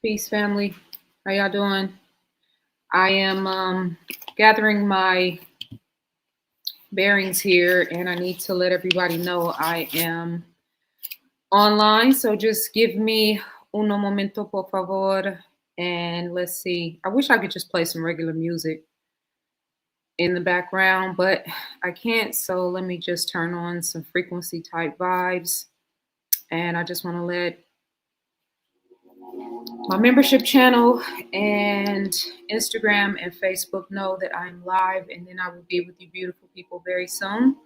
Peace, family. How y'all doing? I am gathering my bearings here, and I need to let everybody know I am online. So just give me uno momento, por favor. And let's see. I wish I could just play some regular music in the background, but I can't. So let me just turn on some frequency type vibes. And I just want to let my membership channel and Instagram and Facebook know that I'm live, and then I will be with you beautiful people very soon.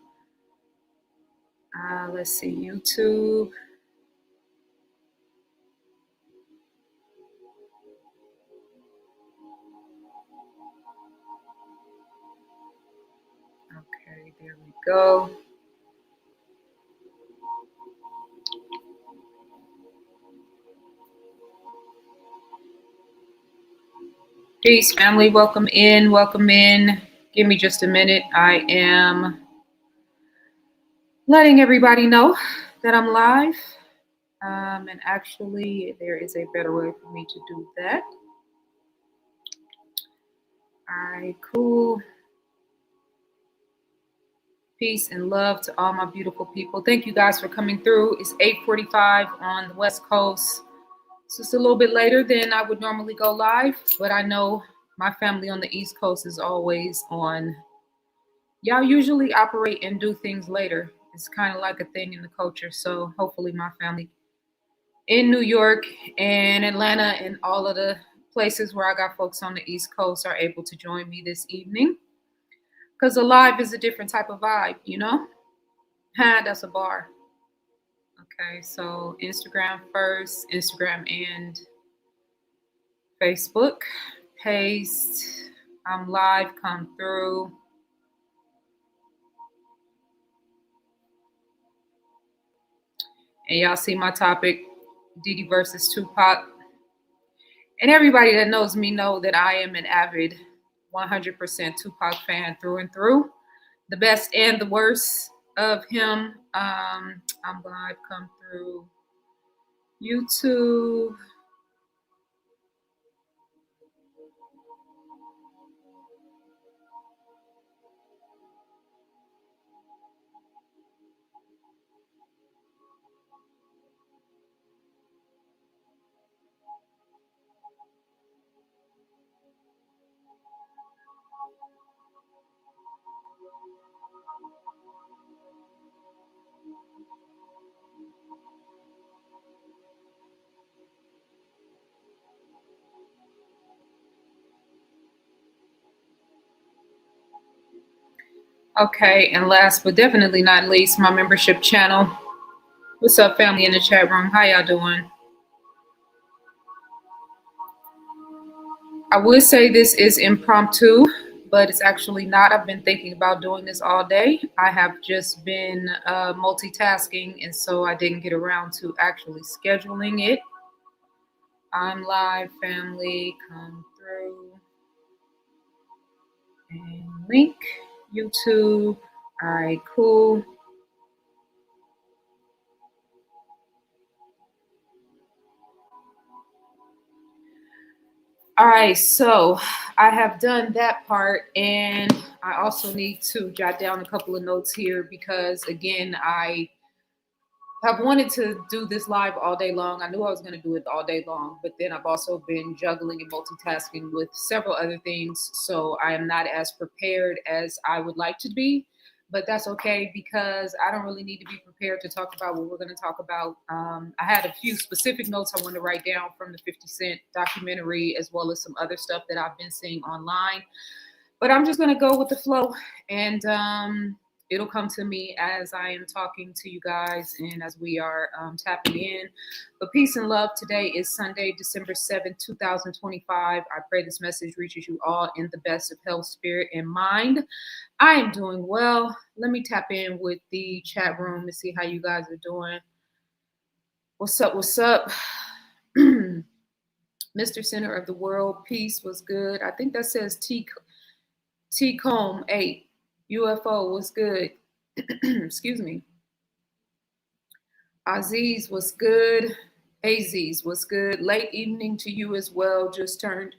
Let's see, YouTube. Okay, there we go. Peace, family. Welcome in. Welcome in. Give me just a minute. I am letting everybody know that I'm live. And actually, there is a better way for me to do that. All right, cool. Peace and love to all my beautiful people. Thank you guys for coming through. It's 8:45 on the West Coast. So it's a little bit later than I would normally go live, but I know my family on the East Coast is always on. Y'all usually operate and do things later. It's kind of like a thing in the culture. So hopefully my family in New York and Atlanta and all of the places where I got folks on the East Coast are able to join me this evening. Because a live is a different type of vibe, you know? That's a bar. Okay, so Instagram first, Instagram and Facebook. Paste. I'm live, come through. And y'all see my topic, Diddy versus Tupac. And everybody that knows me know that I am an avid 100% Tupac fan through and through. The best and the worst of him. I'm live, come through YouTube. Okay, and last but definitely not least, my membership channel. What's up, family in the chat room? How y'all doing? I would say this is impromptu, but it's actually not. I've been thinking about doing this all day. I have just been multitasking, and so I didn't get around to actually scheduling it. I'm live, family. Come through. And link, YouTube. All right, cool. All right, so I have done that part, and I also need to jot down a couple of notes here because, again, I have wanted to do this live all day long. I knew I was going to do it all day long, but then I've also been juggling and multitasking with several other things, so I am not as prepared as I would like to be. But that's okay because I don't really need to be prepared to talk about what we're going to talk about. I had a few specific notes I wanted to write down from the 50 Cent documentary, as well as some other stuff that I've been seeing online. But I'm just going to go with the flow, and it'll come to me as I am talking to you guys and as we are tapping in. But peace and love. Today is Sunday, December 7th, 2025. I pray this message reaches you all in the best of health, spirit, and mind. I am doing well. Let me tap in with the chat room to see how you guys are doing. What's up? What's up? Mr. Center of the World, peace was good. I think that says T-Comb 8. UFO was good. Excuse me. Aziz was good. AZs, what's good? Late evening to you as well. Just turned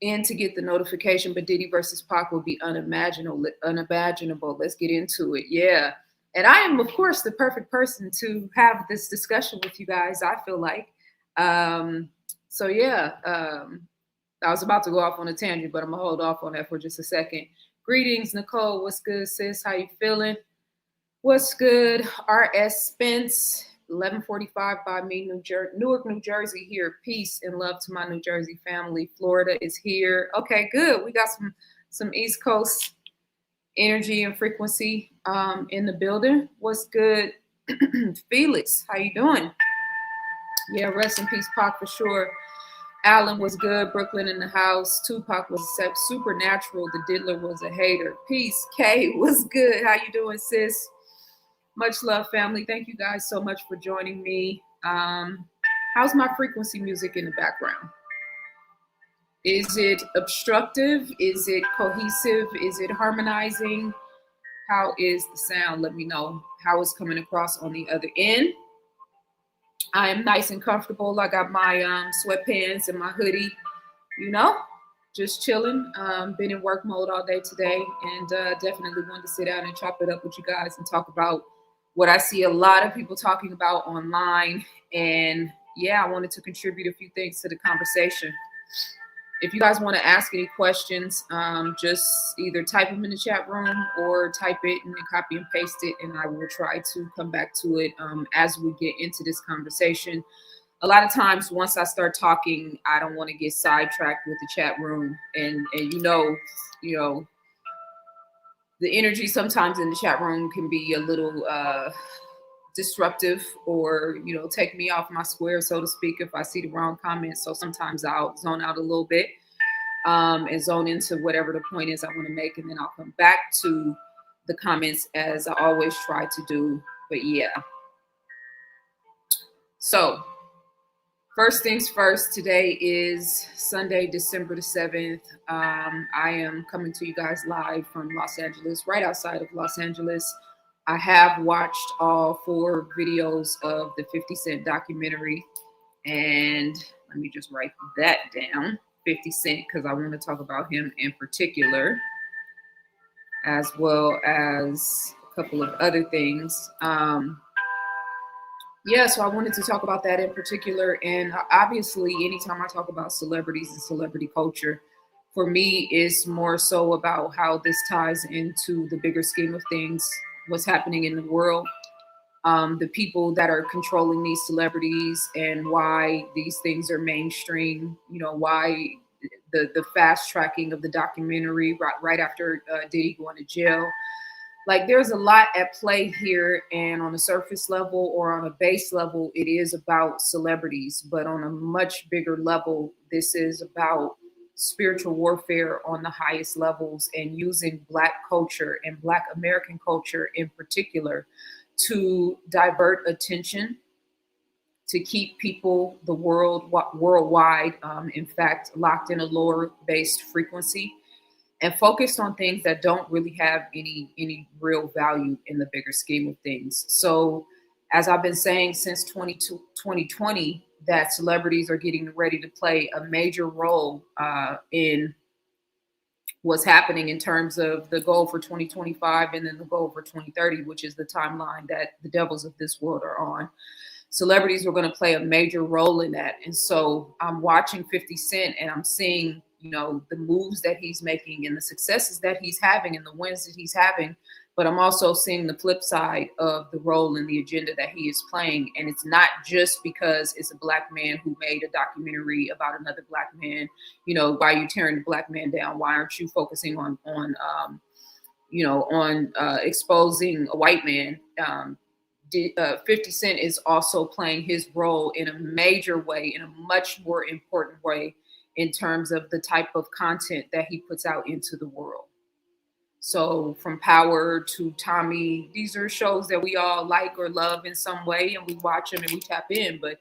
in to get the notification, but Diddy versus Pac will be unimaginable. Unimaginable. Let's get into it. Yeah. And I am, of course, the perfect person to have this discussion with you guys, I feel like. Um, so, yeah, I was about to go off on a tangent, but I'm going to hold off on that for just a second. Greetings, Nicole. What's good, sis? How you feeling? What's good? RS Spence, 11:45 by me, Newark, New Jersey here. Peace and love to my New Jersey family. Florida is here. Okay, good. We got some East Coast energy and frequency in the building. What's good? Felix, how you doing? Yeah, rest in peace, Pac, for sure. Allen was good. Brooklyn in the house. Tupac was supernatural. The Diddler was a hater. Peace. Kay was good. How you doing, sis? Much love, family. Thank you guys so much for joining me. How's my frequency music in the background? Is it obstructive? Is it cohesive? Is it harmonizing? How is the sound? Let me know how it's coming across on the other end. I am nice and comfortable. I got my sweatpants and my hoodie, just chilling. Been in work mode all day today, and definitely wanted to sit down and chop it up with you guys and talk about what I see a lot of people talking about online. And yeah, I wanted to contribute a few things to the conversation. If you guys want to ask any questions, just either type them in the chat room or type it and then copy and paste it, and I will try to come back to it as we get into this conversation. A lot of times, once I start talking, I don't want to get sidetracked with the chat room, and the energy sometimes in the chat room can be a little disruptive, or take me off my square, so to speak, if I see the wrong comments. So sometimes I'll zone out a little bit and zone into whatever the point is I want to make, and then I'll come back to the comments as I always try to do. But yeah, so first things first, today is Sunday, December the 7th. I am coming to you guys live from Los Angeles, right outside of Los Angeles. I have watched all 4 videos of the 50 Cent documentary, and let me just write that down, 50 Cent, because I want to talk about him in particular, as well as a couple of other things. So I wanted to talk about that in particular. And obviously, anytime I talk about celebrities and celebrity culture, for me, it's more so about how this ties into the bigger scheme of things, what's happening in the world, the people that are controlling these celebrities, and why these things are mainstream, why the fast tracking of the documentary right after Diddy going to jail. Like, there's a lot at play here, and on a surface level or on a base level, it is about celebrities. But on a much bigger level, this is about spiritual warfare on the highest levels, and using Black culture and Black American culture in particular to divert attention, to keep people, the worldwide, in fact, locked in a lower-based frequency, and focused on things that don't really have any real value in the bigger scheme of things. So, as I've been saying since 2020, that celebrities are getting ready to play a major role in what's happening in terms of the goal for 2025 and then the goal for 2030, which is the timeline that the devils of this world are on. Celebrities are going to play a major role in that. And so I'm watching 50 Cent, and I'm seeing, the moves that he's making and the successes that he's having and the wins that he's having. But I'm also seeing the flip side of the role and the agenda that he is playing. And it's not just because it's a Black man who made a documentary about another Black man. Why are you tearing the Black man down? Why aren't you focusing on exposing a white man? 50 Cent is also playing his role in a major way, in a much more important way, in terms of the type of content that he puts out into the world. So from Power to Tommy, these are shows that we all like or love in some way, and we watch them and we tap in. But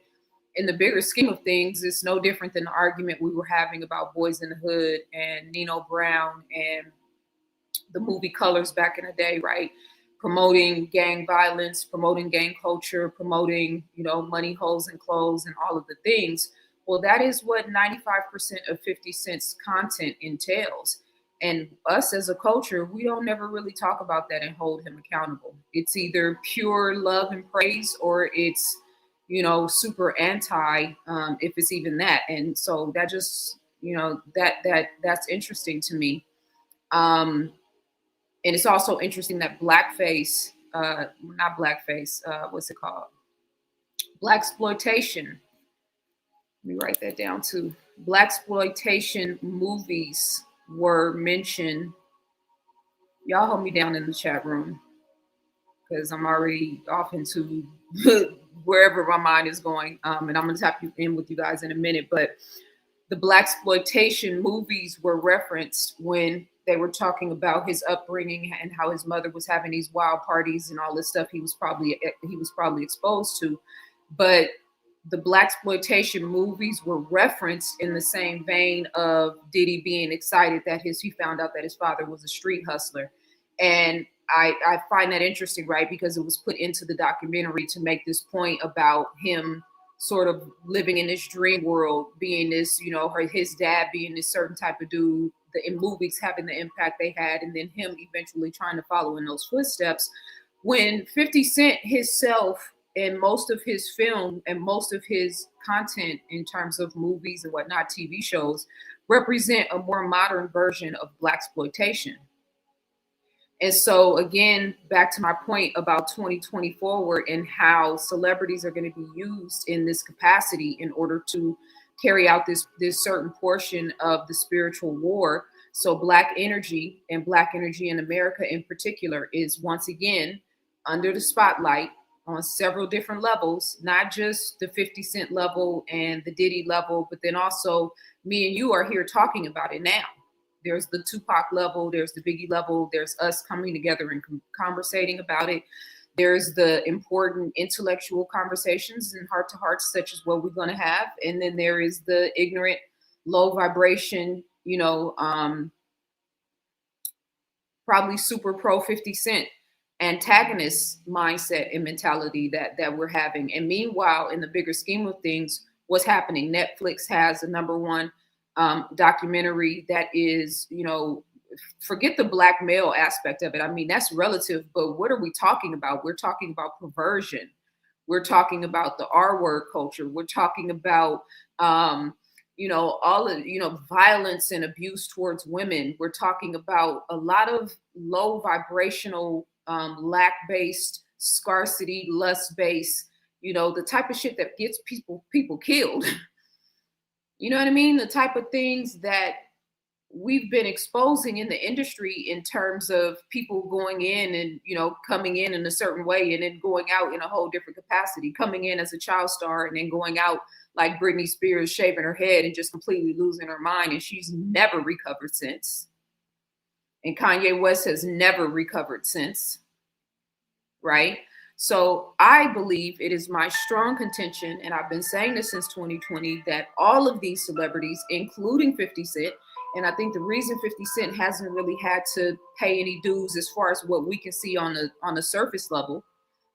in the bigger scheme of things, it's no different than the argument we were having about Boys in the Hood and Nino Brown and the movie Colors back in the day, right? promoting gang violence, promoting gang culture, promoting, money, hoes, and clothes, and all of the things. Well, that is what 95% of 50 Cent's content entails. And us as a culture, we don't never really talk about that and hold him accountable. It's either pure love and praise, or it's, super anti, if it's even that. And so that just, that's interesting to me. And it's also interesting that blackface, not blackface, what's it called? Black exploitation. Let me write that down too. Black exploitation movies were mentioned. Y'all hold me down in the chat room because I'm already off into wherever my mind is going. And I'm going to tap you in with you guys in a minute. But the black exploitation movies were referenced when they were talking about his upbringing and how his mother was having these wild parties and all this stuff he was probably exposed to. But the black exploitation movies were referenced in the same vein of Diddy being excited that he found out that his father was a street hustler. And I find that interesting, right? Because it was put into the documentary to make this point about him sort of living in this dream world, being this, his dad being this certain type of dude, in movies having the impact they had, and then him eventually trying to follow in those footsteps. When 50 Cent himself and most of his film and most of his content in terms of movies and whatnot, TV shows, represent a more modern version of black exploitation. And so again, back to my point about 2020 forward and how celebrities are going to be used in this capacity in order to carry out this certain portion of the spiritual war. So black energy and black energy in America in particular is once again under the spotlight on several different levels, not just the 50 Cent level and the Diddy level, but then also me and you are here talking about it now. There's the Tupac level, there's the Biggie level, there's us coming together and conversating about it. There's the important intellectual conversations and heart to hearts, such as what we're going to have. And then there is the ignorant, low vibration, probably super pro 50 Cent antagonist mindset and mentality that we're having. And meanwhile, in the bigger scheme of things, what's happening? Netflix has the #1 documentary that is, forget the black male aspect of it. I mean, that's relative, but what are we talking about? We're talking about perversion. We're talking about the R word culture. We're talking about, all of, violence and abuse towards women. We're talking about a lot of low vibrational, lack-based, scarcity, lust-based, the type of shit that gets people killed. You know what I mean? The type of things that we've been exposing in the industry in terms of people going in and, coming in a certain way and then going out in a whole different capacity, coming in as a child star and then going out like Britney Spears, shaving her head and just completely losing her mind. And she's never recovered since. And Kanye West has never recovered since. Right? So I believe it is my strong contention, and I've been saying this since 2020, that all of these celebrities, including 50 Cent, and I think the reason 50 Cent hasn't really had to pay any dues as far as what we can see on the surface level,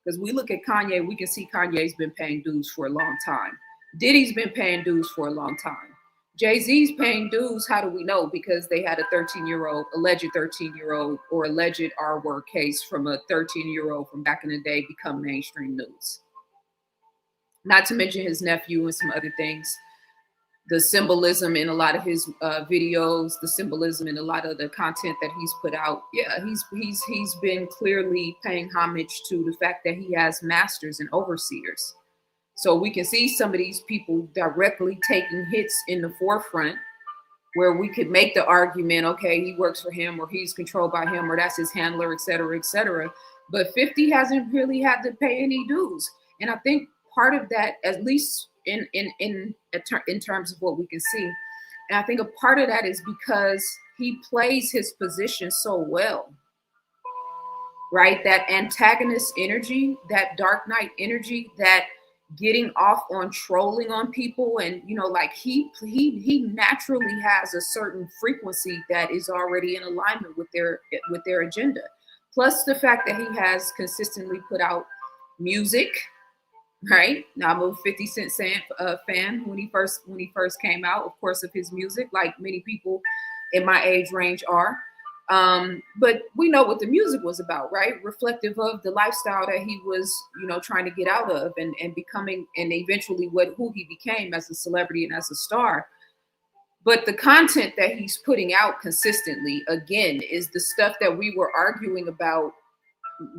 because we look at Kanye, we can see Kanye's been paying dues for a long time. Diddy's been paying dues for a long time. Jay-Z's paying dues. How do we know? Because they had a alleged 13-year-old or alleged R-word case from a 13-year-old from back in the day become mainstream news. Not to mention his nephew and some other things. The symbolism in a lot of his videos, the symbolism in a lot of the content that he's put out. Yeah, he's been clearly paying homage to the fact that he has masters and overseers. So we can see some of these people directly taking hits in the forefront where we could make the argument, okay, he works for him or he's controlled by him or that's his handler, et cetera, et cetera. But 50 hasn't really had to pay any dues. And I think part of that, at least in terms of what we can see, and I think a part of that is because he plays his position so well. Right? That antagonist energy, that dark knight energy, that getting off on trolling on people, and like he naturally has a certain frequency that is already in alignment with their agenda. plus the fact that he has consistently put out music. Right now, I'm a 50 Cent fan when he first came out, of course, of his music, like many people in my age range are. But we know what the music was about, right? Reflective of the lifestyle that he was, trying to get out of, and becoming, and eventually who he became as a celebrity and as a star. But the content that he's putting out consistently, again, is the stuff that we were arguing about,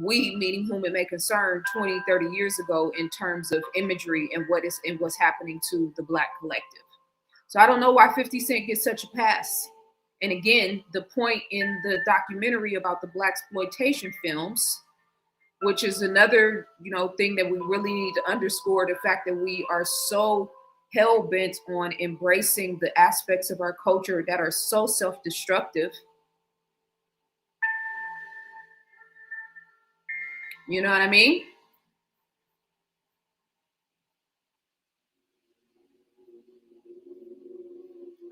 we meaning whom it may concern, 20, 30 years ago, in terms of imagery and what's happening to the Black collective. So I don't know why 50 Cent gets such a pass. And again, the point in the documentary about the Blaxploitation films, which is another, thing that we really need to underscore, the fact that we are so hell bent on embracing the aspects of our culture that are so self-destructive. You know what I mean?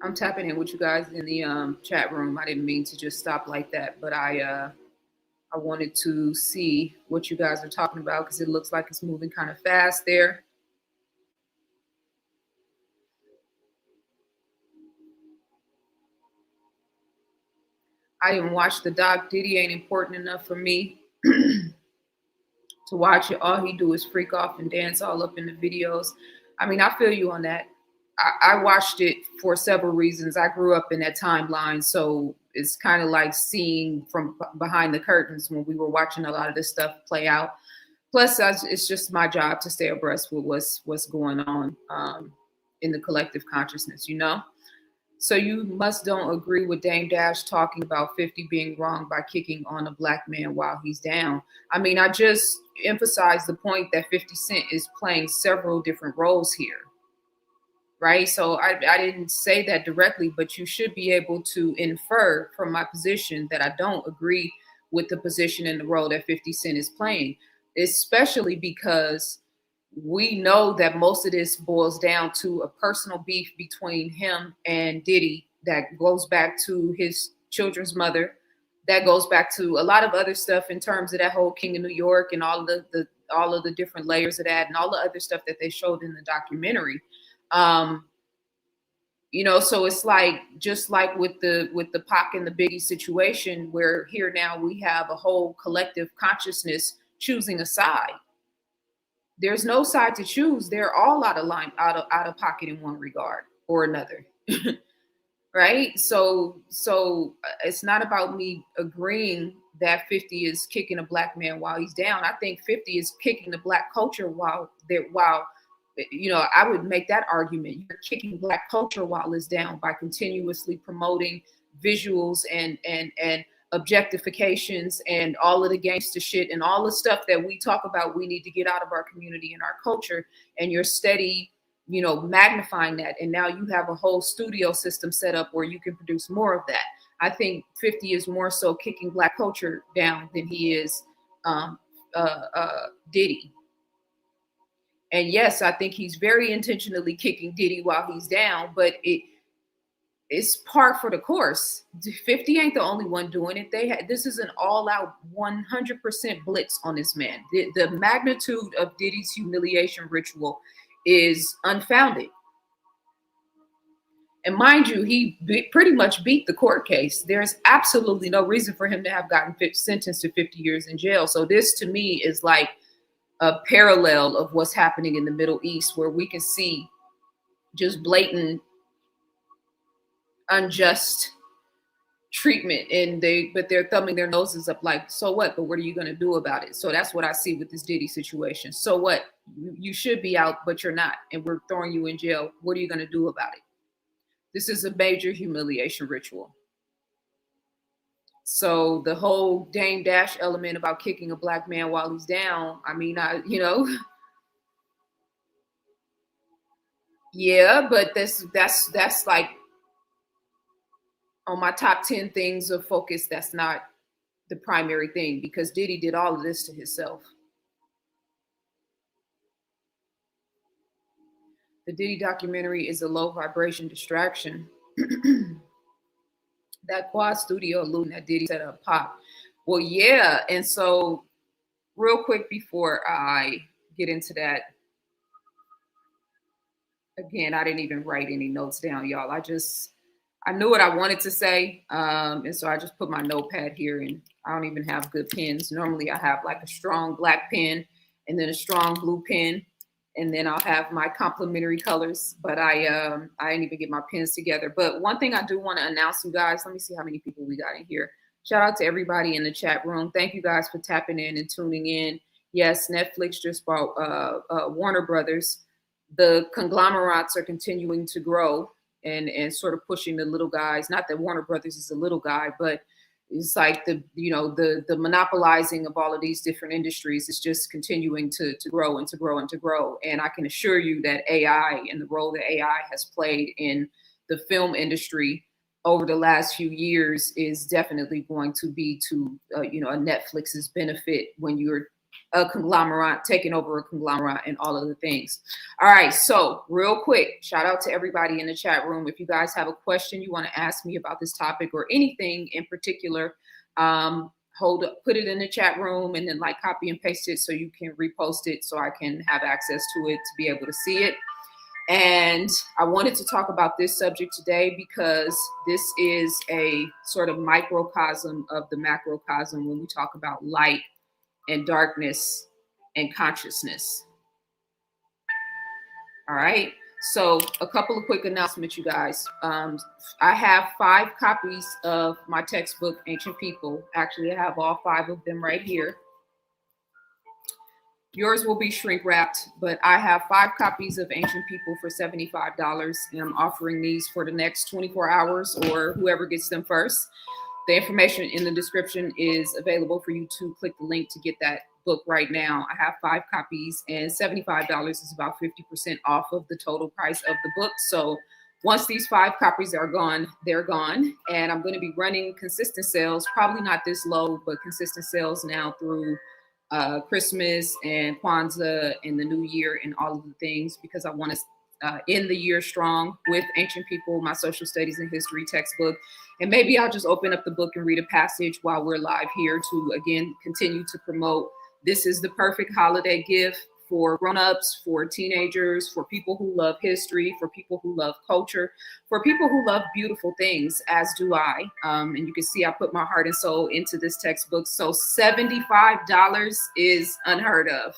I'm tapping in with you guys in the chat room. I didn't mean to just stop like that, but I wanted to see what you guys are talking about, because it looks like it's moving kind of fast there. I didn't watch the doc. Diddy ain't important enough for me to watch it. All he do is freak off and dance all up in the videos. I mean, I feel you on that. I watched it for several reasons. I grew up in that timeline, so it's kind of like seeing from behind the curtains when we were watching a lot of this stuff play out. Plus, it's just my job to stay abreast with what's going on in the collective consciousness, So you must don't agree with Dame Dash talking about 50 being wrong by kicking on a Black man while he's down. I mean, I just emphasized the point that 50 Cent is playing several different roles here. Right. So I didn't say that directly, but you should be able to infer from my position that I don't agree with the position and the role that 50 Cent is playing, especially because we know that most of this boils down to a personal beef between him and Diddy that goes back to his children's mother, that goes back to a lot of other stuff in terms of that whole King of New York and all of the different layers of that and all the other stuff that they showed in the documentary. So it's like, just like with the Pac and the Biggie situation, where here now we have a whole collective consciousness choosing a side. There's no side to choose. They're all out of line, out of pocket in one regard or another. Right? So it's not about me agreeing that 50 is kicking a Black man while he's down. I think 50 is kicking the Black culture while I would make that argument. You're kicking Black culture while it's down by continuously promoting visuals and objectifications and all of the gangster shit and all the stuff that we talk about we need to get out of our community and our culture. And you're steady, magnifying that. And now you have a whole studio system set up where you can produce more of that. I think 50 is more so kicking Black culture down than he is Diddy. And yes, I think he's very intentionally kicking Diddy while he's down, but it's par for the course. 50 ain't the only one doing it. This is an all-out 100% blitz on this man. The magnitude of Diddy's humiliation ritual is unfounded. And mind you, he pretty much beat the court case. There's absolutely no reason for him to have gotten sentenced to 50 years in jail. So this, to me, is like a parallel of what's happening in the Middle East, where we can see just blatant unjust treatment, but they're thumbing their noses up like, so what? But what are you going to do about it? So that's what I see with this Diddy situation. So what? You should be out, but you're not, and we're throwing you in jail. What are you going to do about it? This is a major humiliation ritual. So the whole Dame Dash element about kicking a Black man while he's down, I mean, yeah, but that's like on my top 10 things of focus. That's not the primary thing, because Diddy did all of this to himself. The Diddy documentary is a low vibration distraction. That quad studio illusion that Diddy set up Pop. Well, yeah. And so, real quick before I get into that, again, I didn't even write any notes down, y'all. I knew what I wanted to say. And so I just put my notepad here, and I don't even have good pens. Normally I have like a strong black pen and then a strong blue pen. And then I'll have my complementary colors, but I didn't even get my pens together. But one thing I do want to announce, you guys, let me see how many people we got in here. Shout out to everybody in the chat room. Thank you guys for tapping in and tuning in. Yes, Netflix just bought Warner Brothers. The conglomerates are continuing to grow and sort of pushing the little guys. Not that Warner Brothers is a little guy, but it's like the monopolizing of all of these different industries is just continuing to grow and to grow and to grow. And I can assure you that AI and the role that AI has played in the film industry over the last few years is definitely going to be to a Netflix's benefit when you're a conglomerate taking over a conglomerate and all of the things. All right, so real quick, shout out to everybody in the chat room. If you guys have a question you want to ask me about this topic or anything in particular, put it in the chat room and then like copy and paste it so you can repost it so I can have access to it to be able to see it. And I wanted to talk about this subject today because this is a sort of microcosm of the macrocosm when we talk about light and darkness and consciousness. All right. So a couple of quick announcements, you guys. I have 5 copies of my textbook, Ancient People. Actually, I have all 5 of them right here. Yours will be shrink wrapped, but I have 5 copies of Ancient People for $75, and I'm offering these for the next 24 hours or whoever gets them first. The information in the description is available for you to click the link to get that book right now. I have 5 copies, and $75 is about 50% off of the total price of the book. So once these 5 copies are gone, they're gone. And I'm going to be running consistent sales, probably not this low, but consistent sales now through Christmas and Kwanzaa and the New Year and all of the things, because I want to end the year strong with Ancient People, my social studies and history textbook. And maybe I'll just open up the book and read a passage while we're live here to, again, continue to promote. This is the perfect holiday gift for grown-ups, for teenagers, for people who love history, for people who love culture, for people who love beautiful things, as do I. And you can see I put my heart and soul into this textbook. So $75 is unheard of.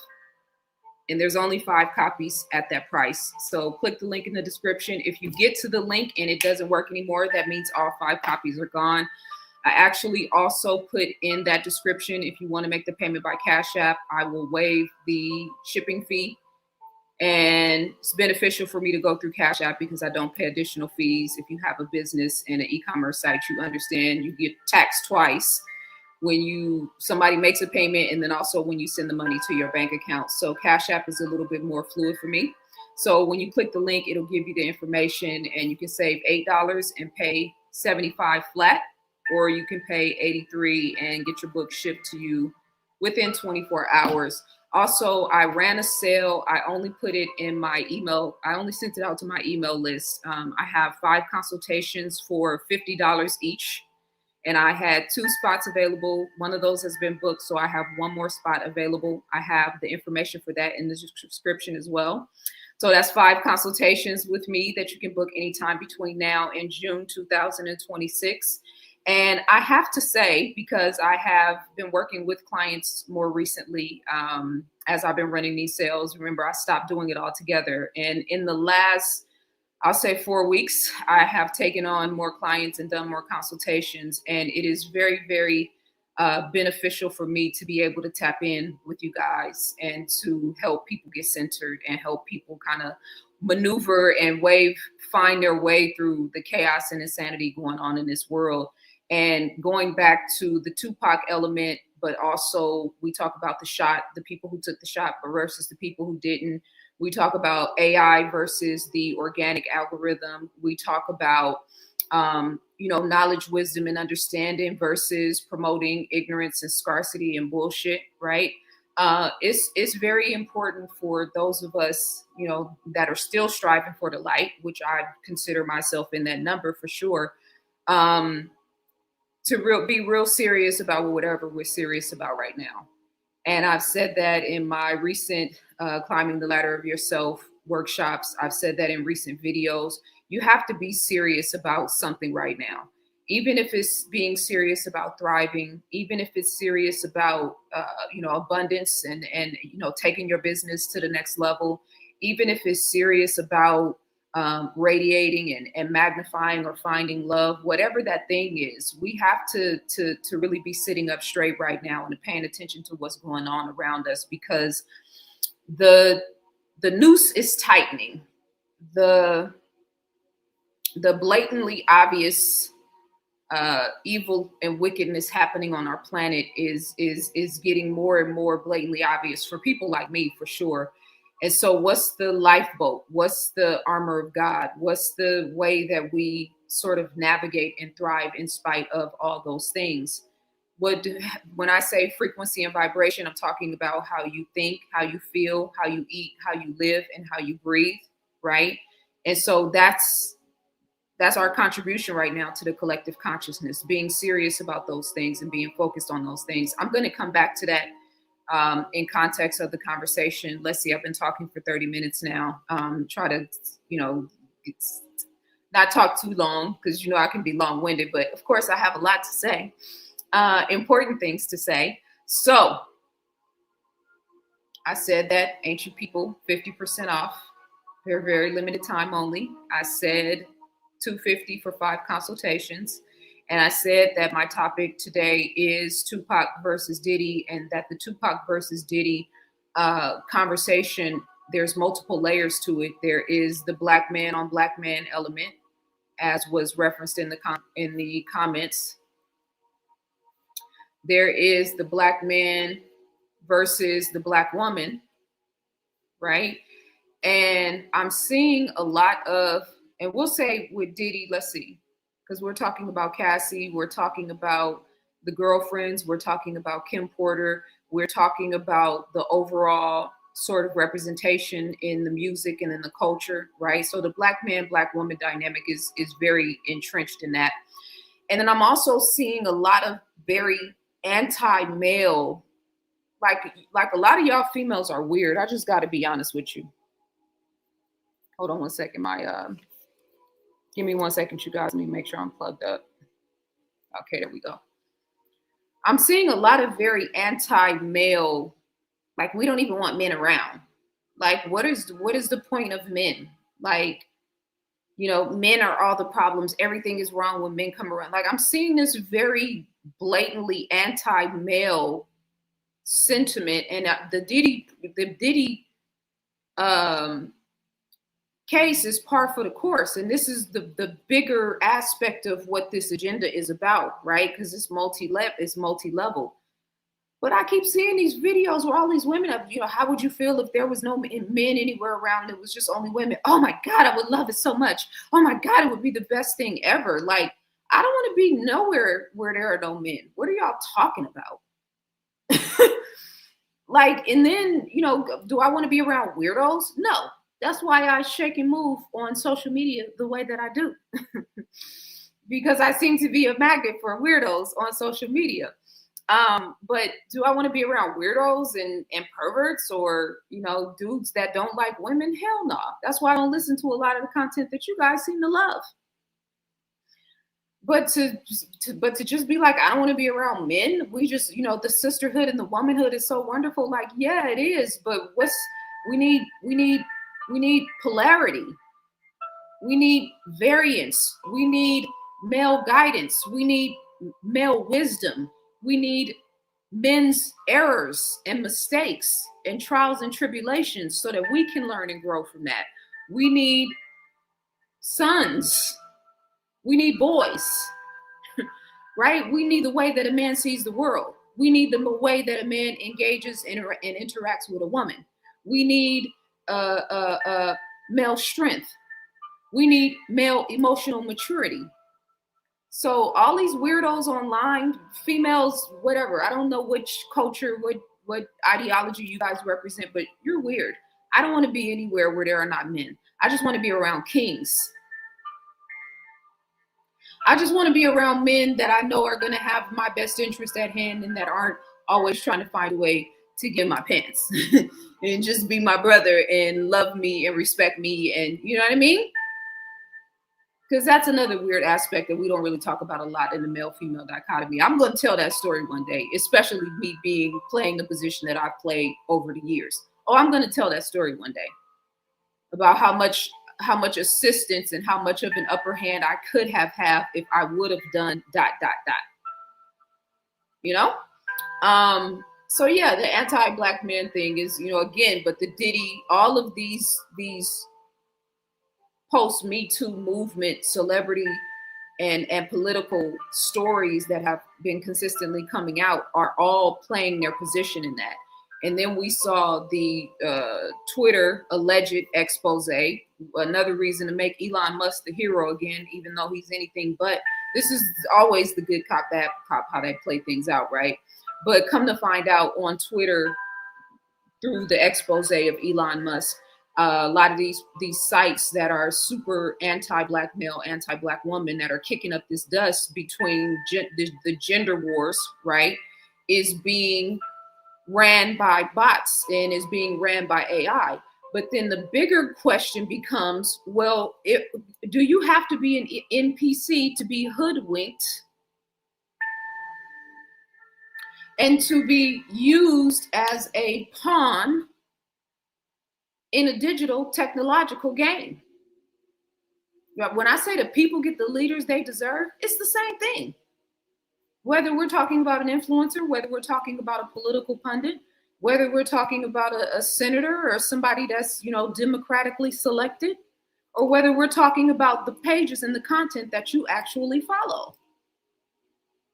And there's only 5 copies at that price. So click the link in the description. If you get to the link and it doesn't work anymore, that means all 5 copies are gone. I actually also put in that description, if you want to make the payment by Cash App, I will waive the shipping fee. And it's beneficial for me to go through Cash App because I don't pay additional fees. If you have a business and an e-commerce site, you understand you get taxed twice when somebody makes a payment and then also when you send the money to your bank account. So Cash App is a little bit more fluid for me. So when you click the link, it'll give you the information and you can save $8 and pay $75 flat, or you can pay $83 and get your book shipped to you within 24 hours. Also, I ran a sale. I only put it in my email. I only sent it out to my email list. I have 5 consultations for $50 each. And I had 2 spots available. One of those has been booked, so I have 1 more spot available. I have the information for that in the description as well. So that's 5 consultations with me that you can book anytime between now and June 2026. And I have to say, because I have been working with clients more recently as I've been running these sales, remember I stopped doing it altogether. And in the last, I'll say 4 weeks, I have taken on more clients and done more consultations. And it is very, very beneficial for me to be able to tap in with you guys and to help people get centered and help people kind of maneuver and find their way through the chaos and insanity going on in this world. And going back to the Tupac element, but also we talk about the people who took the shot versus the people who didn't. We talk about AI versus the organic algorithm. We talk about, knowledge, wisdom, and understanding versus promoting ignorance and scarcity and bullshit, right? It's very important for those of us, that are still striving for the light, which I consider myself in that number for sure, be real serious about whatever we're serious about right now. And I've said that in my recent Climbing the Ladder of Yourself workshops. I've said that in recent videos. You have to be serious about something right now. Even if it's being serious about thriving, even if it's serious about, abundance and taking your business to the next level, even if it's serious about radiating and magnifying or finding love, whatever that thing is, we have to really be sitting up straight right now and paying attention to what's going on around us, because the noose is tightening. The blatantly obvious evil and wickedness happening on our planet is getting more and more blatantly obvious for people like me, for sure. And so what's the lifeboat? What's the armor of God? What's the way that we sort of navigate and thrive in spite of all those things? When I say frequency and vibration, I'm talking about how you think, how you feel, how you eat, how you live, and how you breathe, right? And so that's our contribution right now to the collective consciousness, being serious about those things and being focused on those things. I'm going to come back to that in context of the conversation. Let's see, I've been talking for 30 minutes now. Try to, not talk too long, because, I can be long-winded, but of course I have a lot to say, important things to say. So I said that Ancient People, 50% off, very, very limited time only. I said $250 for 5 consultations. And I said that my topic today is Tupac versus Diddy, and that the Tupac versus Diddy conversation, there's multiple layers to it. There is the black man on black man element, as was referenced in the comments. There is the black man versus the black woman, right? And I'm seeing a lot of, and we'll say with Diddy, let's see, because we're talking about Cassie, we're talking about the girlfriends, we're talking about Kim Porter, we're talking about the overall sort of representation in the music and in the culture, right? So the black man, black woman dynamic is very entrenched in that. And then I'm also seeing a lot of very anti-male, like a lot of y'all females are weird. I just got to be honest with you. Hold on one second. Give me 1 second, you guys. Let me make sure I'm plugged up. Okay, there we go. I'm seeing a lot of very anti-male, like we don't even want men around. Like, what is the point of men? Like, men are all the problems. Everything is wrong when men come around. Like, I'm seeing this very blatantly anti-male sentiment, and the Diddy case is par for the course. And this is the bigger aspect of what this agenda is about, right? Because it's multi-level. But I keep seeing these videos where all these women have, how would you feel if there was no men anywhere around and it was just only women? Oh my God, I would love it so much. Oh my God, it would be the best thing ever. Like, I don't want to be nowhere where there are no men. What are y'all talking about? Like, and then, do I want to be around weirdos? No. That's why I shake and move on social media the way that I do. Because I seem to be a magnet for weirdos on social media. But do I want to be around weirdos and perverts or, dudes that don't like women? Hell no. That's why I don't listen to a lot of the content that you guys seem to love. But to just be like, I don't want to be around men. We just, the sisterhood and the womanhood is so wonderful. Like, yeah, it is. But we need polarity. We need variance. We need male guidance. We need male wisdom. We need men's errors and mistakes and trials and tribulations so that we can learn and grow from that. We need sons. We need boys, right? We need the way that a man sees the world. We need the way that a man engages and interacts with a woman. We need male strength. We need male emotional maturity. So all these weirdos online, females, whatever, I don't know which culture, what ideology you guys represent, but you're weird. I don't want to be anywhere where there are not men. I just want to be around kings. I just want to be around men that I know are going to have my best interest at hand and that aren't always trying to find a way to get my pants and just be my brother and love me and respect me. And you know what I mean? Because that's another weird aspect that we don't really talk about a lot in the male female dichotomy. I'm going to tell that story one day, especially me being playing the position that I've played over the years. Oh, I'm going to tell that story one day about how much assistance and how much of an upper hand I could have had if I would have done dot dot dot. You know? So yeah, the anti-black man thing is, again, but the Diddy, all of these post Me Too movement celebrity and political stories that have been consistently coming out are all playing their position in that. And then we saw the Twitter alleged expose, another reason to make Elon Musk the hero again, even though he's anything but. This is always the good cop, bad cop, how they play things out, right? But come to find out on Twitter through the expose of Elon Musk, a lot of these sites that are super anti-black male, anti-black woman that are kicking up this dust between the gender wars, right, is being ran by bots and is being ran by AI. But then the bigger question becomes, well, do you have to be an NPC to be hoodwinked and to be used as a pawn in a digital technological game? When I say the people get the leaders they deserve, it's the same thing. Whether we're talking about an influencer, whether we're talking about a political pundit, whether we're talking about a senator or somebody that's, democratically selected, or whether we're talking about the pages and the content that you actually follow.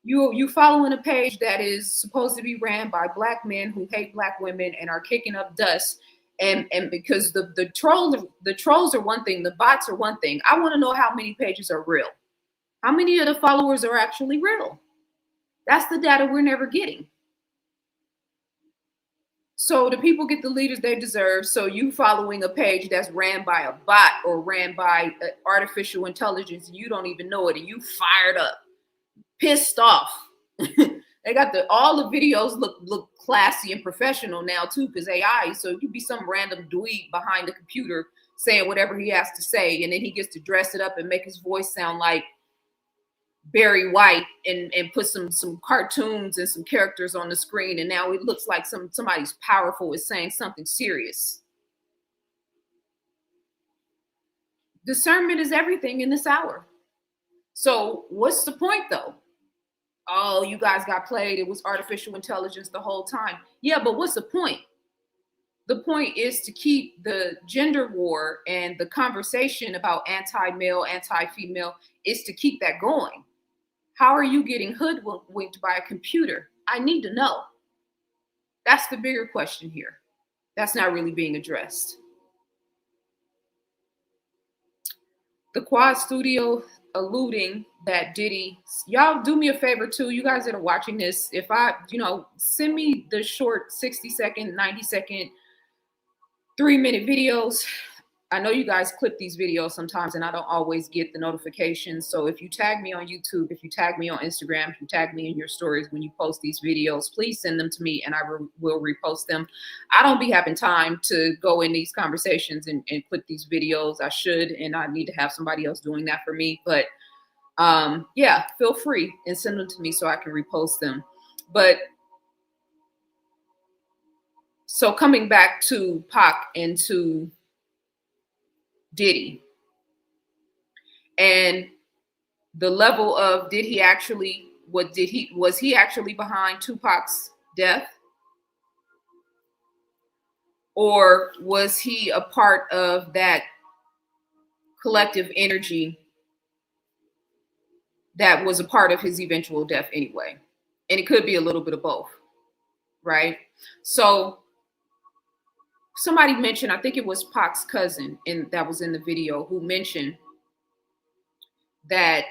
You following a page that is supposed to be ran by black men who hate black women and are kicking up dust. And because the trolls are one thing, the bots are one thing. I want to know how many pages are real. How many of the followers are actually real? That's the data we're never getting. So the people get the leaders they deserve. So you following a page that's ran by a bot or ran by artificial intelligence, you don't even know it, and you fired up, pissed off. They got all the videos look classy and professional now too, because AI. So it could be some random dweeb behind the computer saying whatever he has to say, and then he gets to dress it up and make his voice sound like Barry White and put some cartoons and some characters on the screen, and now it looks like somebody's powerful is saying something serious. Discernment is everything in this hour. So what's the point though? Oh, you guys got played. It was artificial intelligence the whole time. Yeah, but what's the point? The point is to keep the gender war and the conversation about anti-male, anti-female is to keep that going. How are you getting hoodwinked by a computer? I need to know. That's the bigger question here. That's not really being addressed. The Quad Studio alluding that Diddy, y'all do me a favor too, you guys that are watching this, if I, send me the short 60-second, 90-second, 3-minute videos. I know you guys clip these videos sometimes and I don't always get the notifications. So if you tag me on YouTube, if you tag me on Instagram, if you tag me in your stories when you post these videos, please send them to me and I will repost them. I don't be having time to go in these conversations and clip these videos. I should, and I need to have somebody else doing that for me. But yeah, feel free and send them to me so I can repost them. But so coming back to Pac and to Diddy and the level of was he actually behind Tupac's death, or was he a part of that collective energy that was a part of his eventual death anyway? And it could be a little bit of both, right? So somebody mentioned, I think it was Pac's cousin, and that was in the video, who mentioned that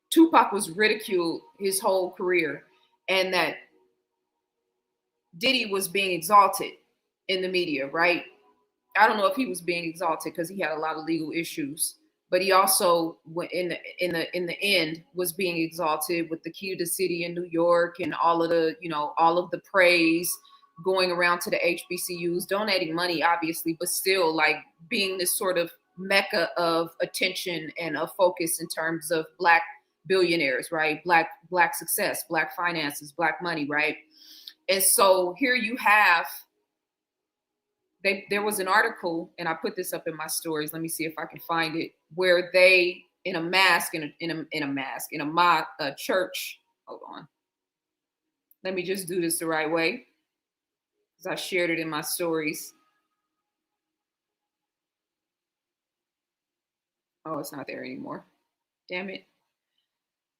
Tupac was ridiculed his whole career and that Diddy was being exalted in the media, right? I don't know if he was being exalted because he had a lot of legal issues, but he also in the end was being exalted with the key to the city in New York and all of the all of the praise going around to the HBCUs, donating money obviously, but still like being this sort of mecca of attention and a focus in terms of Black billionaires, right? Black success, Black finances, Black money, right? And so here you have there was an article, and I put this up in my stories. Let me see if I can find it, where they in a mask in a church. Hold on. Let me just do this the right way because I shared it in my stories. Oh, it's not there anymore. Damn it.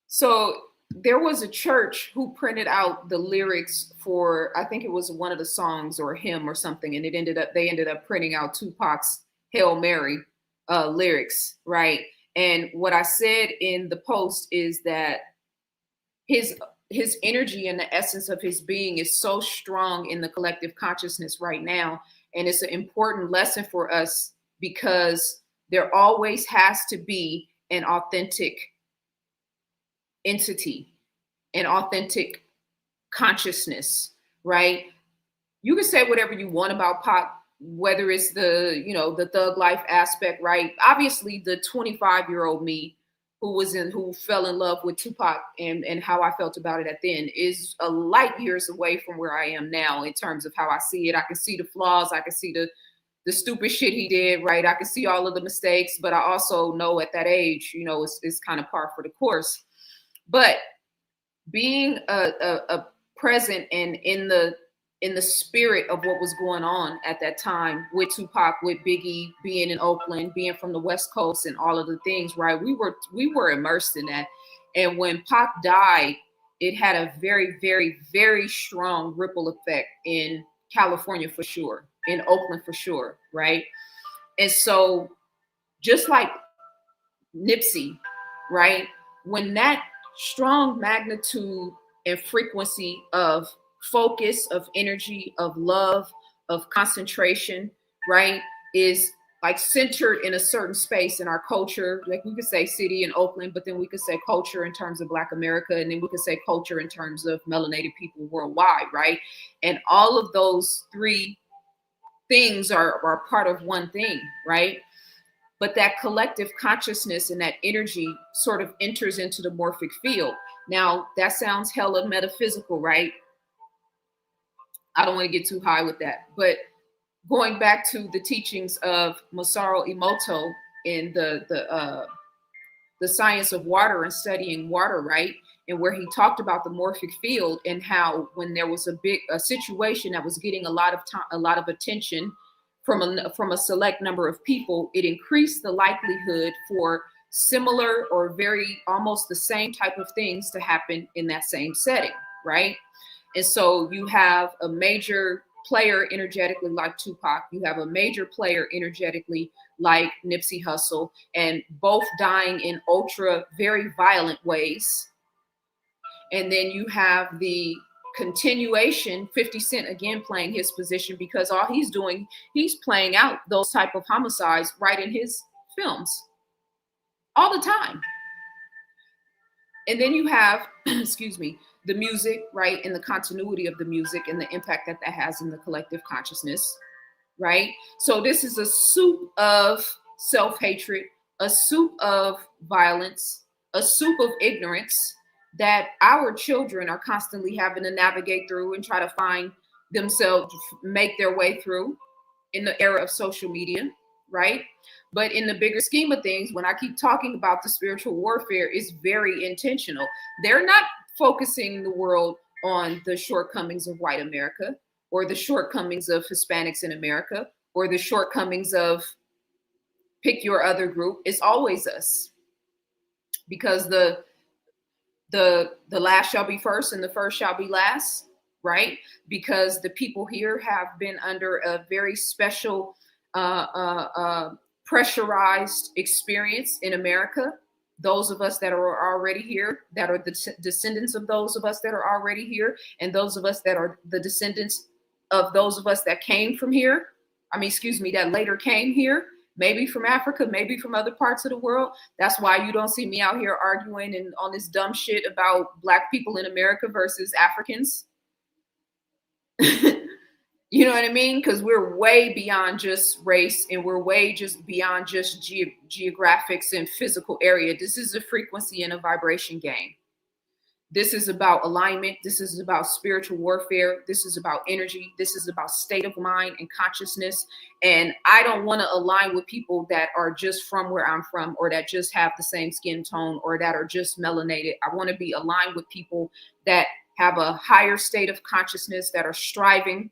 So there was a church who printed out the lyrics for, I think it was one of the songs or a hymn or something, and they ended up printing out Tupac's Hail Mary lyrics, right? And what I said in the post is that his energy and the essence of his being is so strong in the collective consciousness right now, and it's an important lesson for us because there always has to be an authentic entity, an authentic consciousness, right? You can say whatever you want about Pop, whether it's the thug life aspect, right? Obviously, the 25-year-old me who fell in love with Tupac and how I felt about it at then is a light years away from where I am now in terms of how I see it. I can see the flaws, I can see the stupid shit he did, right? I can see all of the mistakes, but I also know at that age, it's kind of par for the course. But being a present and in the spirit of what was going on at that time with Tupac, with Biggie, being in Oakland, being from the West Coast, and all of the things, right? We were immersed in that. And when Pac died, it had a very, very, very strong ripple effect in California for sure, in Oakland for sure, right? And so, just like Nipsey, right? When that strong magnitude and frequency of focus, of energy, of love, of concentration, right, is like centered in a certain space in our culture. Like we could say city in Oakland, but then we could say culture in terms of Black America, and then we could say culture in terms of melanated people worldwide, right? And all of those three things are part of one thing, right? But that collective consciousness and that energy sort of enters into the morphic field. Now, that sounds hella metaphysical, right? I don't want to get too high with that. But going back to the teachings of Masaru Emoto in the science of water and studying water, right? And where he talked about the morphic field and how when there was a situation that was getting a lot of attention from a select number of people, it increased the likelihood for similar or very almost the same type of things to happen in that same setting, right? And so you have a major player energetically like Tupac, you have a major player energetically like Nipsey Hussle, and both dying in ultra very violent ways. And then you have the continuation, 50 Cent again playing his position, because all he's doing, he's playing out those type of homicides right in his films all the time. And then you have, excuse me, the music, right, and the continuity of the music and the impact that has in the collective consciousness, right? So this is a soup of self-hatred, a soup of violence, a soup of ignorance that our children are constantly having to navigate through and try to find themselves, make their way through in the era of social media, right? But in the bigger scheme of things, when I keep talking about the spiritual warfare, it's very intentional. They're not focusing the world on the shortcomings of white America or the shortcomings of Hispanics in America or the shortcomings of pick your other group. It's always us, because the last shall be first and the first shall be last, right? Because the people here have been under a very special pressurized experience in America. Those of us that are already here, that are the descendants of those of us that are already here, and those of us that are the descendants of those of us that came from here, that later came here, maybe from Africa, maybe from other parts of the world. That's why you don't see me out here arguing and on this dumb shit about Black people in America versus Africans. You know what I mean? Because we're way beyond just race, and we're way just beyond just geographics and physical area. This is a frequency and a vibration game. This is about alignment. This is about spiritual warfare. This is about energy. This is about state of mind and consciousness. And I don't want to align with people that are just from where I'm from, or that just have the same skin tone, or that are just melanated. I want to be aligned with people that have a higher state of consciousness, that are striving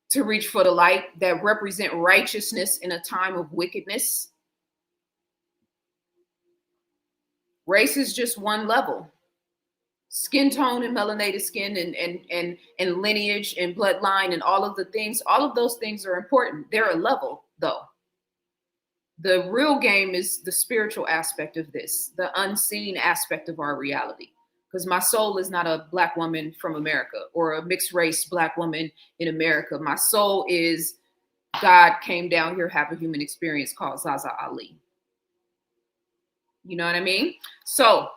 to reach for the light, that represent righteousness in a time of wickedness. Race is just one level. Skin tone and melanated skin and lineage and bloodline and all of the things, all of those things are important. They're a level, though. The real game is the spiritual aspect of this, the unseen aspect of our reality. Because my soul is not a Black woman from America or a mixed race Black woman in America. My soul is God came down here, have a human experience called ZaZa Ali. You know what I mean? So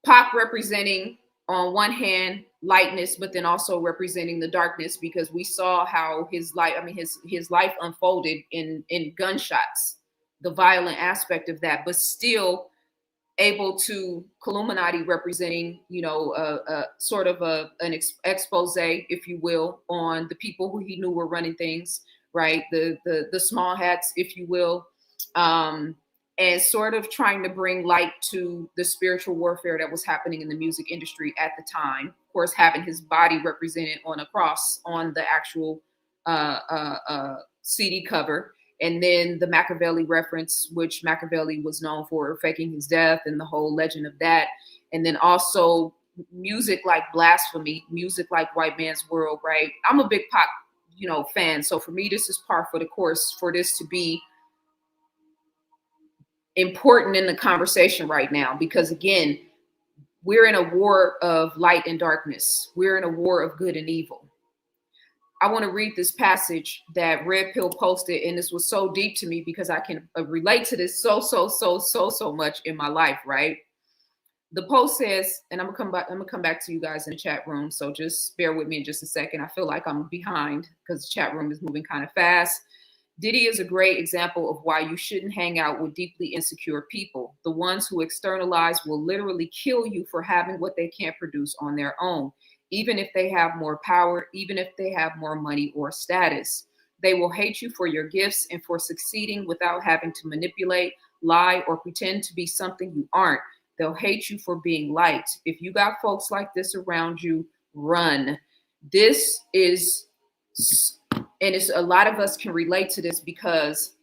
Pac representing, on one hand, lightness, but then also representing the darkness, because we saw how his life, his life unfolded in gunshots, the violent aspect of that, but still able to Illuminati representing, sort of an expose, if you will, on the people who he knew were running things, right? The small hats, if you will, and sort of trying to bring light to the spiritual warfare that was happening in the music industry at the time. Of course, having his body represented on a cross on the actual CD cover. And then the Machiavelli reference, which Machiavelli was known for faking his death, and the whole legend of that. And then also music like Blasphemy, music like White Man's World, right? I'm a big Pac, fan. So for me, this is par for the course for this to be important in the conversation right now, because again, we're in a war of light and darkness. We're in a war of good and evil. I want to read this passage that Red Pill posted, and this was so deep to me because I can relate to this so much in my life, right? The post says, and I'm gonna come back to you guys in the chat room, so just bear with me in just a second. I feel like I'm behind because the chat room is moving kind of fast. Diddy is a great example of why you shouldn't hang out with deeply insecure people. The ones who externalize will literally kill you for having what they can't produce on their own. Even if they have more power, even if they have more money or status. They will hate you for your gifts and for succeeding without having to manipulate, lie, or pretend to be something you aren't. They'll hate you for being light. If you got folks like this around you, run. This is, and it's a lot of us can relate to this, because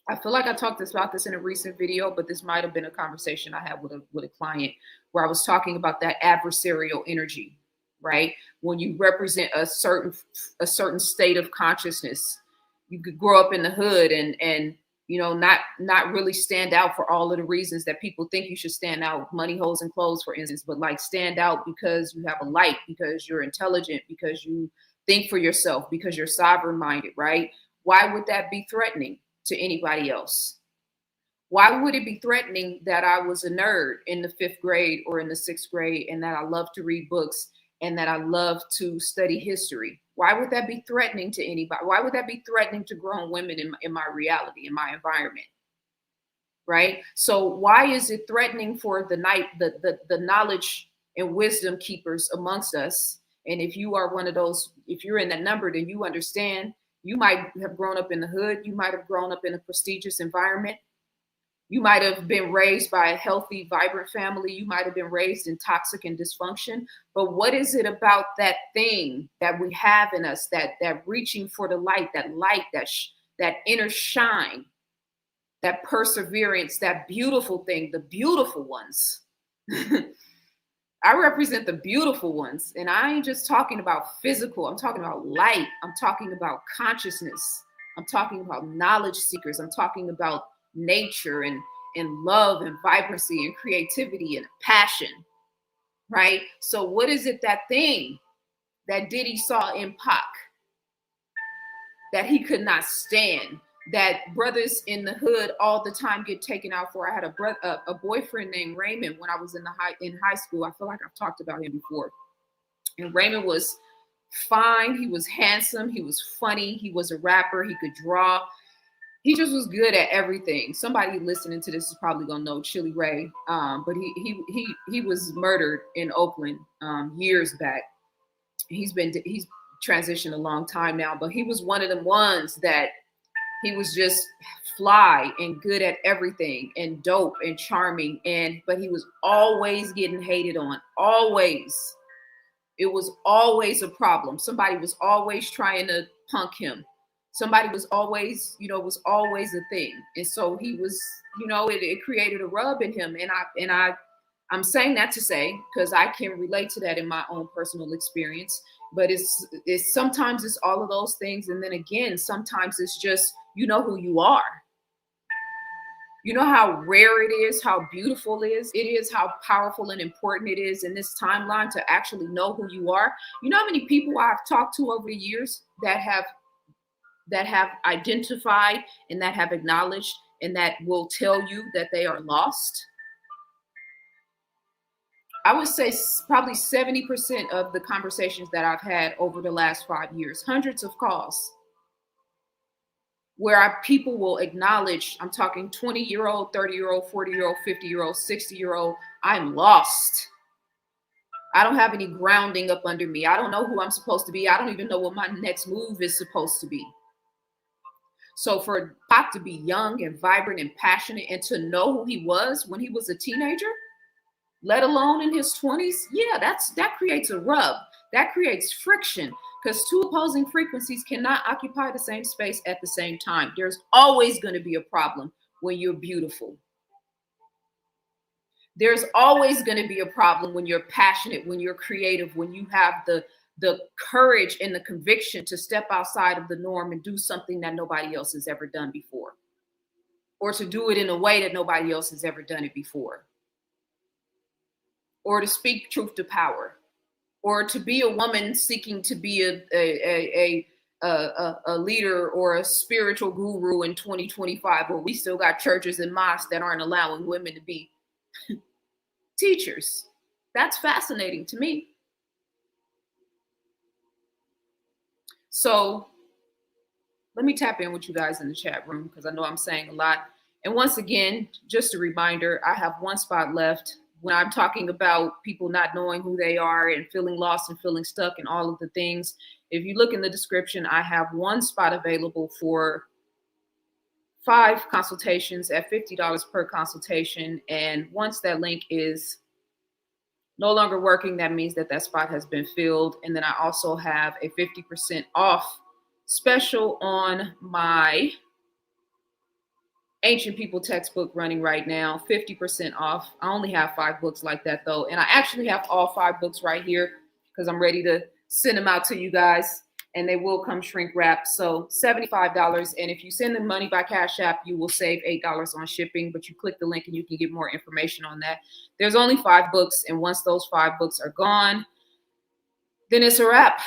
I feel like I talked about this in a recent video, but this might have been a conversation I had with a client where I was talking about that adversarial energy, right? When you represent a certain state of consciousness, you could grow up in the hood and not really stand out for all of the reasons that people think you should stand out, money, hoes, and clothes, for instance, but like stand out because you have a light, because you're intelligent, because you think for yourself, because you're sovereign minded, right? Why would that be threatening to anybody else? Why would it be threatening that I was a nerd in the 5th grade or in the 6th grade, and that I love to read books and that I love to study history? Why would that be threatening to anybody? Why would that be threatening to grown women in my reality, in my environment? Right? So why is it threatening for the knowledge and wisdom keepers amongst us? And if you are one of those, if you're in that number, then you understand. You might have grown up in the hood. You might have grown up in a prestigious environment. You might have been raised by a healthy, vibrant family. You might have been raised in toxic and dysfunction. But what is it about that thing that we have in us, that reaching for the light, that inner shine, that perseverance, that beautiful thing, the beautiful ones? I represent the beautiful ones. And I ain't just talking about physical. I'm talking about light. I'm talking about consciousness. I'm talking about knowledge seekers. I'm talking about nature and love and vibrancy and creativity and passion, right? So what is it, that thing that Diddy saw in Pac that he could not stand, that brothers in the hood all the time get taken out for. I had a boyfriend named Raymond when I was in high school. I feel like I've talked about him before. And Raymond was fine. He was handsome. He was funny. He was a rapper. He could draw. He just was good at everything. Somebody listening to this is probably gonna know Chili Ray, but he was murdered in Oakland years back. He's transitioned a long time now, but he was one of the ones that he was just fly and good at everything and dope and charming, but he was always getting hated on. Always. It was always a problem. Somebody was always trying to punk him. Somebody was always, was always a thing. And so he was, it created a rub in him. I'm saying that to say, because I can relate to that in my own personal experience, but it's sometimes it's all of those things. And then again, sometimes it's just, who you are. You know how rare it is, how beautiful it is, how powerful and important it is in this timeline to actually know who you are. You know how many people I've talked to over the years that have identified and that have acknowledged and that will tell you that they are lost? I would say probably 70% of the conversations that I've had over the last 5 years, hundreds of calls, where people will acknowledge, I'm talking 20-year-old, 30-year-old, 40-year-old, 50-year-old, 60-year-old, I'm lost. I don't have any grounding up under me. I don't know who I'm supposed to be. I don't even know what my next move is supposed to be. So for Pac to be young and vibrant and passionate and to know who he was when he was a teenager, let alone in his 20s, yeah, that creates a rub. That creates friction, because two opposing frequencies cannot occupy the same space at the same time. There's always going to be a problem when you're beautiful. There's always going to be a problem when you're passionate, when you're creative, when you have the courage and the conviction to step outside of the norm and do something that nobody else has ever done before, or to do it in a way that nobody else has ever done it before, or to speak truth to power, or to be a woman seeking to be a leader or a spiritual guru in 2025, where we still got churches and mosques that aren't allowing women to be teachers. That's fascinating to me. So let me tap in with you guys in the chat room, because I know I'm saying a lot. And once again, just a reminder, I have one spot left. When I'm talking about people not knowing who they are and feeling lost and feeling stuck and all of the things, if you look in the description, I have one spot available for 5 consultations at $50 per consultation. And once that link is no longer working, that means that spot has been filled. And then I also have a 50% off special on my Ancient People textbook running right now, 50% off. I only have 5 books like that though. And I actually have all 5 books right here because I'm ready to send them out to you guys, and they will come shrink wrapped. So $75. And if you send the money by Cash App, you will save $8 on shipping, but you click the link and you can get more information on that. There's only 5 books. And once those 5 books are gone, then it's a wrap.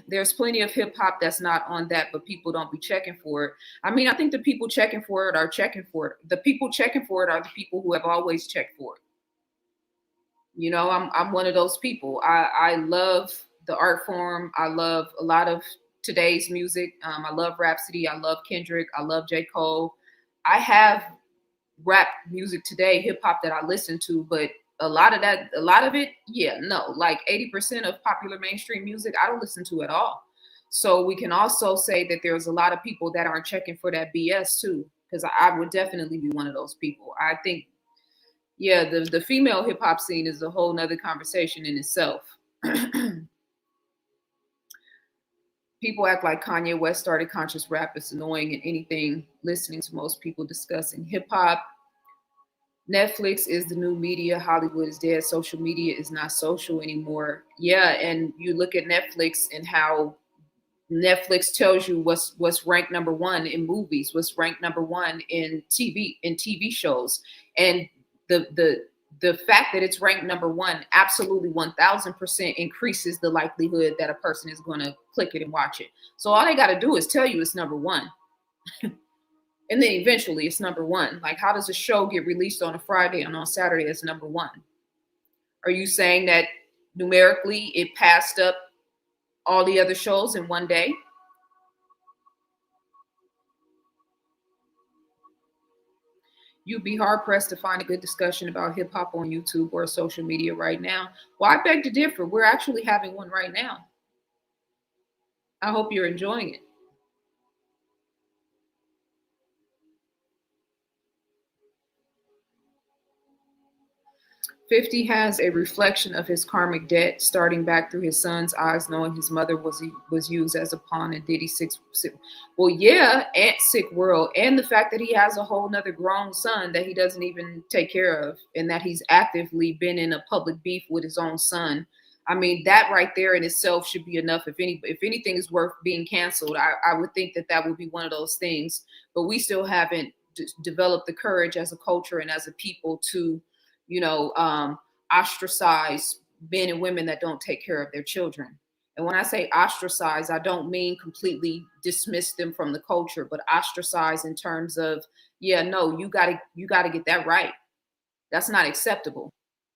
There's plenty of hip hop that's not on that, but people don't be checking for it. I mean, I think the people checking for it are checking for it. The people checking for it are the people who have always checked for it. I'm one of those people. I love the art form. I love a lot of today's music. I love Rhapsody. I love Kendrick. I love J. Cole. I have rap music today, hip hop that I listen to, but a lot of it, yeah, no, like 80% of popular mainstream music, I don't listen to at all. So we can also say that there's a lot of people that aren't checking for that BS too, because I would definitely be one of those people. I think, yeah, the female hip hop scene is a whole nother conversation in itself. People act like Kanye West started conscious rap. It's annoying and anything listening to most people discussing hip hop. Netflix is the new media. Hollywood is dead. Social media is not social anymore. Yeah, and you look at Netflix and how Netflix tells you what's ranked number 1 in movies, what's ranked number 1 in TV shows, and the fact that it's ranked number 1 absolutely 1000% increases the likelihood that a person is going to click it and watch it. So all they got to do is tell you it's number 1. And then eventually it's number one. Like, how does a show get released on a Friday and on Saturday it's number one? Are you saying that numerically it passed up all the other shows in one day? You'd be hard pressed to find a good discussion about hip hop on YouTube or social media right now. Well, I beg to differ. We're actually having one right now. I hope you're enjoying it. 50 has a reflection of his karmic debt starting back through his son's eyes, knowing his mother was used as a pawn in Diddy's sick. Well, yeah, and sick world. And the fact that he has a whole nother grown son that he doesn't even take care of, and that he's actively been in a public beef with his own son. I mean, that right there in itself should be enough. If anything is worth being canceled, I would think that would be one of those things. But we still haven't developed the courage as a culture and as a people to ostracize men and women that don't take care of their children. And when I say ostracize, I don't mean completely dismiss them from the culture, but ostracize in terms of, yeah, no, you gotta get that right. That's not acceptable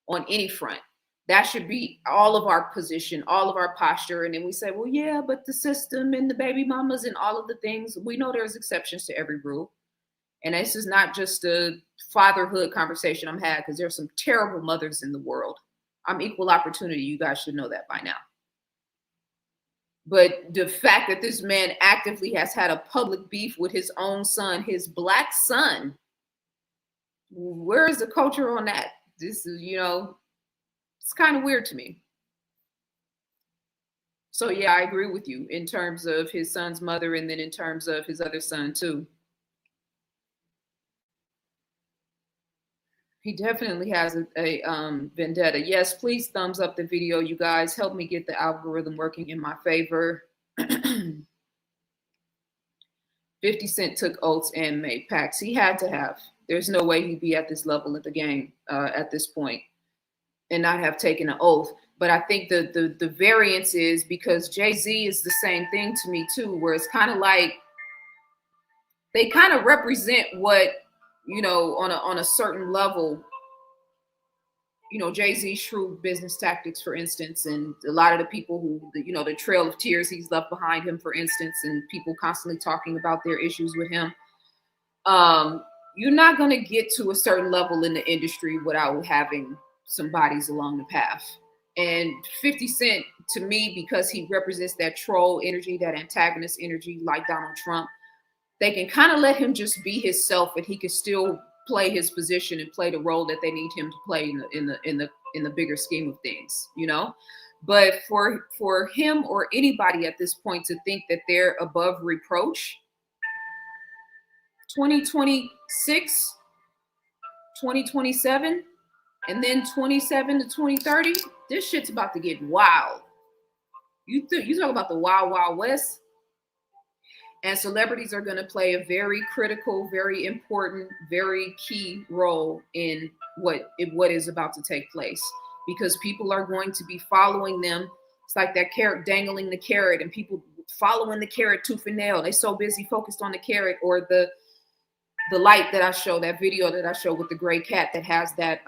on any front. That should be all of our position, all of our posture. And then we say, well, yeah, but the system and the baby mamas and all of the things, we know there's exceptions to every rule. And this is not just a fatherhood conversation I'm having, because there's some terrible mothers in the world. I'm equal opportunity. You guys should know that by now. But the fact that this man actively has had a public beef with his own son, his black son, where is the culture on that? This is, it's kind of weird to me. So yeah, I agree with you in terms of his son's mother, and then in terms of his other son too. He definitely has a vendetta. Yes, please thumbs up the video, you guys. Help me get the algorithm working in my favor. 50 Cent took oaths and made pacts. He had to have. There's no way he'd be at this level of the game at this point and not have taken an oath. But I think the variance is because Jay-Z is the same thing to me too, where it's kind of like they kind of represent what, on a certain level, Jay-Z's shrewd business tactics, for instance, and a lot of the people who, the trail of tears he's left behind him, for instance, and people constantly talking about their issues with him. You're not going to get to a certain level in the industry without having some bodies along the path. And 50 Cent, to me, because he represents that troll energy, that antagonist energy, like Donald Trump, they can kind of let him just be himself, and he can still play his position and play the role that they need him to play in the bigger scheme of things, But for him or anybody at this point to think that they're above reproach, 2026, 2027, and then 27 to 2030, this shit's about to get wild. You talk about the wild, wild west. And celebrities are going to play a very critical, very important, very key role in what is about to take place, because people are going to be following them. It's like that carrot, dangling the carrot, and people following the carrot tooth and nail. They're so busy focused on the carrot, or the light that I show, that video that I show with the gray cat that has that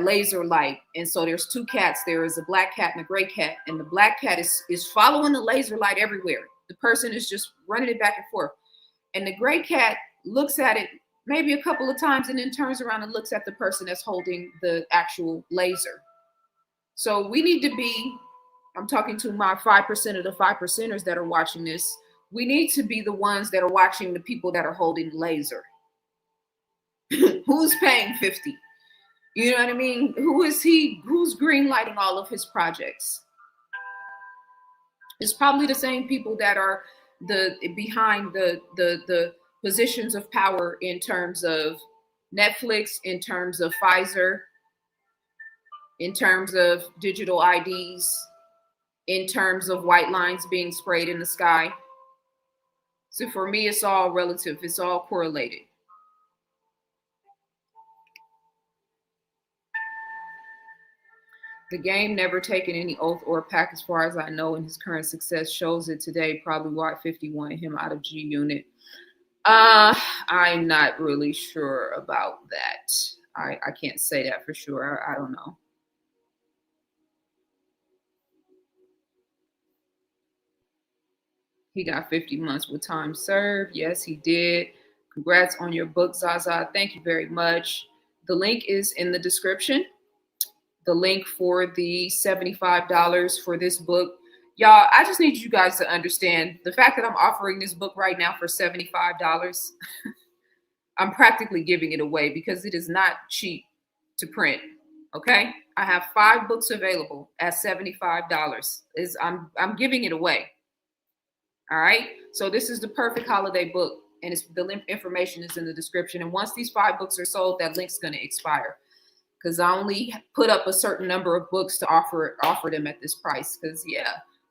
laser light. And so there's two cats. There is a black cat and a gray cat, and the black cat is following the laser light everywhere. The person is just running it back and forth. And the gray cat looks at it maybe a couple of times and then turns around and looks at the person that's holding the actual laser. So we need to be, I'm talking to my 5% of the 5%ers that are watching this. We need to be the ones that are watching the people that are holding the laser. Who's paying 50? You know what I mean? Who is he? Who's green lighting all of his projects? It's probably the same people that are behind the positions of power in terms of Netflix, in terms of Pfizer, in terms of digital IDs, in terms of white lines being sprayed in the sky. So for me, it's all relative. It's all correlated. The game never taken any oath or pact, as far as I know, and his current success shows it today. Probably why 50 wanted him out of G Unit. Uh, I'm not really sure about that. I can't say that for sure. I don't know. He got 50 months with time served. Yes, he did. Congrats on your book, ZaZa. Thank you very much. The link is in the description. The link for the $75 for this book. Y'all, I just need you guys to understand the fact that I'm offering this book right now for $75. I'm practically giving it away because it is not cheap to print. Okay? I have 5 books available at $75. I'm giving it away. All right. So this is the perfect holiday book, and information is in the description. And once these 5 books are sold, that link's going to expire because I only put up a certain number of books to offer them at this price. Because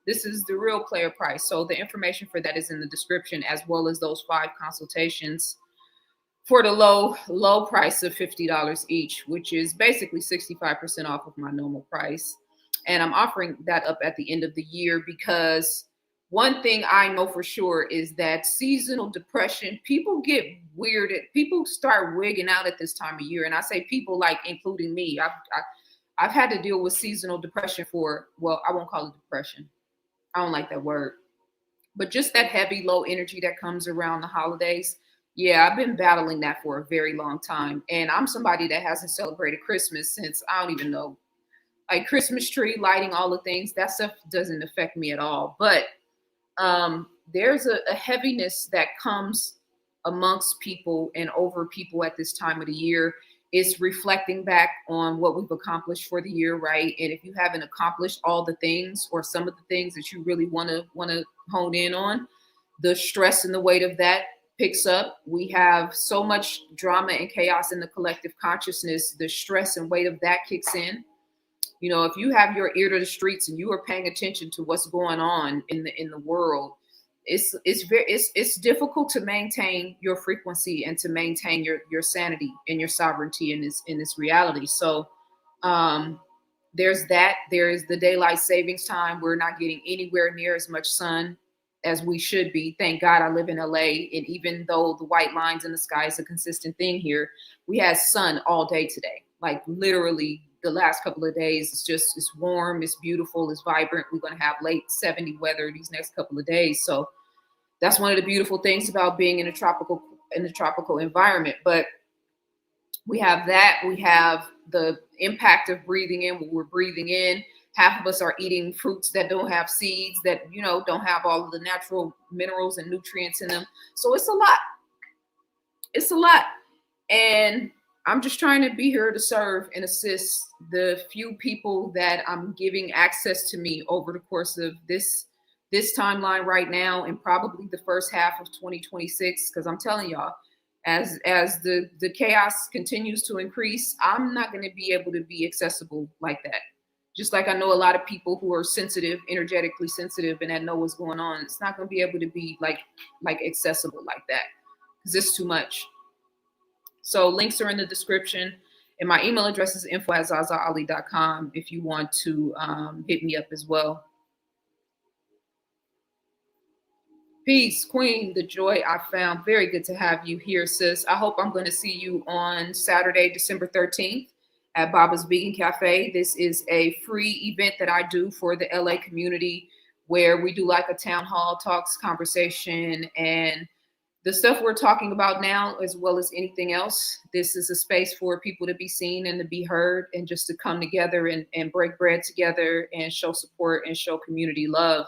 this is the real player price. So the information for that is in the description, as well as those 5 consultations for the low price of $50 each, which is basically 65% off of my normal price. And I'm offering that up at the end of the year because one thing I know for sure is that seasonal depression, people get weirded. People start wigging out at this time of year. And I say people, like including me. I've had to deal with seasonal depression well, I won't call it depression. I don't like that word. But just that heavy, low energy that comes around the holidays. Yeah, I've been battling that for a very long time. And I'm somebody that hasn't celebrated Christmas since, I don't even know, like Christmas tree, lighting, all the things. That stuff doesn't affect me at all. But there's a heaviness that comes amongst people and over people at this time of the year. It's reflecting back on what we've accomplished for the year, right? And if you haven't accomplished all the things or some of the things that you really want to hone in on, the stress and the weight of that picks up. We have so much drama and chaos in the collective consciousness. The stress and weight of that kicks in. You know, if you have your ear to the streets and you are paying attention to what's going on in the world, it's difficult to maintain your frequency and to maintain your sanity and your sovereignty in this reality. So there's that. There is the daylight savings time. We're not getting anywhere near as much sun as we should be. Thank God I live in LA, and even though the white lines in the sky is a consistent thing here, we had sun all day today. Like literally the last couple of days, it's warm, it's beautiful, it's vibrant. We're going to have late 70 weather these next couple of days. So that's one of the beautiful things about being in a tropical environment. But we have that. We have the impact of breathing in what we're breathing in. Half of us are eating fruits that don't have seeds, that, don't have all of the natural minerals and nutrients in them. So it's a lot. It's a lot. And I'm just trying to be here to serve and assist the few people that I'm giving access to me over the course of this timeline right now, and probably the first half of 2026. Because I'm telling y'all, as the chaos continues to increase, I'm not going to be able to be accessible like that. Just like I know a lot of people who are sensitive, energetically sensitive, and that know what's going on. It's not going to be able to be like accessible like that because it's too much. So links are in the description, and my email address is info@zazaali.com if you want to hit me up as well. Peace, Queen, the joy I found. Very good to have you here, sis. I hope I'm going to see you on Saturday, December 13th at Baba's Vegan Cafe. This is a free event that I do for the LA community where we do like a town hall talks, conversation, and the stuff we're talking about now, as well as anything else. This is a space for people to be seen and to be heard, and just to come together and break bread together and show support and show community love.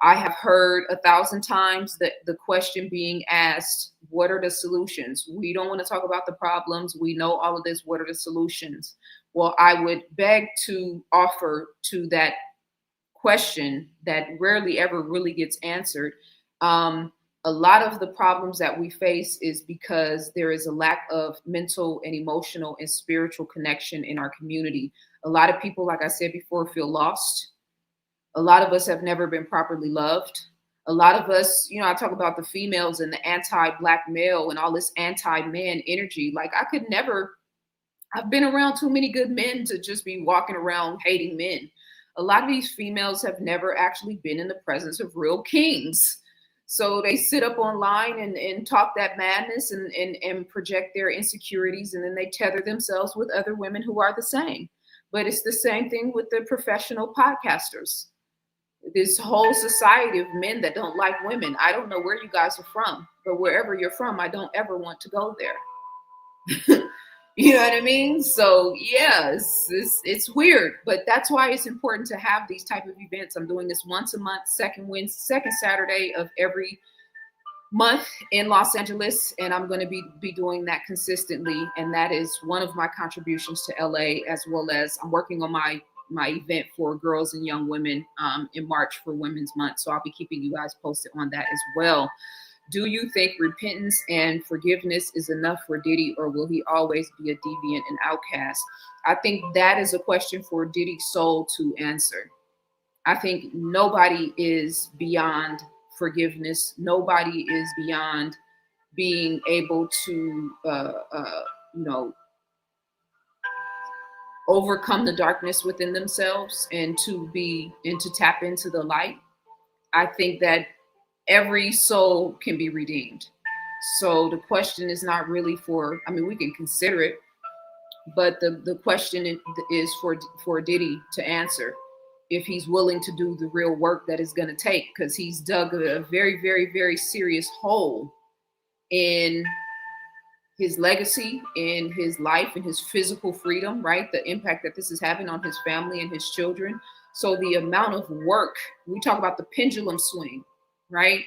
I have heard 1,000 times the question being asked, what are the solutions? We don't want to talk about the problems. We know all of this. What are the solutions? Well, I would beg to offer to that question that rarely ever really gets answered. A lot of the problems that we face is because there is a lack of mental and emotional and spiritual connection in our community. A lot of people, like I said before, feel lost. A lot of us have never been properly loved. A lot of us, I talk about the females and the anti-Black male and all this anti-man energy. Like I've been around too many good men to just be walking around hating men. A lot of these females have never actually been in the presence of real kings. So they sit up online and talk that madness and project their insecurities, and then they tether themselves with other women who are the same. But it's the same thing with the professional podcasters. This whole society of men that don't like women. I don't know where you guys are from, but wherever you're from, I don't ever want to go there. You know what I mean? So yeah, it's weird, but that's why it's important to have these type of events. I'm doing this once a month, second Saturday of every month in Los Angeles, and I'm going to be doing that consistently. And that is one of my contributions to LA, as well as I'm working on my event for girls and young women in March for Women's Month. So I'll be keeping you guys posted on that as well. Do you think repentance and forgiveness is enough for Diddy, or will he always be a deviant and outcast? I think that is a question for Diddy's soul to answer. I think nobody is beyond forgiveness. Nobody is beyond being able to, overcome the darkness within themselves and to tap into the light. I think that every soul can be redeemed. So the question is not really we can consider it, but the question is for Diddy to answer, if he's willing to do the real work that is going to take, because he's dug a very, very, very serious hole in his legacy, in his life, in his physical freedom, right? The impact that this is having on his family and his children. So the amount of work, we talk about the pendulum swing, right?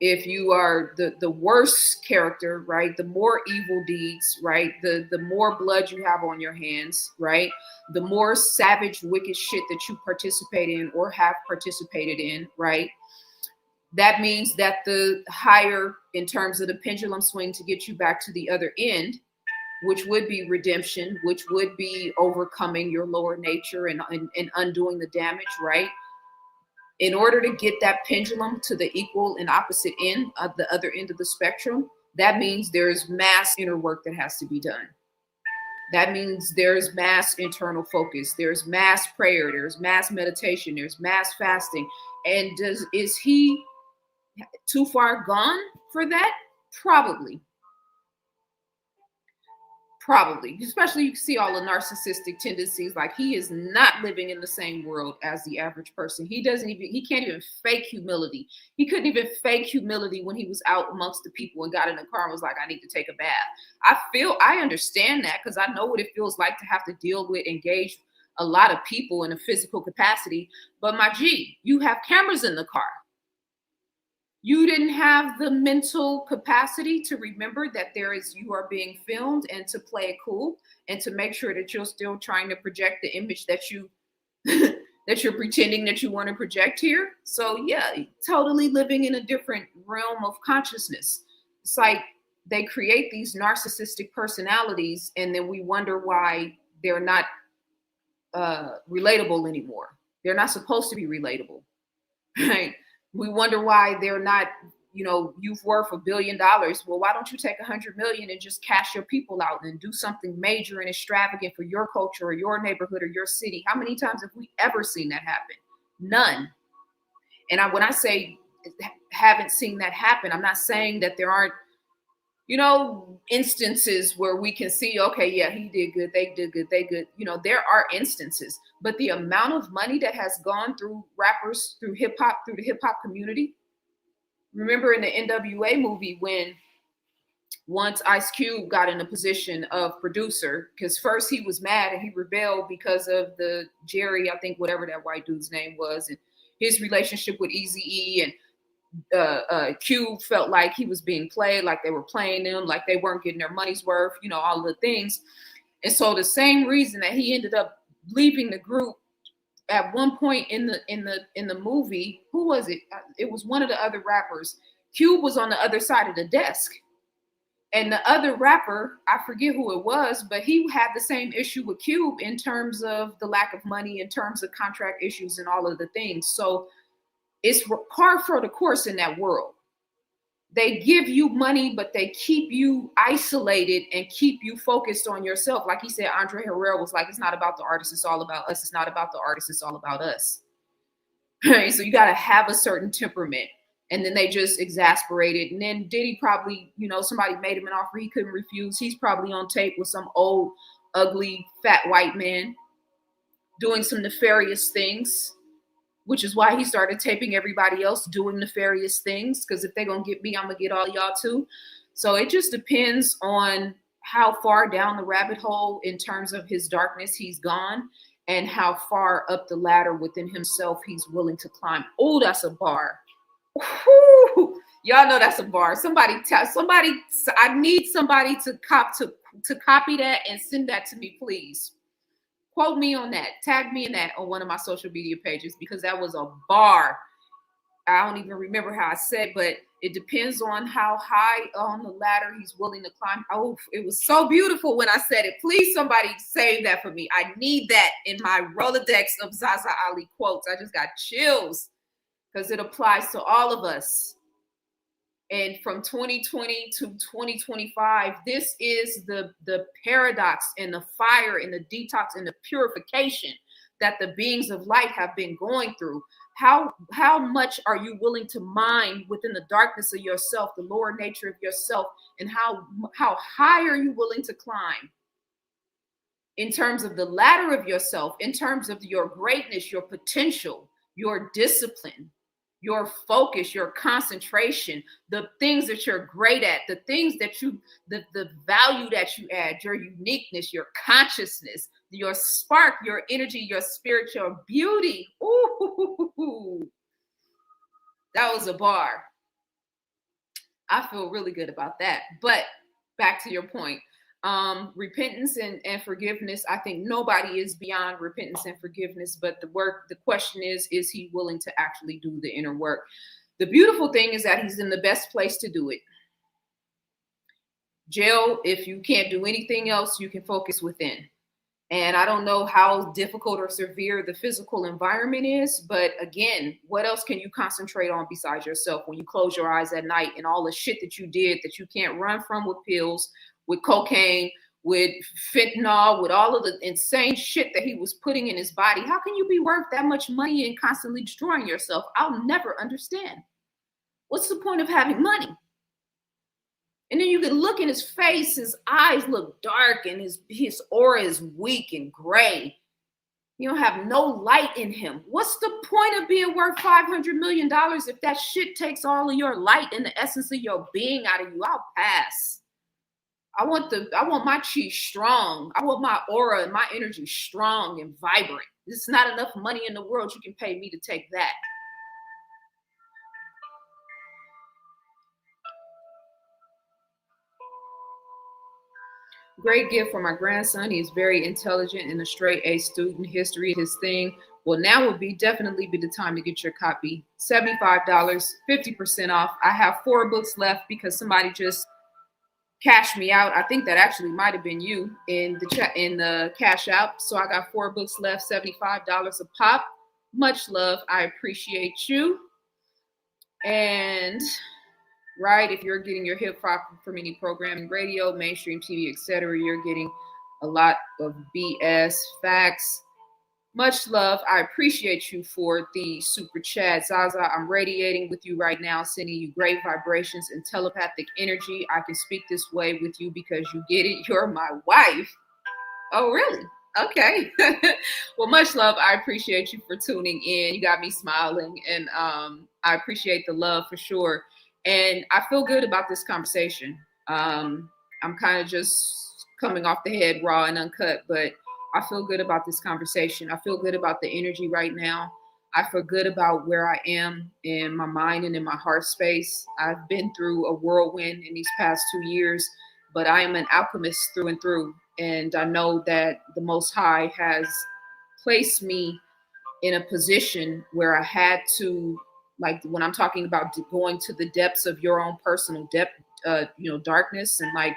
If you are the worst character, right, the more evil deeds, right, the more blood you have on your hands, right, the more savage, wicked shit that you participate in or have participated in, right, that means that the higher in terms of the pendulum swing to get you back to the other end, which would be redemption, which would be overcoming your lower nature and undoing the damage, right? In order to get that pendulum to the equal and opposite end of the other end of the spectrum, that means there's mass inner work that has to be done. That means there's mass internal focus, there's mass prayer, there's mass meditation, there's mass fasting. And is he too far gone for that? Probably, especially you see all the narcissistic tendencies. Like, he is not living in the same world as the average person. He can't even fake humility. He couldn't even fake humility when he was out amongst the people and got in the car and was like, I need to take a bath. I understand that, because I know what it feels like to have to engage a lot of people in a physical capacity. But my G, you have cameras in the car. You didn't have the mental capacity to remember that you are being filmed, and to play it cool, and to make sure that you're still trying to project the image that you're pretending that you want to project here. So yeah, totally living in a different realm of consciousness. It's like they create these narcissistic personalities, and then we wonder why they're not relatable anymore. They're not supposed to be relatable, right? We wonder why they're not, you've worth $1 billion. Well, why don't you take 100 million and just cash your people out and do something major and extravagant for your culture or your neighborhood or your city? How many times have we ever seen that happen? None. And when I say haven't seen that happen, I'm not saying that there aren't, instances where we can see, okay, yeah, he did good, they did good, they good. There are instances, but the amount of money that has gone through rappers, through hip hop, through the hip hop community. Remember in the NWA movie, when once Ice Cube got in a position of producer, because first he was mad and he rebelled because of the Jerry, I think, whatever that white dude's name was, and his relationship with Eazy-E, and Cube felt like he was being played, like they were playing them, like they weren't getting their money's worth, all the things. And so the same reason that he ended up leaving the group at one point in the movie, who was it? It was one of the other rappers. Cube was on the other side of the desk. And the other rapper, I forget who it was, but he had the same issue with Cube in terms of the lack of money, in terms of contract issues and all of the things. So it's par for the course in that world. They give you money, but they keep you isolated and keep you focused on yourself. Like he said, Andre Herrera was like, it's not about the artist, it's all about us. It's not about the artist, it's all about us. Right? So you got to have a certain temperament. And then they just exasperated. And then Diddy probably, somebody made him an offer he couldn't refuse. He's probably on tape with some old, ugly, fat white man doing some nefarious things, which is why he started taping everybody else doing nefarious things. Because if they're going to get me, I'm going to get all y'all too. So it just depends on how far down the rabbit hole in terms of his darkness he's gone and how far up the ladder within himself he's willing to climb. Oh, that's a bar. Whew. Y'all know that's a bar. I need somebody to copy that and send that to me, please. Quote me on that. Tag me in that on one of my social media pages, because that was a bar. I don't even remember how I said, but it depends on how high on the ladder he's willing to climb. Oh, it was so beautiful when I said it. Please, somebody save that for me. I need that in my Rolodex of ZaZa Ali quotes. I just got chills because it applies to all of us. And from 2020 to 2025, this is the paradox and the fire and the detox and the purification that the beings of light have been going through. How much are you willing to mine within the darkness of yourself, the lower nature of yourself, and how high are you willing to climb in terms of the ladder of yourself, in terms of your greatness, your potential, your discipline, your focus, your concentration, the things that you're great at, the things that the value that you add, your uniqueness, your consciousness, your spark, your energy, your spirit, your beauty. Ooh, that was a bar. I feel really good about that. But back to your point, repentance and forgiveness. I think nobody is beyond repentance and forgiveness, but the question is he willing to actually do the inner work? The beautiful thing is that he's in the best place to do it. Jail, if you can't do anything else, you can focus within. And I don't know how difficult or severe the physical environment is, but again, what else can you concentrate on besides yourself when you close your eyes at night and all the shit that you did that you can't run from with pills, with cocaine, with fentanyl, with all of the insane shit that he was putting in his body? How can you be worth that much money and constantly destroying yourself? I'll never understand. What's the point of having money? And then you can look in his face, his eyes look dark and his aura is weak and gray. You don't have no light in him. What's the point of being worth $500 million if that shit takes all of your light and the essence of your being out of you? I'll pass. I want my chi strong. I want my aura and my energy strong and vibrant. There's not enough money in the world you can pay me to take that. Great gift for my grandson. He's very intelligent and a straight A student. History is his thing. Well, now would definitely be the time to get your copy. $75, 50% off. I have 4 books left because somebody just cashed me out. I think that actually might have been you in the cash out. So I got 4 books left, $75 a pop. Much love. I appreciate you. And right, if you're getting your hip hop from any programming, radio, mainstream TV, etc., you're getting a lot of BS facts. Much love. I appreciate you for the super chat. ZaZa, I'm radiating with you right now, sending you great vibrations and telepathic energy. I can speak this way with you because you get it. You're my wife. Oh, really? Okay. Well, much love. I appreciate you for tuning in. You got me smiling, and I appreciate the love for sure. And I feel good about this conversation. I'm kind of just coming off the head raw and uncut, but I feel good about this conversation. I feel good about the energy right now. I feel good about where I am in my mind and in my heart space. I've been through a whirlwind in these past 2 years, but I am an alchemist through and through. And I know that the Most High has placed me in a position where I had to, like when I'm talking about going to the depths of your own personal darkness, and like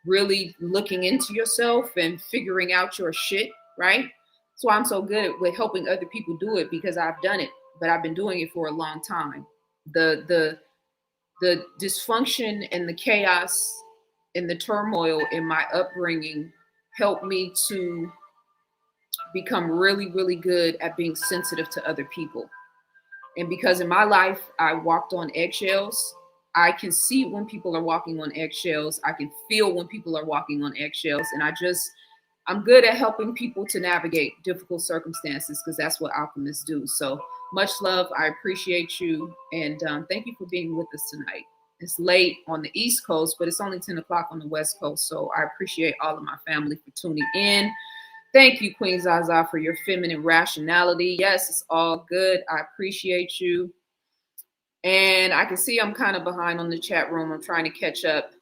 really looking into yourself and figuring out your shit, right? So I'm so good with helping other people do it because I've done it, but I've been doing it for a long time. The dysfunction and the chaos and the turmoil in my upbringing helped me to become really, really good at being sensitive to other people. And because in my life, I walked on eggshells, I can see when people are walking on eggshells. I can feel when people are walking on eggshells. And I'm good at helping people to navigate difficult circumstances because that's what alchemists do. So much love. I appreciate you. And thank you for being with us tonight. It's late on the East Coast, but it's only 10 o'clock on the West Coast. So I appreciate all of my family for tuning in. Thank you, Queen ZaZa, for your feminine rationality. Yes, it's all good. I appreciate you. And I can see I'm kind of behind on the chat room. I'm trying to catch up.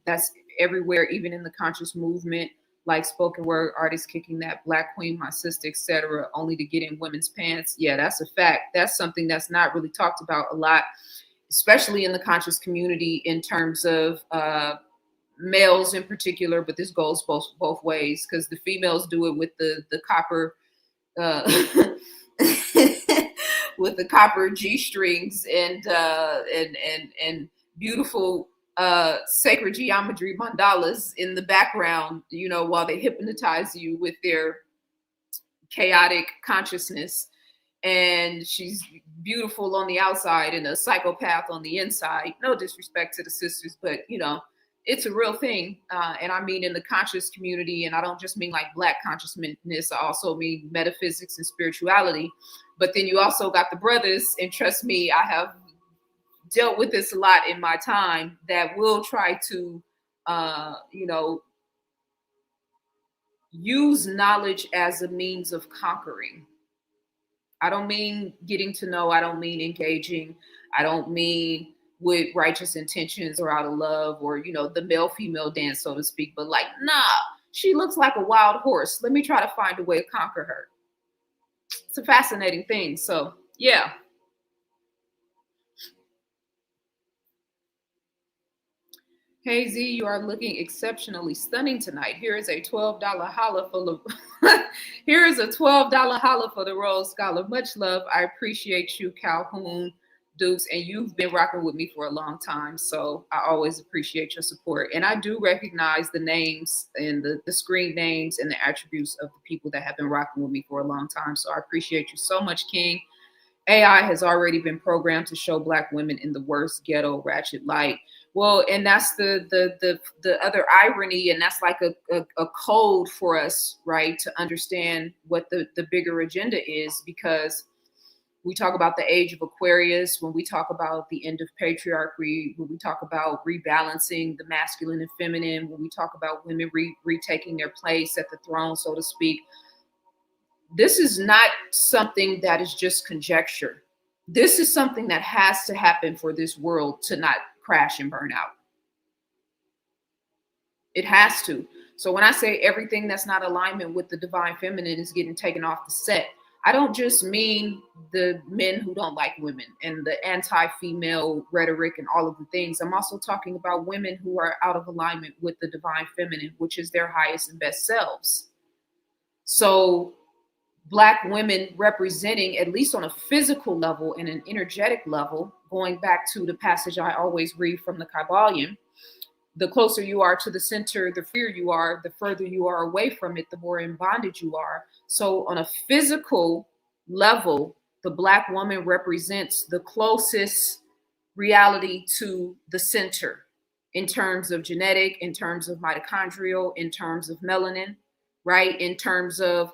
That's everywhere, even in the conscious movement, like spoken word artists kicking that Black queen, my sister, etc., only to get in women's pants. Yeah, that's a fact. That's something that's not really talked about a lot, especially in the conscious community in terms of males in particular, but this goes both ways because the females do it with the copper with the copper G strings and beautiful sacred geometry mandalas in the background, you know, while they hypnotize you with their chaotic consciousness. And she's beautiful on the outside and a psychopath on the inside. No disrespect to the sisters, but you know, it's a real thing. And I mean in the conscious community, and I don't just mean like Black consciousness, I also mean metaphysics and spirituality. But then you also got the brothers, and trust me, I have dealt with this a lot in my time, that will try to, you know, use knowledge as a means of conquering. I don't mean getting to know, I don't mean engaging, I don't mean with righteous intentions or out of love or, you know, the male-female dance, so to speak, but like, nah, she looks like a wild horse. Let me try to find a way to conquer her. It's a fascinating thing. So, yeah. Hey Z, you are looking exceptionally stunning tonight. Here is a $12 holla for the here is a $12 holla for the Rose Scholar. Much love. I appreciate you, Calhoun Dukes, and you've been rocking with me for a long time. So I always appreciate your support. And I do recognize the names and the screen names and the attributes of the people that have been rocking with me for a long time. So I appreciate you so much, King. AI has already been programmed to show Black women in the worst ghetto ratchet light. Well, and that's the other irony, and that's like a code for us, right, to understand what the bigger agenda is, because we talk about the age of Aquarius, when we talk about the end of patriarchy, when we talk about rebalancing the masculine and feminine, when we talk about women retaking their place at the throne, so to speak. This is not something that is just conjecture. This is something that has to happen for this world to not crash and burn out. It has to. So when I say everything that's not alignment with the divine feminine is getting taken off the set, I don't just mean the men who don't like women and the anti-female rhetoric and all of the things. I'm also talking about women who are out of alignment with the divine feminine, which is their highest and best selves. So Black women representing, at least on a physical level and an energetic level, going back to the passage I always read from the Kabbalion, the closer you are to the center, the freer you are, the further you are away from it, the more in bondage you are. So on a physical level, the Black woman represents the closest reality to the center in terms of genetic, in terms of mitochondrial, in terms of melanin, right? In terms of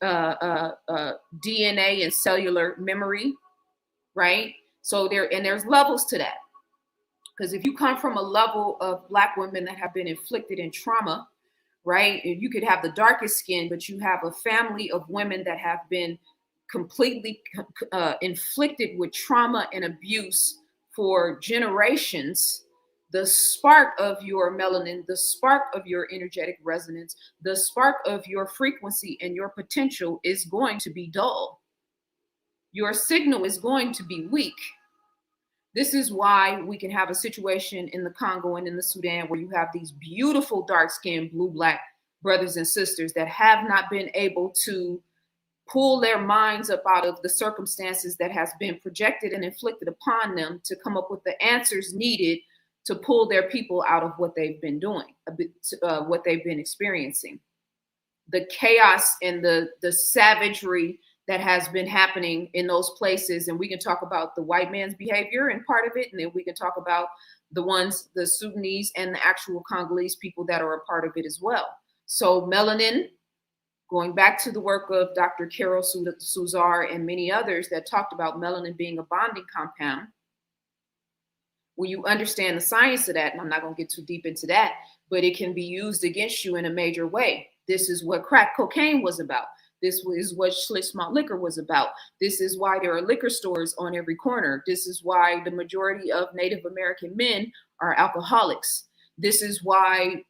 DNA and cellular memory, right? So there's levels to that. Because if you come from a level of Black women that have been inflicted in trauma, right? You could have the darkest skin, but you have a family of women that have been completely inflicted with trauma and abuse for generations. The spark of your melanin, the spark of your energetic resonance, the spark of your frequency and your potential is going to be dull. Your signal is going to be weak. This is why we can have a situation in the Congo and in the Sudan where you have these beautiful dark-skinned, blue-black brothers and sisters that have not been able to pull their minds up out of the circumstances that has been projected and inflicted upon them to come up with the answers needed to pull their people out of what they've been doing, what they've been experiencing. The chaos and the savagery that has been happening in those places. And we can talk about the white man's behavior and part of it. And then we can talk about the Sudanese and the actual Congolese people that are a part of it as well. So melanin, going back to the work of Dr. Carol Suzar and many others that talked about melanin being a bonding compound, when you understand the science of that, and I'm not going to get too deep into that, but it can be used against you in a major way. This is what crack cocaine was about. This is what Schlitz malt liquor was about. This is why there are liquor stores on every corner. This is why the majority of Native American men are alcoholics. This is why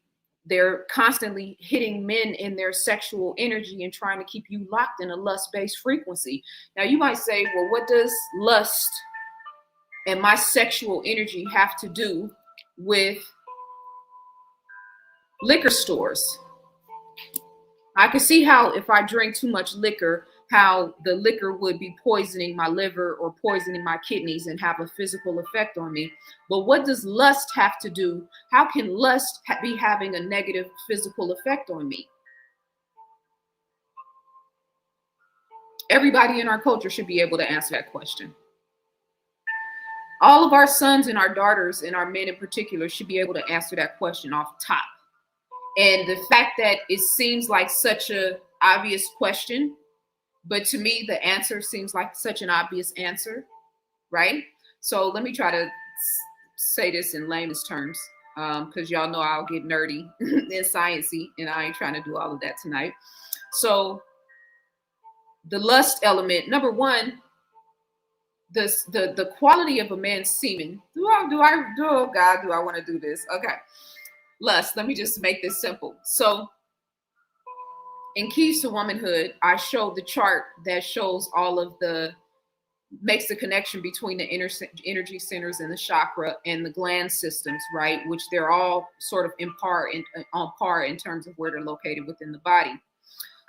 they're constantly hitting men in their sexual energy and trying to keep you locked in a lust-based frequency. Now, you might say, well, what does lust and my sexual energy have to do with liquor stores? I can see how if I drink too much liquor, how the liquor would be poisoning my liver or poisoning my kidneys and have a physical effect on me. But what does lust have to do? How can lust be having a negative physical effect on me? Everybody in our culture should be able to answer that question. All of our sons and our daughters and our men in particular should be able to answer that question off top. And the fact that it seems like such an obvious question, but to me, the answer seems like such an obvious answer, right? So let me try to say this in layman's terms, because y'all know I'll get nerdy and sciencey, and I ain't trying to do all of that tonight. So the lust element, number one, the quality of a man's semen. Do I want to do this? Okay. Lust. Let me just make this simple. So in Keys to Womanhood, I showed the chart that shows all of makes the connection between the energy centers and the chakra and the gland systems, right? Which they're all sort of on par in terms of where they're located within the body.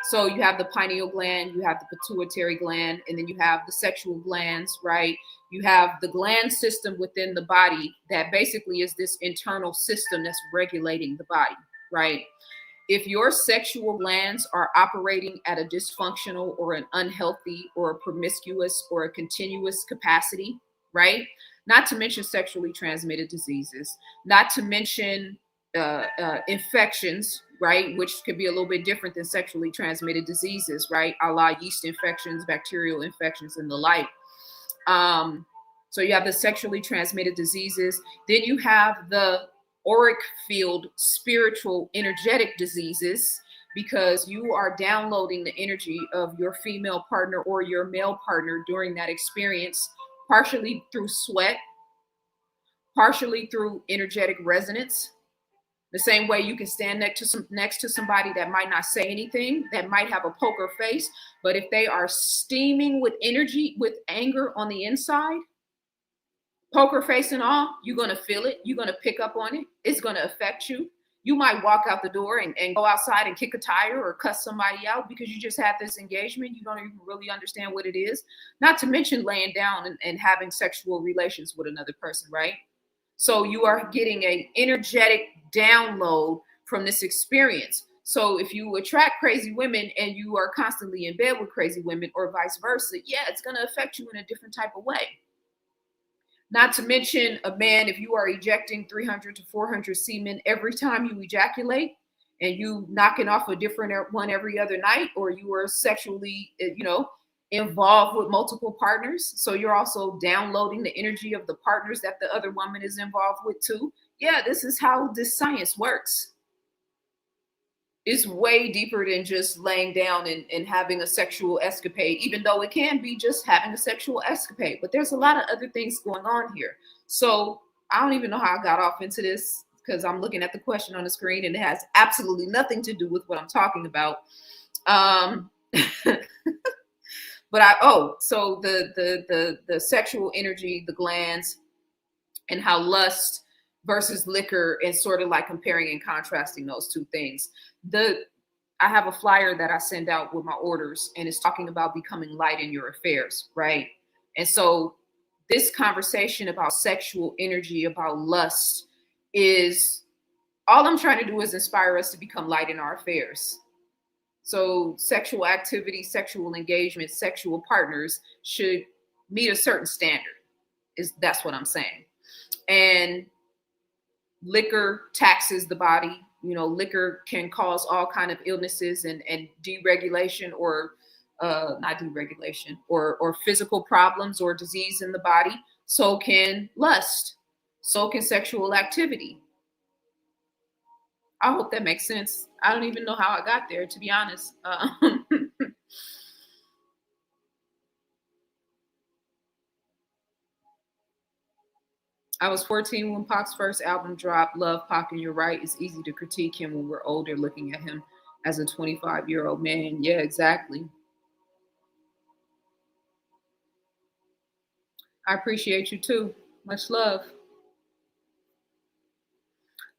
So you have the pineal gland, you have the pituitary gland, and then you have the sexual glands, right? You have the gland system within the body that basically is this internal system that's regulating the body, right? If your sexual glands are operating at a dysfunctional or an unhealthy or a promiscuous or a continuous capacity, right? Not to mention sexually transmitted diseases, not to mention infections, right? Which could be a little bit different than sexually transmitted diseases, right? A la yeast infections, bacterial infections, and the like. So you have the sexually transmitted diseases. Then you have the auric field, spiritual, energetic diseases, because you are downloading the energy of your female partner or your male partner during that experience, partially through sweat, partially through energetic resonance. The same way you can stand next to somebody that might not say anything, that might have a poker face, but if they are steaming with energy, with anger on the inside, poker face and all, you're going to feel it. You're going to pick up on it. It's going to affect you. You might walk out the door and go outside and kick a tire or cuss somebody out because you just had this engagement. You don't even really understand what it is. Not to mention laying down and having sexual relations with another person, right? So you are getting an energetic download from this experience. So if you attract crazy women and you are constantly in bed with crazy women or vice versa, yeah, it's going to affect you in a different type of way. Not to mention a man, if you are ejecting 300 to 400 semen every time you ejaculate and you knocking off a different one every other night, or you are sexually, involved with multiple partners. So you're also downloading the energy of the partners that the other woman is involved with too. Yeah, this is how this science works. It's way deeper than just laying down and having a sexual escapade, even though it can be just having a sexual escapade. But there's a lot of other things going on here. So I don't even know how I got off into this because I'm looking at the question on the screen and it has absolutely nothing to do with what I'm talking about. So the sexual energy, the glands, and how lust versus liquor, and sort of like comparing and contrasting those two things. I have a flyer that I send out with my orders, and it's talking about becoming light in your affairs, right? And so this conversation about sexual energy, about lust, is all I'm trying to do is inspire us to become light in our affairs. So sexual activity, sexual engagement, sexual partners should meet a certain standard. That's what I'm saying. And liquor taxes the body. Liquor can cause all kind of illnesses and deregulation, or not deregulation, or physical problems or disease in the body. So can lust. So can sexual activity. I hope that makes sense. I don't even know how I got there, to be honest. I was 14 when Pac's first album dropped. Love Pac, and you're right. It's easy to critique him when we're older, looking at him as a 25-year-old man. Yeah, exactly. I appreciate you too. Much love.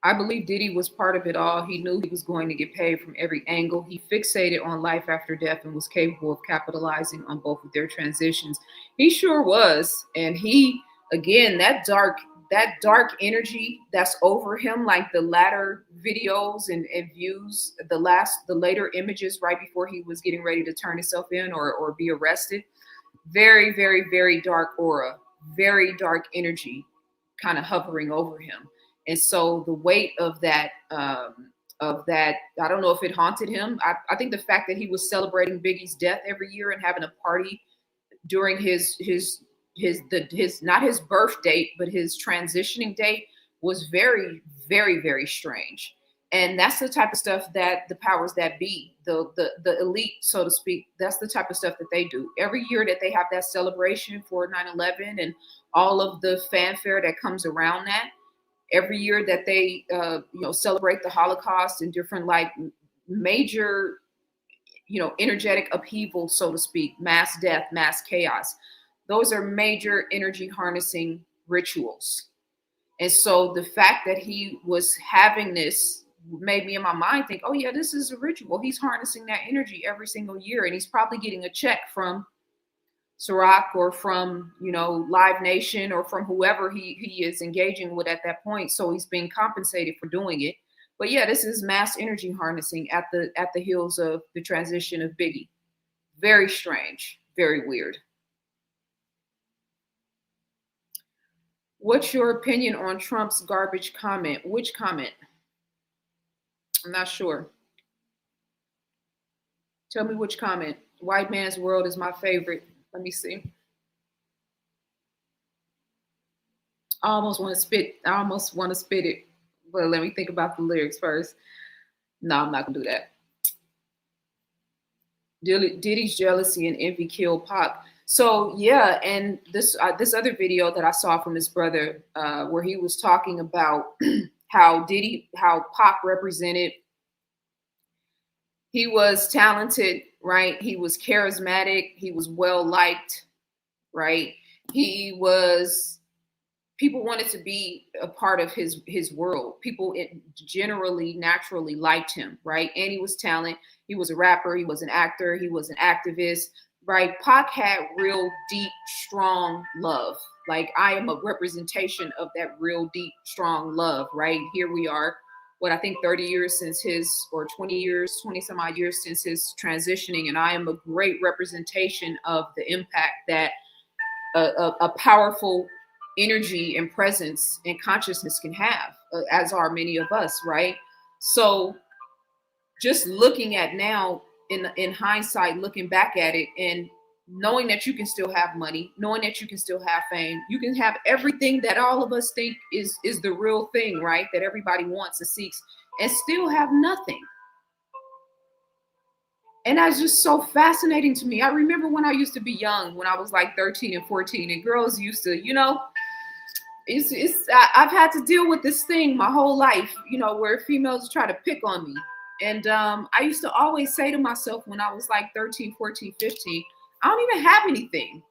I believe Diddy was part of it all. He knew he was going to get paid from every angle. He fixated on life after death and was capable of capitalizing on both of their transitions. He sure was. And he, again, that dark energy that's over him, like the latter videos and views, the later images right before he was getting ready to turn himself in or be arrested. Very, very, very dark aura, very dark energy kind of hovering over him. And so the weight of that, I don't know if it haunted him. I think the fact that he was celebrating Biggie's death every year and having a party during his not his birth date, but his transitioning date was very, very, very strange. And that's the type of stuff that the powers that be, the elite, so to speak, that's the type of stuff that they do. Every year that they have that celebration for 9/11 and all of the fanfare that comes around that, every year that they celebrate the Holocaust and different like major energetic upheaval, so to speak, mass death, mass chaos, those are major energy harnessing rituals. And so the fact that he was having this made me in my mind think, oh yeah, this is a ritual. He's harnessing that energy every single year, and he's probably getting a check from Ciroc or from Live Nation or from whoever he is engaging with at that point. So he's being compensated for doing it. But yeah, this is mass energy harnessing at the heels of the transition of Biggie. Very strange, very weird. What's your opinion on Trump's garbage comment? Which comment? I'm not sure. Tell me which comment. White Man's World is my favorite. Let me see. I almost want to spit it. But let me think about the lyrics first. No, I'm not gonna do that. Diddy's jealousy and envy killed Pac. So yeah, and this other video that I saw from his brother, where he was talking about how Pac represented. He was talented, right? He was charismatic. He was well liked, right? People wanted to be a part of his world. People generally naturally liked him, right? And he was talent. He was a rapper. He was an actor. He was an activist, right? Pac had real deep, strong love. Like I am a representation of that real deep, strong love, right? Here we are, I think 30 years since or 20 years, 20 some odd years since his transitioning. And I am a great representation of the impact that a powerful energy and presence and consciousness can have, as are many of us, right? So just looking at now in hindsight, looking back at it and knowing that you can still have money, knowing that you can still have fame, you can have everything that all of us think is the real thing, right? That everybody wants and seeks, and still have nothing. And that's just so fascinating to me. I remember when I used to be young, when I was like 13 and 14, and girls used to, I've had to deal with this thing my whole life, where females try to pick on me. And I used to always say to myself when I was like 13, 14, 15, I don't even have anything.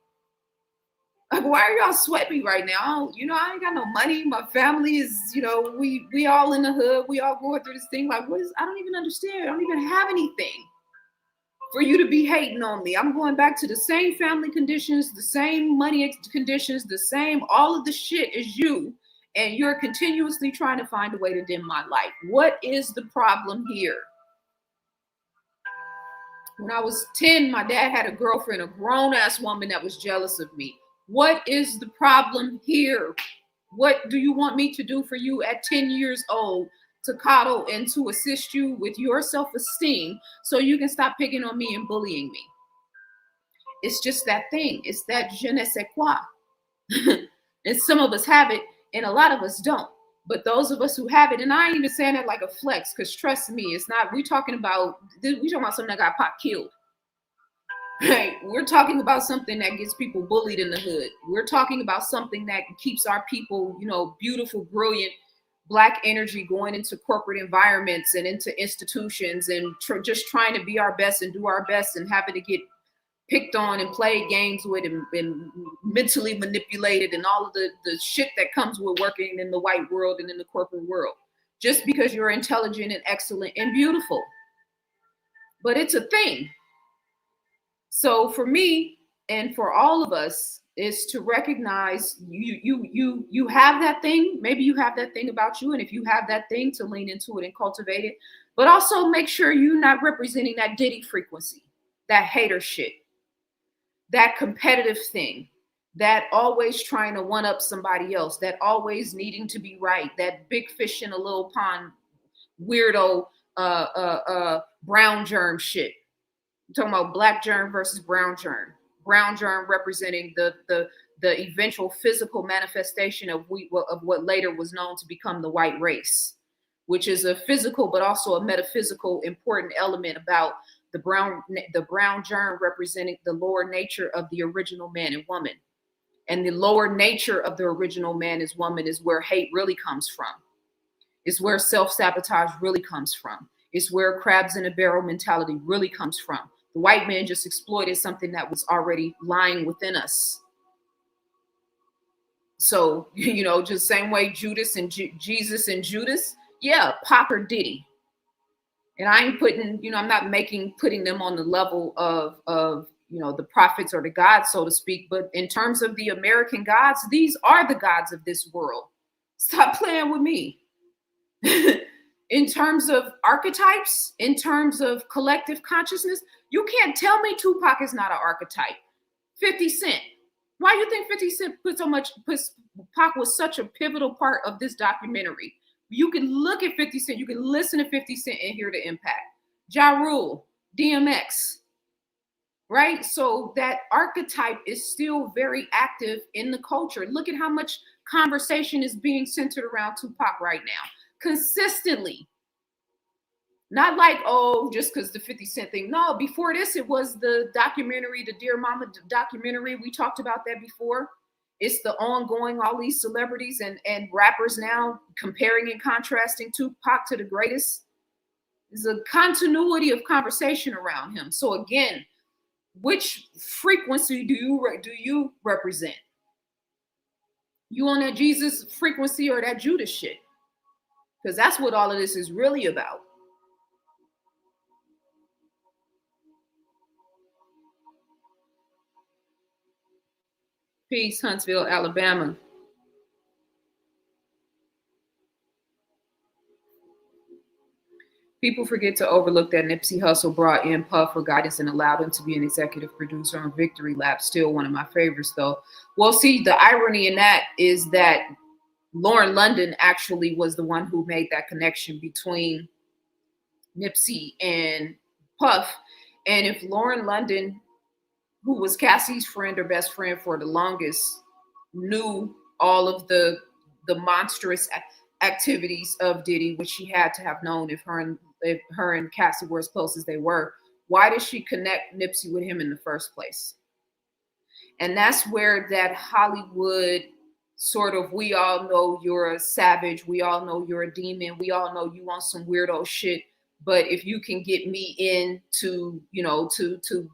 Like, why are y'all sweating me right now? I ain't got no money. My family is, we all in the hood. We all going through this thing. Like, I don't even understand. I don't even have anything for you to be hating on me. I'm going back to the same family conditions, the same money conditions, the same, all of the shit as you. And you're continuously trying to find a way to dim my light. What is the problem here? When I was 10, my dad had a girlfriend, a grown ass woman that was jealous of me. What is the problem here? What do you want me to do for you at 10 years old to coddle and to assist you with your self esteem so you can stop picking on me and bullying me? It's just that thing. It's that je ne sais quoi. And some of us have it, and a lot of us don't. But those of us who have it, and I ain't even saying that like a flex, because trust me, it's not. We talking about something that got Pop killed. Right? We're talking about something that gets people bullied in the hood. We're talking about something that keeps our people, beautiful, brilliant, black energy going into corporate environments and into institutions and just trying to be our best and do our best and having to get picked on and played games with and mentally manipulated and all of the shit that comes with working in the white world and in the corporate world, just because you're intelligent and excellent and beautiful. But it's a thing. So for me and for all of us is to recognize you have that thing. Maybe you have that thing about you, and if you have that thing, to lean into it and cultivate it. But also make sure you're not representing that Diddy frequency, that hater shit, that competitive thing, that always trying to one up somebody else, that always needing to be right, that big fish in a little pond, weirdo, brown germ shit. I'm talking about black germ versus brown germ. Brown germ representing the eventual physical manifestation of what later was known to become the white race, which is a physical but also a metaphysical important element about the brown germ representing the lower nature of the original man and woman. And the lower nature of the original man and woman is where hate really comes from. It's where self-sabotage really comes from. It's where crabs in a barrel mentality really comes from. The white man just exploited something that was already lying within us. So, just same way Judas and Jesus and Judas, yeah, Pac or Diddy. And I ain't I'm not putting them on the level of the prophets or the gods, so to speak. But in terms of the American gods, these are the gods of this world. Stop playing with me. In terms of archetypes, in terms of collective consciousness, you can't tell me Tupac is not an archetype. 50 Cent. Why do you think 50 Cent Pac was such a pivotal part of this documentary? You can look at 50 Cent, you can listen to 50 Cent and hear the impact. Ja Rule, DMX, right? So that archetype is still very active in the culture. Look at how much conversation is being centered around Tupac right now. Consistently. Not like, just because the 50 Cent thing. No, before this, it was the documentary, the Dear Mama documentary. We talked about that before. It's the ongoing, all these celebrities and rappers now comparing and contrasting Tupac to the greatest. There's a continuity of conversation around him. So again, which frequency do you represent? You on that Jesus frequency or that Judas shit? Because that's what all of this is really about. Peace, Huntsville, Alabama. People forget to overlook that Nipsey Hussle brought in Puff for guidance and allowed him to be an executive producer on Victory Lap. Still one of my favorites, though. Well, see, the irony in that is that Lauren London actually was the one who made that connection between Nipsey and Puff. And if Lauren London, who was Cassie's friend or best friend for the longest, knew all of the monstrous activities of Diddy, which she had to have known if her and Cassie were as close as they were, why did she connect Nipsey with him in the first place? And that's where that Hollywood sort of, we all know you're a savage, we all know you're a demon, we all know you want some weirdo shit, but if you can get me in to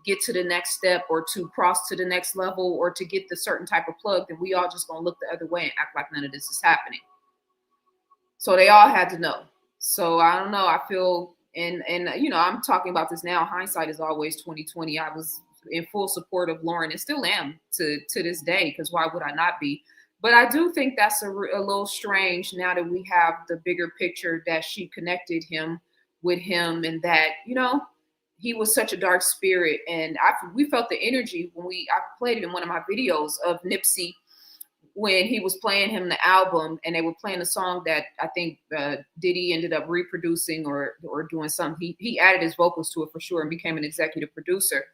get to the next step or to cross to the next level or to get the certain type of plug, then we all just gonna look the other way and act like none of this is happening. So they all had to know. So I don't know. I feel, and I'm talking about this now. Hindsight is always 2020. I was in full support of Lauren and still am to this day, because why would I not be? But I do think that's a little strange now that we have the bigger picture that she connected him with him, and that, he was such a dark spirit, and we felt the energy when I played it in one of my videos of Nipsey when he was playing him the album, and they were playing a song that I think Diddy ended up reproducing or doing something. He added his vocals to it for sure and became an executive producer.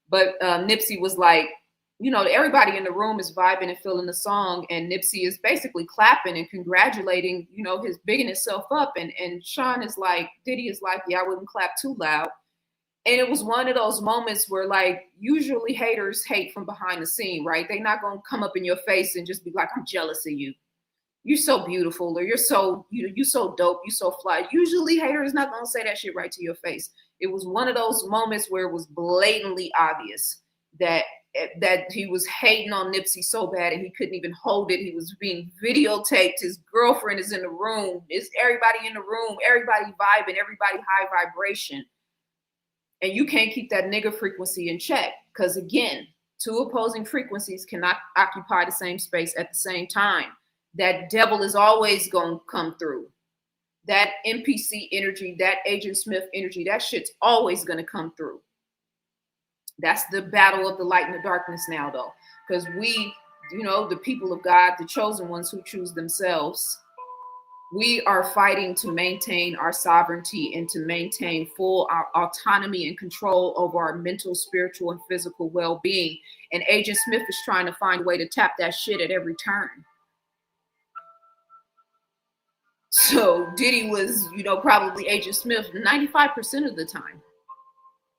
But Nipsey was like, everybody in the room is vibing and feeling the song, and Nipsey is basically clapping and congratulating, his bigging himself up. And Sean is like, Diddy is like, yeah, I wouldn't clap too loud. And it was one of those moments where, like, usually haters hate from behind the scene, right? They're not going to come up in your face and just be like, I'm jealous of you. You're so beautiful, or you're so dope, you're so fly. Usually haters not going to say that shit right to your face. It was one of those moments where it was blatantly obvious that he was hating on Nipsey so bad and he couldn't even hold it. He was being videotaped. His girlfriend is in the room. It's everybody in the room, everybody vibing, everybody high vibration. And you can't keep that nigga frequency in check, because again, two opposing frequencies cannot occupy the same space at the same time. That devil is always going to come through. That NPC energy, that Agent Smith energy, that shit's always going to come through. That's the battle of the light and the darkness now, though, because we, the people of God, the chosen ones who choose themselves, we are fighting to maintain our sovereignty and to maintain full autonomy and control over our mental, spiritual, and physical well-being. And Agent Smith is trying to find a way to tap that shit at every turn. So Diddy was, probably Agent Smith 95% of the time.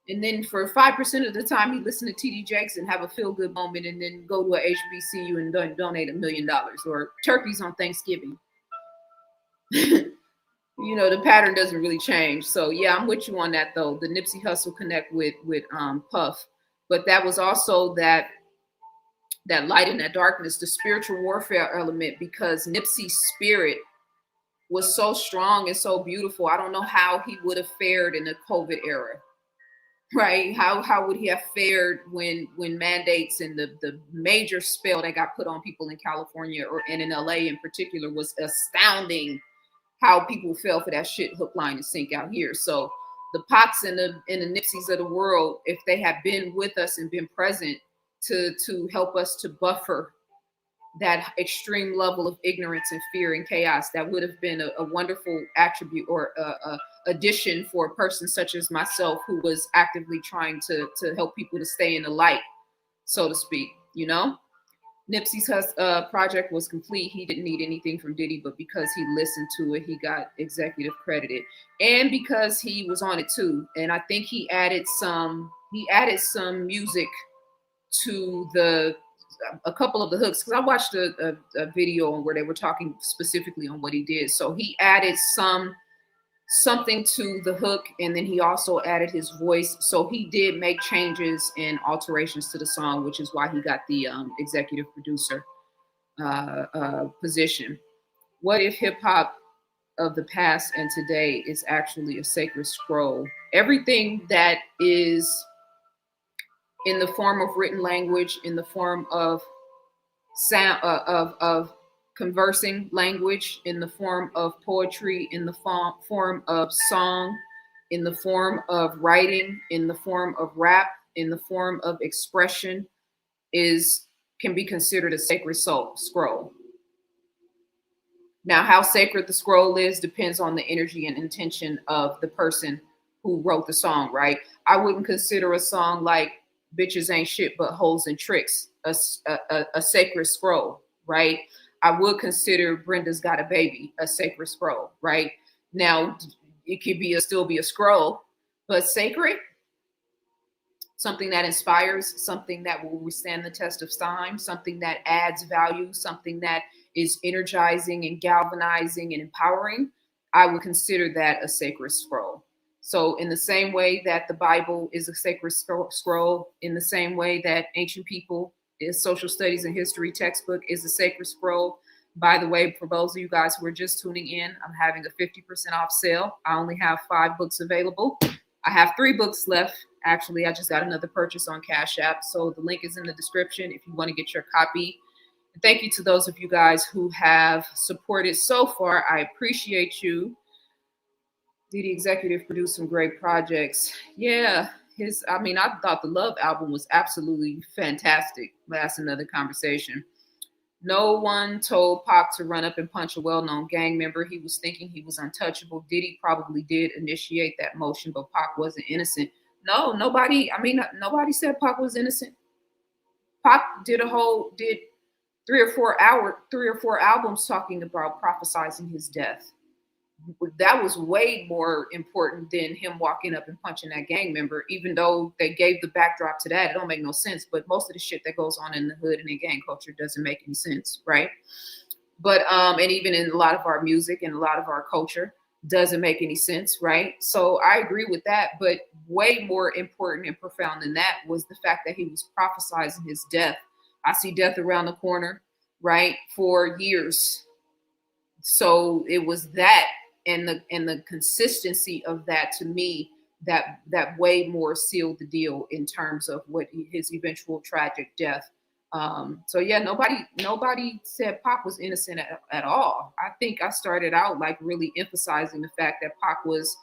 And then for 5% of the time, he listened to TD Jakes and have a feel-good moment and then go to a HBCU and donate $1 million or turkeys on Thanksgiving. The pattern doesn't really change. So yeah, I'm with you on that though. The Nipsey Hussle connect with Puff, but that was also that light and that darkness, the spiritual warfare element, because Nipsey's spirit was so strong and so beautiful. I don't know how he would have fared in the COVID era, right? How would he have fared when mandates and the major spell that got put on people in California and in LA in particular was astounding. How people fell for that shit hook, line, and sink out here. So the Pots and the Nipseys of the world, if they had been with us and been present to help us to buffer that extreme level of ignorance and fear and chaos, that would have been a wonderful attribute or a addition for a person such as myself, who was actively trying to help people to stay in the light, so to speak, Nipsey's project was complete. He didn't need anything from Diddy, but because he listened to it, he got executive credited, and because he was on it too. And I think he added some music to a couple of the hooks, because I watched a video where they were talking specifically on what he did. So he added something to the hook, and then he also added his voice. So he did make changes and alterations to the song, which is why he got the executive producer position. What if hip hop of the past and today is actually a sacred scroll? Everything that is in the form of written language, in the form of sound, of conversing language, in the form of poetry, in the form of song, in the form of writing, in the form of rap, in the form of expression, can be considered a sacred scroll. Now, how sacred the scroll is depends on the energy and intention of the person who wrote the song, right? I wouldn't consider a song like Bitches Ain't Shit But Hoes and Tricks a sacred scroll, right? I would consider Brenda's Got a Baby a sacred scroll, right? Now, it could still be a scroll, but sacred, something that inspires, something that will withstand the test of time, something that adds value, something that is energizing and galvanizing and empowering, I would consider that a sacred scroll. So in the same way that the Bible is a sacred scroll, in the same way that ancient people, social studies and history textbook is a sacred scroll. By the way, for those of you guys who are just tuning in, I'm having a 50% off sale. I only have 5 books available. I have 3 books left. Actually, I just got another purchase on Cash App. So the link is in the description if you want to get your copy. And thank you to those of you guys who have supported so far. I appreciate you. Diddy executive produced some great projects. Yeah, I thought the Love album was absolutely fantastic. That's another conversation. No one told Pac to run up and punch a well-known gang member. He was thinking he was untouchable. Diddy probably did initiate that motion, but Pac wasn't innocent. No, nobody. Nobody said Pac was innocent. Pac did 3 or 4 albums talking about prophesizing his death. That was way more important than him walking up and punching that gang member, even though they gave the backdrop to that. It don't make no sense. But most of the shit that goes on in the hood and in gang culture doesn't make any sense, right? But and even in a lot of our music and a lot of our culture doesn't make any sense, right? So I agree with that. But way more important and profound than that was the fact that he was prophesizing his death. I see death around the corner, right? For years. So it was that and the consistency of that to me that way more sealed the deal in terms of what his eventual tragic death. So yeah, nobody said Pac was innocent at all. I think I started out like really emphasizing the fact that Pac was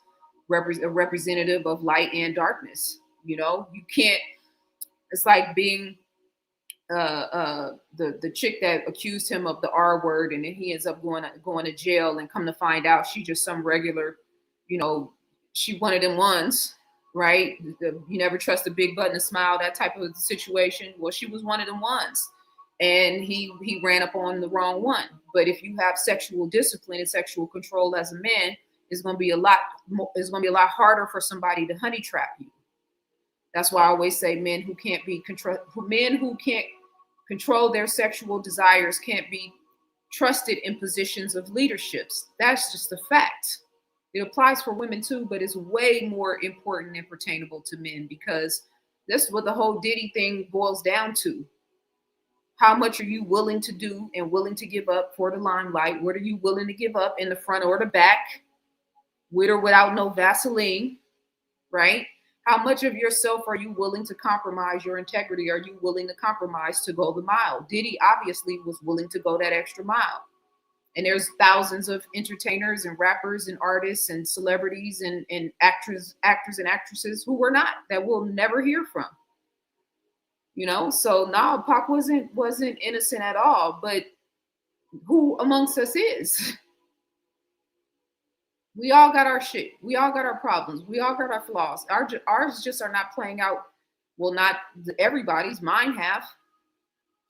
a representative of light and darkness. You know, you can't. It's like being the chick that accused him of the R word, and then he ends up going to jail, and come to find out she just some regular, you know, she one of them ones, right? You never trust a big button to smile, that type of situation. Well, she was one of them ones, and he ran up on the wrong one. But if you have sexual discipline and sexual control as a man, it's going to be a lot. It's going to be a lot harder for somebody to honey trap you. That's why I always say men who can't control their sexual desires can't be trusted in positions of leaderships. That's just a fact. It applies for women too, but it's way more important and pertainable to men, because that's what the whole Diddy thing boils down to. How much are you willing to do and willing to give up for the limelight? What are you willing to give up in the front or the back, with or without no Vaseline, right? How much of yourself are you willing to compromise your integrity? Are you willing to compromise to go the mile? Diddy obviously was willing to go that extra mile. And there's thousands of entertainers and rappers and artists and celebrities and actors and actresses who were not, that we'll never hear from. You know, so no, Pac wasn't innocent at all. But who amongst us is? We all got our shit. We all got our problems. We all got our flaws. Ours just are not playing out. Well, not everybody's. Mine have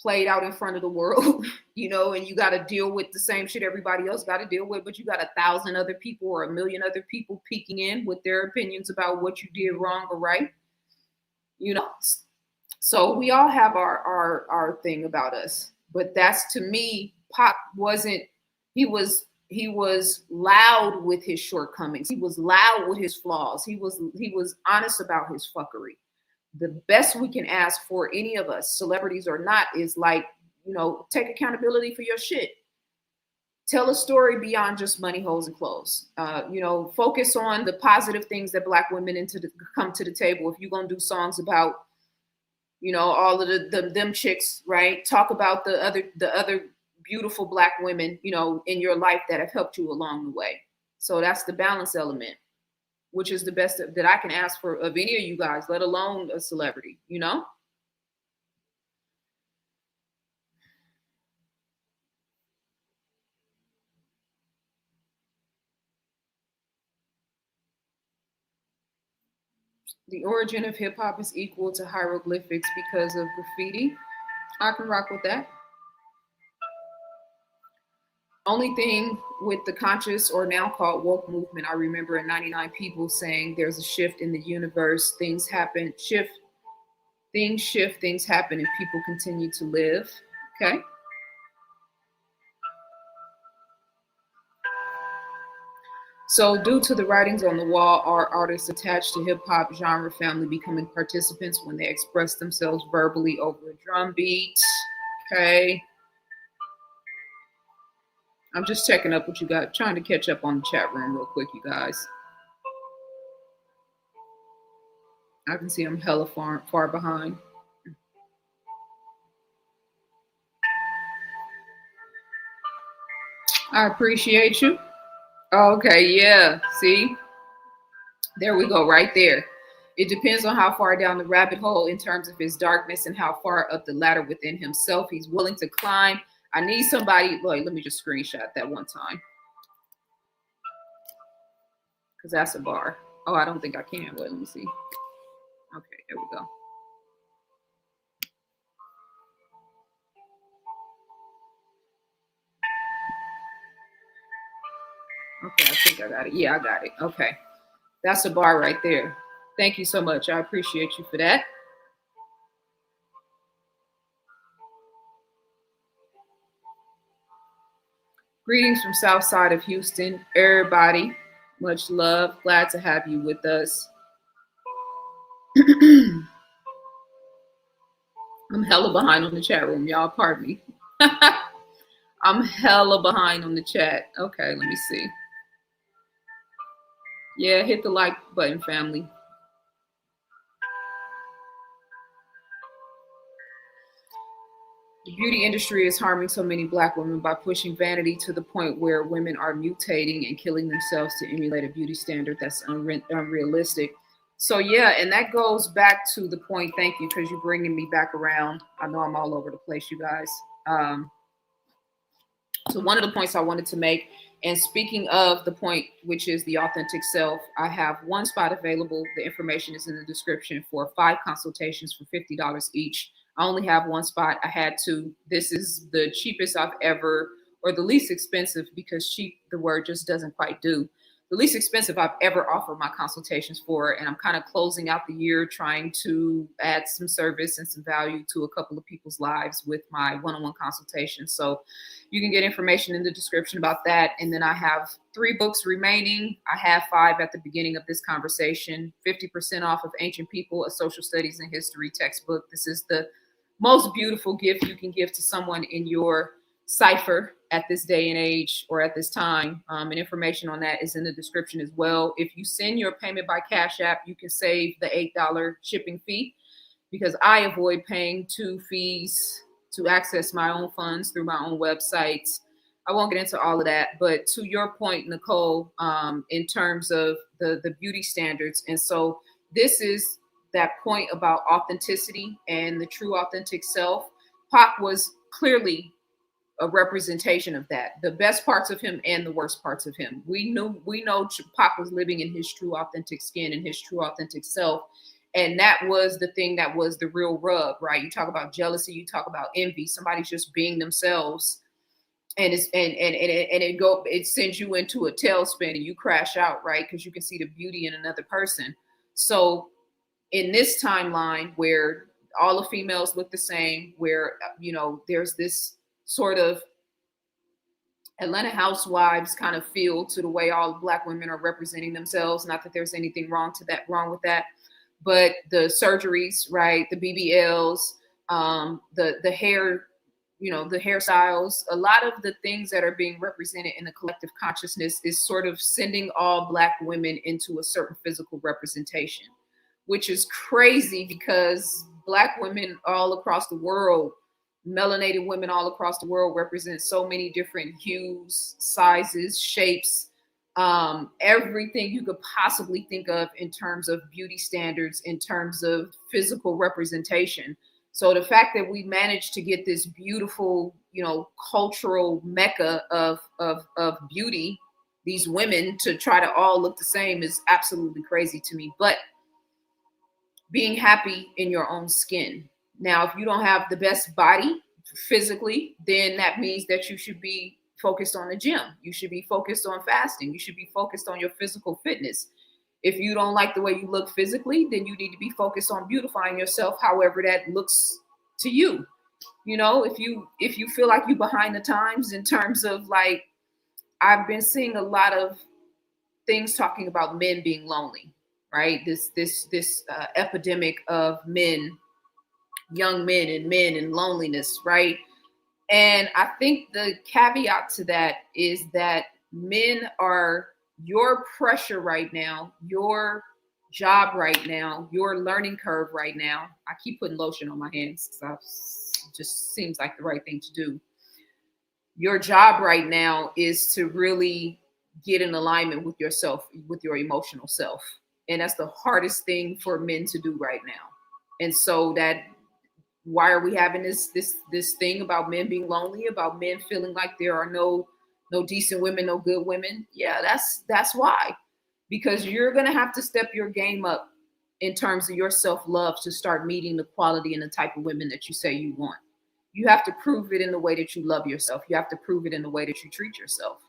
played out in front of the world, you know, and you got to deal with the same shit everybody else got to deal with. But you got 1,000 other people or 1,000,000 other people peeking in with their opinions about what you did wrong or right, you know. So we all have our thing about us. But that's, to me, Pac wasn't. He was loud with his shortcomings. He was loud with his flaws. He was honest about his fuckery. The best we can ask for, any of us, celebrities or not, is like, you know, take accountability for your shit. Tell a story beyond just money, hoes, and clothes. You know, focus on the positive things that Black women come to the table. If you're gonna do songs about, you know, all of them chicks, right? Talk about the other beautiful Black women, you know, in your life that have helped you along the way. So that's the balance element, which is the best that I can ask for of any of you guys, let alone a celebrity, you know? The origin of hip hop is equal to hieroglyphics because of graffiti. I can rock with that. Only thing with the conscious, or now called woke movement, I remember in 99 people saying there's a shift in the universe, things happen, shift, things happen, and people continue to live. Okay. So, due to the writings on the wall, are artists attached to hip hop genre family becoming participants when they express themselves verbally over a drum beat? Okay. I'm just checking up what you got, trying to catch up on the chat room real quick, you guys. I can see I'm hella far behind. I appreciate you. Okay, yeah. See? There we go, right there. It depends on how far down the rabbit hole in terms of his darkness and how far up the ladder within himself he's willing to climb. I need somebody, wait, let me just screenshot that one time because that's a bar. Oh, I don't think I can. Wait, let me see. Okay, there we go. Okay, I think I got it. Yeah, I got it. Okay. That's a bar right there. Thank you so much. I appreciate you for that. Greetings from South Side of Houston, everybody. Much love. Glad to have you with us. I'm hella behind on the chat room, y'all. Pardon me. I'm hella behind on the chat. Okay, let me see. Yeah, hit the like button, family. The beauty industry is harming so many Black women by pushing vanity to the point where women are mutating and killing themselves to emulate a beauty standard that's unrealistic. So yeah, and that goes back to the point. Thank you, because you're bringing me back around. I know I'm all over the place, you guys. So one of the points I wanted to make, and speaking of the point, which is the authentic self, I have one spot available. The information is in the description for 5 consultations for $50 each. I only have one spot. I had to. This is the cheapest I've ever, or the least expensive, because cheap, the word just doesn't quite do. The least expensive I've ever offered my consultations for, and I'm kind of closing out the year trying to add some service and some value to a couple of people's lives with my one-on-one consultation. So you can get information in the description about that. And then I have 3 books remaining. I have 5 at the beginning of this conversation. 50% off of Ancient People, a Social Studies and History textbook. This is the most beautiful gift you can give to someone in your cipher at this day and age, or at this time. And information on that is in the description as well. If you send your payment by Cash App, you can save the $8 shipping fee, because I avoid paying 2 fees to access my own funds through my own websites. I won't get into all of that, but to your point, Nicole, in terms of the beauty standards. And so this is that point about authenticity and the true authentic self. Pac was clearly a representation of that. The best parts of him and the worst parts of him. We know Pac was living in his true authentic skin and his true authentic self. And that was the thing that was the real rub, right? You talk about jealousy, you talk about envy, somebody's just being themselves, and it sends you into a tailspin and you crash out, right? Because you can see the beauty in another person. So in this timeline where all the females look the same, where there's this sort of Atlanta Housewives kind of feel to the way all Black women are representing themselves. Not that there's anything wrong with that, but the surgeries, right? The BBLs, the hair, the hairstyles, a lot of the things that are being represented in the collective consciousness is sort of sending all Black women into a certain physical representation, which is crazy because Black women all across the world, melanated women all across the world, represent so many different hues, sizes, shapes, everything you could possibly think of in terms of beauty standards, in terms of physical representation. So the fact that we managed to get this beautiful, cultural mecca of beauty, these women to try to all look the same, is absolutely crazy to me. But being happy in your own skin. Now, if you don't have the best body physically, then that means that you should be focused on the gym. You should be focused on fasting. You should be focused on your physical fitness. If you don't like the way you look physically, then you need to be focused on beautifying yourself however that looks to you. If you feel like you're behind the times in terms of, like, I've been seeing a lot of things talking about men being lonely, right? This epidemic of men, young men and loneliness, right? And I think the caveat to that is that men are your pressure right now, your job right now, your learning curve right now. I keep putting lotion on my hands because it just seems like the right thing to do. Your job right now is to really get in alignment with yourself, with your emotional self. And that's the hardest thing for men to do right now. And so that why are we having this thing about men being lonely, about men feeling like there are no decent women, no good women? Yeah, that's why. Because you're gonna have to step your game up in terms of your self-love to start meeting the quality and the type of women that you say you want. You have to prove it in the way that you love yourself. You have to prove it in the way that you treat yourself.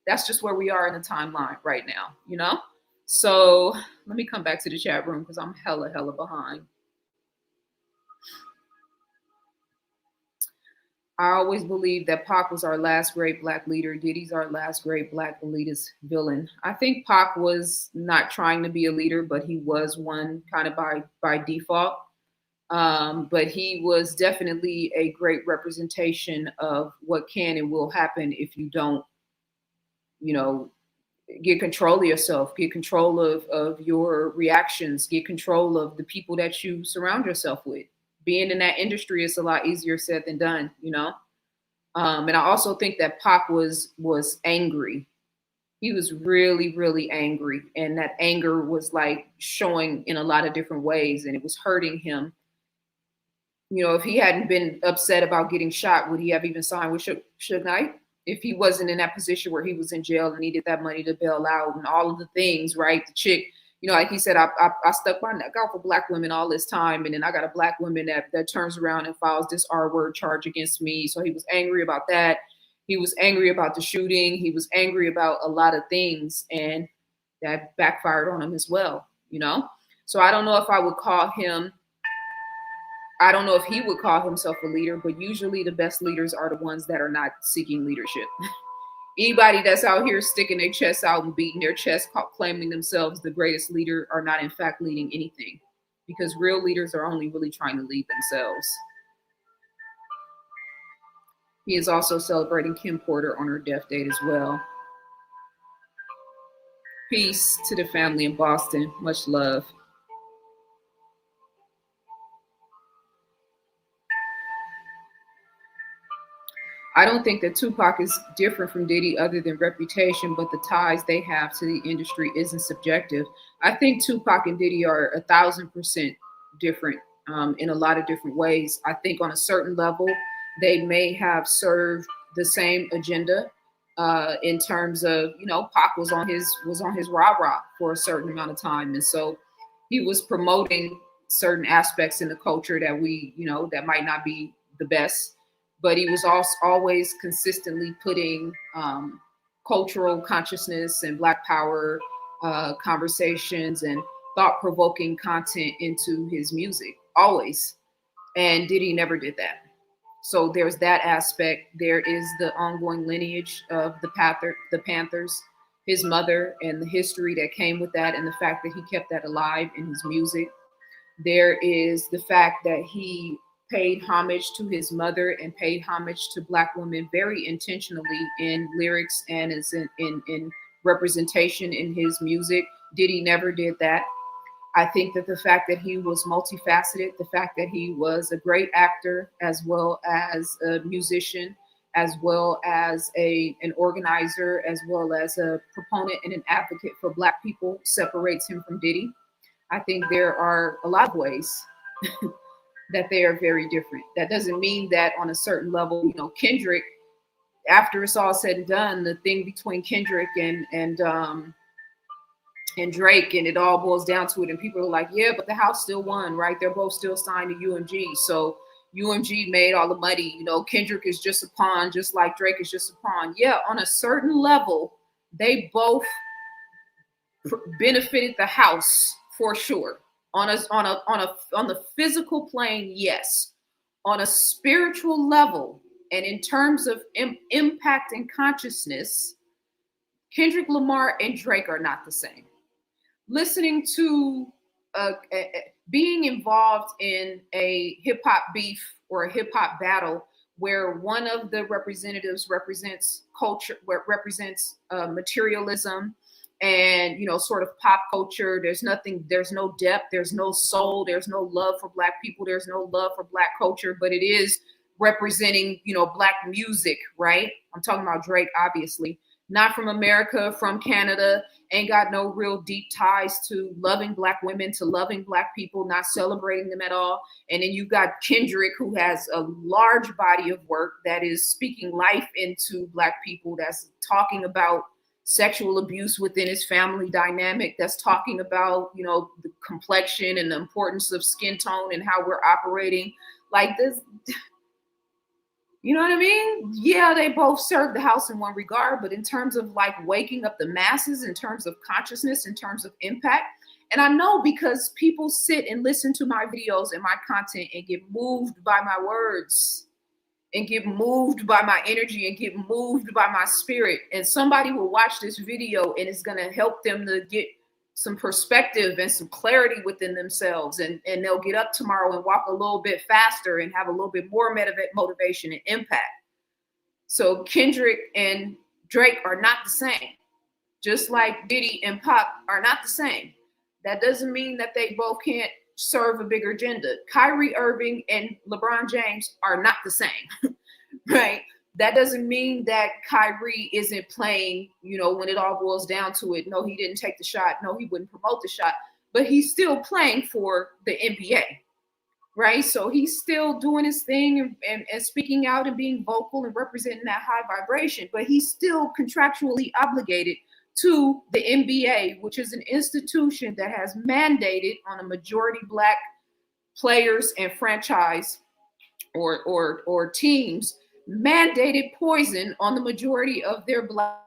That's just where we are in the timeline right now, you know? So let me come back to the chat room because I'm hella behind. I always believed that Pac was our last great black leader. Diddy's our last great black elitist villain. I think Pac was not trying to be a leader, but he was one kind of by default. But he was definitely a great representation of what can and will happen if you don't, you know, get control of yourself, get control of your reactions, get control of the people that you surround yourself with. Being in that industry is a lot easier said than done, you know. And I also think that Pac was angry. He was really angry, and that anger was like showing in a lot of different ways, and it was hurting him. You know, if he hadn't been upset about getting shot, would he have even signed with Suge Knight? If he wasn't in that position where he was in jail and needed that money to bail out and all of the things, right? The chick, you know, like he said, I stuck my neck out for black women all this time, and then I got a black woman that turns around and files this R-word charge against me. So he was angry about that. He was angry about the shooting. He was angry about a lot of things, and that backfired on him as well, you know? So I don't know if I would call him, I don't know if he would call himself a leader, but usually the best leaders are the ones that are not seeking leadership. Anybody that's out here sticking their chests out and beating their chest, claiming themselves the greatest leader, are not in fact leading anything, because real leaders are only really trying to lead themselves. He is also celebrating Kim Porter on her death date as well. Peace to the family in Boston. Much love. I don't think that Tupac is different from Diddy other than reputation, but the ties they have to the industry isn't subjective. I think Tupac and Diddy are 1,000% different in a lot of different ways. I think on a certain level, they may have served the same agenda in terms of, you know, Pac was on his rah-rah for a certain amount of time. And so he was promoting certain aspects in the culture that we, you know, that might not be the best, but he was also always consistently putting cultural consciousness and Black power conversations and thought-provoking content into his music, always. And Diddy never did that. So there's that aspect. There is the ongoing lineage of the Panthers, his mother, and the history that came with that, and the fact that he kept that alive in his music. There is the fact that he paid homage to his mother and paid homage to Black women very intentionally in lyrics and as in representation in his music. Diddy never did that. I think that the fact that he was multifaceted, the fact that he was a great actor as well as a musician, as well as an organizer, as well as a proponent and an advocate for Black people separates him from Diddy. I think there are a lot of ways that they are very different. That doesn't mean that on a certain level, you know, Kendrick, after it's all said and done, the thing between Kendrick and Drake, and it all boils down to it, and people are like, yeah, but the house still won, right? They're both still signed to UMG. So UMG made all the money. You know, Kendrick is just a pawn, just like Drake is just a pawn. Yeah, on a certain level, they both benefited the house for sure. On the physical plane, yes. On a spiritual level, and in terms of impact and consciousness, Kendrick Lamar and Drake are not the same. Listening to being involved in a hip hop beef or a hip hop battle where one of the representatives represents culture, where represents materialism and, you know, sort of pop culture. There's no depth, there's no soul, there's no love for Black people, there's no love for Black culture, but it is representing, you know, Black music, right? I'm talking about Drake, obviously. Not from America, from Canada, ain't got no real deep ties to loving black women, to loving black people, not celebrating them at all. And then you've got Kendrick, who has a large body of work that is speaking life into black people, that's talking about sexual abuse within his family dynamic, that's talking about, you know, the complexion and the importance of skin tone and how we're operating like this. You know what I mean? Yeah, they both serve the house in one regard, but in terms of like waking up the masses, in terms of consciousness, in terms of impact, and I know because people sit and listen to my videos and my content and get moved by my words and get moved by my energy and get moved by my spirit. And somebody will watch this video and it's going to help them to get some perspective and some clarity within themselves. And they'll get up tomorrow and walk a little bit faster and have a little bit more motivation and impact. So Kendrick and Drake are not the same. Just like Diddy and Pop are not the same. That doesn't mean that they both can't serve a bigger agenda. Kyrie Irving and LeBron James are not the same, right? That doesn't mean that Kyrie isn't playing, you know, when it all boils down to it. No, he didn't take the shot. No, he wouldn't promote the shot, but he's still playing for the NBA, right? So he's still doing his thing and speaking out and being vocal and representing that high vibration, but he's still contractually obligated to the NBA, which is an institution that has mandated on a majority black players and franchise or teams, mandated poison on the majority of their black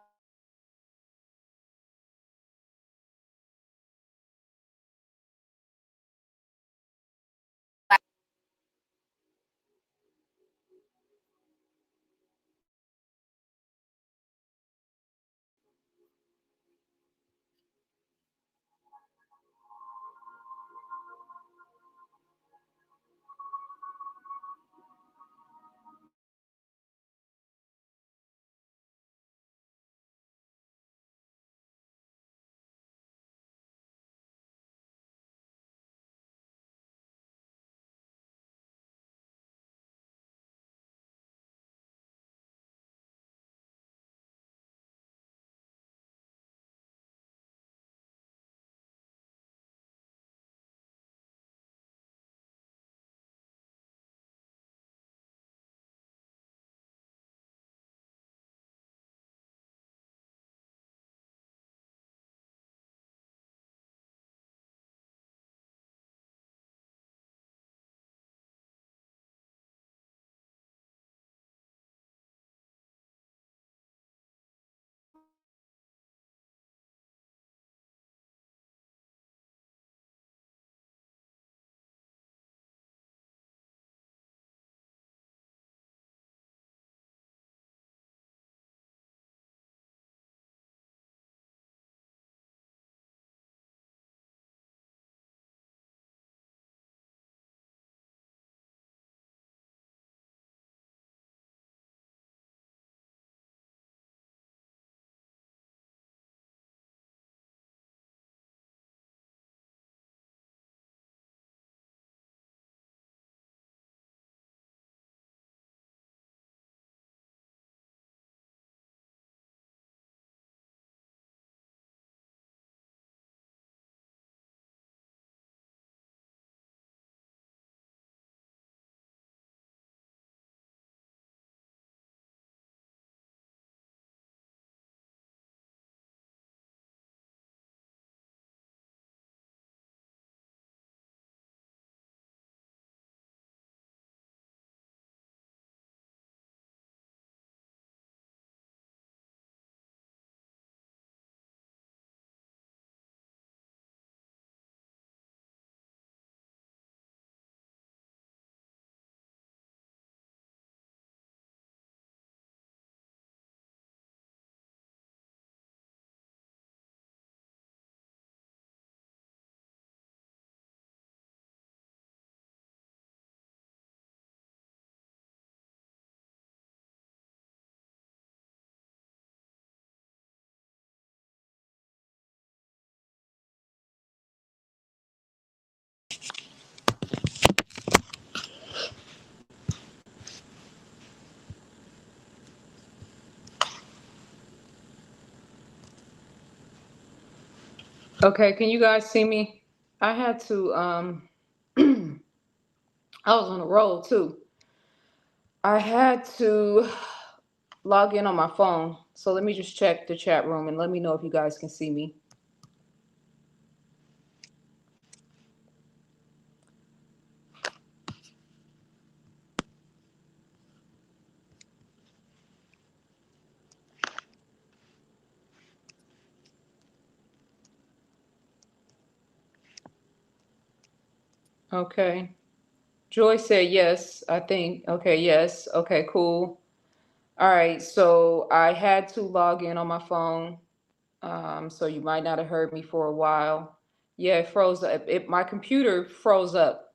Okay, can you guys see me? I had to I was on a roll too. I had to log in on my phone. So let me just check the chat room and let me know if you guys can see me. Okay. Joy said yes, I think. Okay, yes. Okay, cool. All right, so I had to log in on my phone. So you might not have heard me for a while. Yeah, it froze up. My computer froze up.